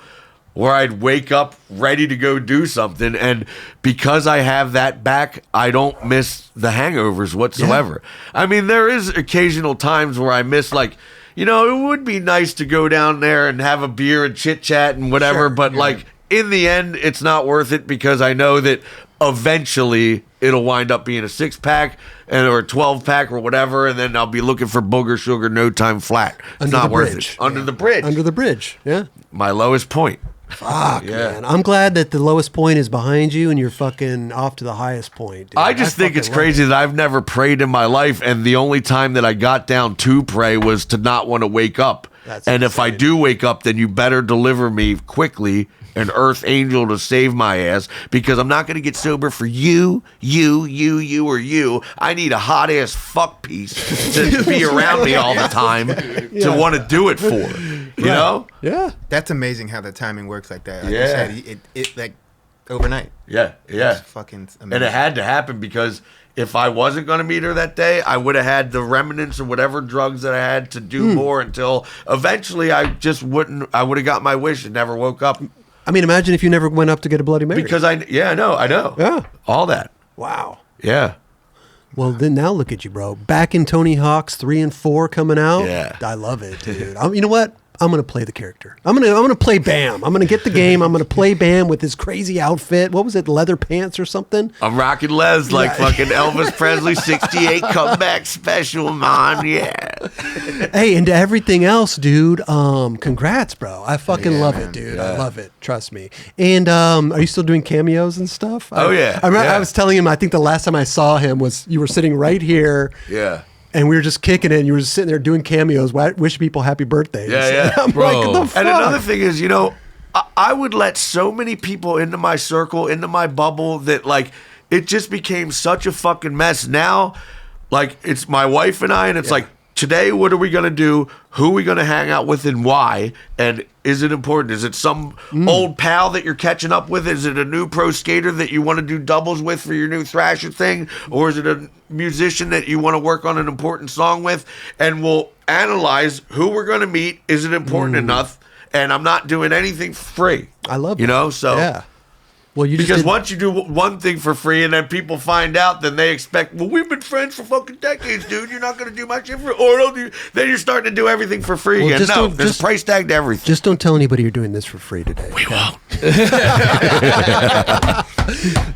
where I'd wake up ready to go do something, and because I have that back, I don't miss the hangovers whatsoever. I mean, there is occasional times where I miss, like, you know, it would be nice to go down there and have a beer and chit chat and whatever, but like, in the end, it's not worth it, because I know that eventually it'll wind up being a 6-pack or a 12-pack or whatever, and then I'll be looking for booger sugar no time flat. It's not worth it. Under the bridge. Under the bridge, yeah. My lowest point. Fuck, man. I'm glad that the lowest point is behind you and you're fucking off to the highest point. Dude. I just think it's crazy that I've never prayed in my life, and the only time that I got down to pray was to not want to wake up. That's and insane. If I do wake up, then you better deliver me quickly an earth angel to save my ass, because I'm not going to get sober for you, or you. I need a hot ass fuck piece to be around me all the time to want to do it for. You know? Yeah. That's amazing how the timing works like that. Like you said, it like overnight. Yeah. It's fucking amazing. And it had to happen, because if I wasn't going to meet her that day, I would have had the remnants of whatever drugs that I had to do more until eventually I would have got my wish and never woke up. I mean, imagine if you never went up to get a Bloody Mary. Because I know. Yeah. All that. Wow. Yeah. Well, then now look at you, bro. Back in Tony Hawk's 3 and 4 coming out. Yeah. I love it, dude. You know what? I'm gonna play the character. I'm gonna play Bam. I'm gonna get the game. I'm gonna play Bam with his crazy outfit. What was it? Leather pants or something? I'm rocking Les like fucking Elvis Presley 68 comeback special, man. Yeah. Hey, and to everything else, dude. Congrats, bro. I fucking love it, dude. I love it. Trust me. And are you still doing cameos and stuff? Oh yeah. I remember I was telling him. I think the last time I saw him was you were sitting right here. Yeah. And we were just kicking it, and you were just sitting there doing cameos, wish people happy birthdays. Yeah. I'm Bro. like, the fuck? And another thing is, I would let so many people into my circle, into my bubble, that like it just became such a fucking mess. Now, like it's my wife and I, and it's like, today, what are we going to do? Who are we going to hang out with and why? And is it important? Is it some old pal that you're catching up with? Is it a new pro skater that you want to do doubles with for your new Thrasher thing? Or is it a musician that you want to work on an important song with? And we'll analyze who we're going to meet. Is it important enough? And I'm not doing anything for free. I love that. So yeah. Well, you because just once you do one thing for free and then people find out, then they expect, well, we've been friends for fucking decades, dude. You're not going to do my shit for, or don't do. Then you're starting to do everything for free again. No, there's a price tag to everything. Just don't tell anybody you're doing this for free today. We won't.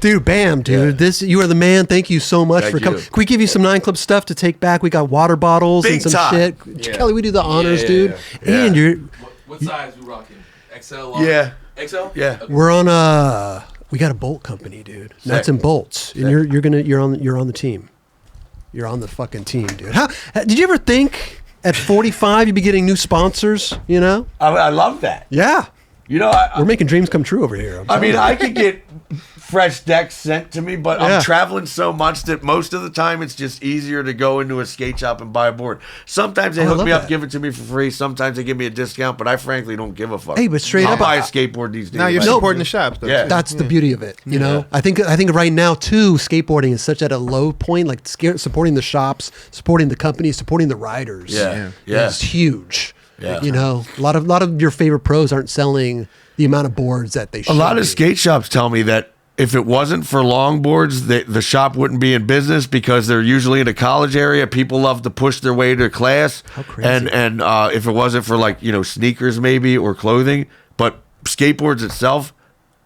Dude, Bam, dude. You are the man. Thank you so much for coming. you. Can we give you some 9 Club stuff to take back? We got water bottles Big and some time. shit. Yeah. Kelly, we do the honors, Yeah. dude. Yeah. And you're What size we rocking? XL? Yeah. XL? Yeah. we're on we got a bolt company, dude. Nuts and bolts. And you're on the team. You're on the fucking team, dude. Did you ever think at 45 you'd be getting new sponsors, you know? I love that. Yeah. We're We're making dreams come true over here. I could get fresh decks sent to me, but Yeah. I'm traveling so much that most of the time it's just easier to go into a skate shop and buy a board. Sometimes they I hook love me up, that. give it to me for free. Sometimes they give me a discount, but I frankly don't give a fuck. Hey, but straight I'll up, buy a skateboard these days. Now you're Like, supporting the shops, though. Yeah. too. That's the beauty of it, you know. I think right now too, skateboarding is such at a low point. Like supporting the shops, supporting the companies, supporting the riders. Yeah. is huge. Yeah. You know, a lot of your favorite pros aren't selling the amount of boards that they should. A lot of be. skate shops tell me that if it wasn't for longboards, the shop wouldn't be in business because they're usually in a college area. People love to push their way to class. How crazy. And if it wasn't for sneakers maybe or clothing, but skateboards itself,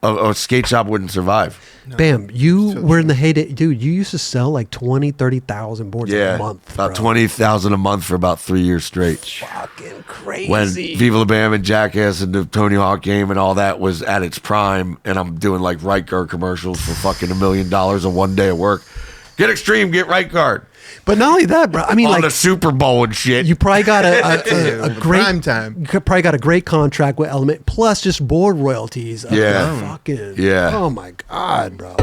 a skate shop wouldn't survive. Bam, you were in the heyday, dude. You used to sell like 20, 30,000 boards a month. about bro. 20,000 a month for about 3 years straight. Fucking crazy. When Viva La Bam and Jackass and the Tony Hawk game and all that was at its prime, and I'm doing like right guard commercials for fucking $1 million in one day of work. Get extreme, get right guard. But not only that, bro. I mean, On like the Super Bowl and shit. you probably got a great prime time. You probably got a great contract with Element, plus just board royalties. Of Yeah. fucking. Yeah. Oh my god, bro.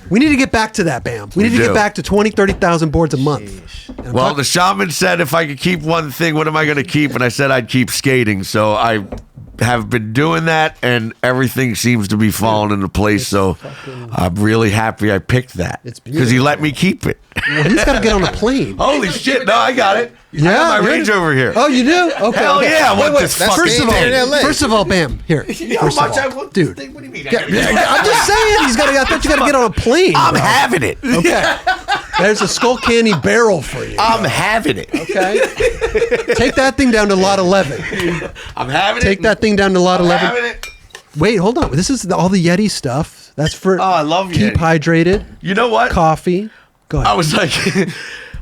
We need to get back to that, Bam. We need to do. get back to 20, 30,000 boards a month. And Well, the shaman said if I could keep one thing, what am I going to keep? And I said I'd keep skating. So I have been doing that, and everything seems to be falling into place. So I'm really happy I picked that It's because he let me keep it. well, he's got to get on a plane. Holy shit! No, I got it. I got my good. Range Over here. Oh, you do? Okay. Hell okay. yeah! I want this that's fucking First of all, Staying in LA. first of all, Bam. Here. How First of much I all, want this dude. thing? What do you mean? I'm just saying. I thought you got to get on a plane. I'm bro. having it. Okay. There's a Skull Candy barrel for you. I'm having it. Okay. Take that thing down to lot 11. I'm having it. Take that thing down to lot I'm 11. having it. Wait, hold on. This is all the Yeti stuff. That's for I love keep Yeti. hydrated. You know what? Coffee. Go ahead. I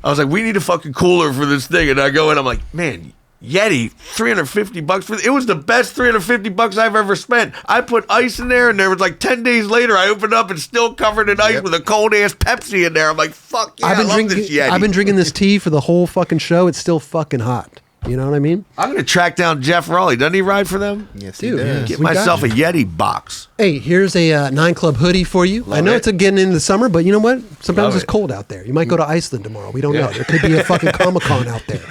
was like, we need a fucking cooler for this thing. And I go in, I'm like, man, Yeti, $350 for it was the best $350 I've ever spent. I put ice in there, and there was like 10 days later, I opened up and still covered in ice with a cold ass Pepsi in there. I'm like, fuck yeah, I love this Yeti. I've been drinking this tea for the whole fucking show. It's still fucking hot. You know what I mean? I'm gonna track down Jeff Raleigh. Doesn't he ride for them? Yes, Dude, he does. Get We got myself a you. Yeti box. Hey, here's a 9 Club hoodie for you. I know it. it's getting into the summer, but you know what? Sometimes Love it's it. cold out there. You might go to Iceland tomorrow. We don't know. There could be a fucking Comic-Con out there.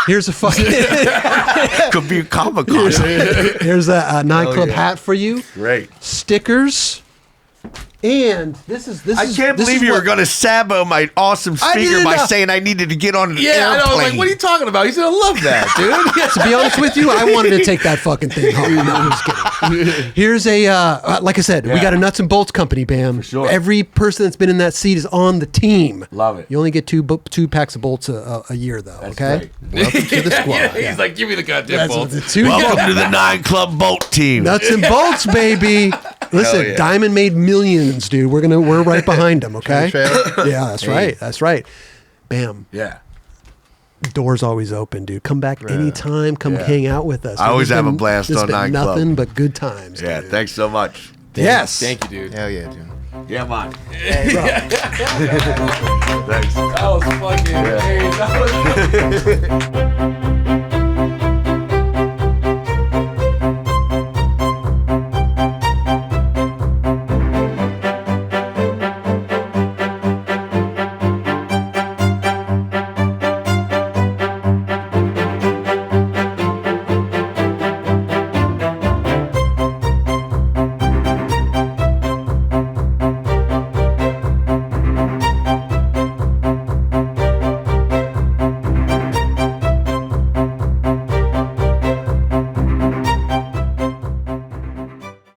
Here's a fucking Could be a Comic Con. here's a 9 Club hat for you. Great. Stickers. And this I can't believe you were going to sabo my awesome speaker by saying I needed to get on an airplane. I know. I was like, what are you talking about? He's going to love that, dude. To be honest with you, I wanted to take that fucking thing home. No, I'm just kidding. Here's a, like I said, we got a nuts and bolts company, Bam. For sure. Every person that's been in that seat is on the team. Love it. You only get two packs of bolts a year, though, That's okay? great. Welcome to the squad. He's like, give me the goddamn bolts. Welcome to the 9 Club Bolt team. Nuts and bolts, baby. Listen, yeah. Diamond made millions, dude. We're right behind him, okay? Yeah, that's right. That's right. Bam. Yeah. Door's always open, dude. Come back anytime. Come hang out with us. I always have a blast on 9 Club. Nothing but good times. Yeah, dude. thanks so much. Yes. Thank you, dude. Hell yeah, dude. Yeah, man. Hey, bro. Thanks. That was fucking. Hey, that was.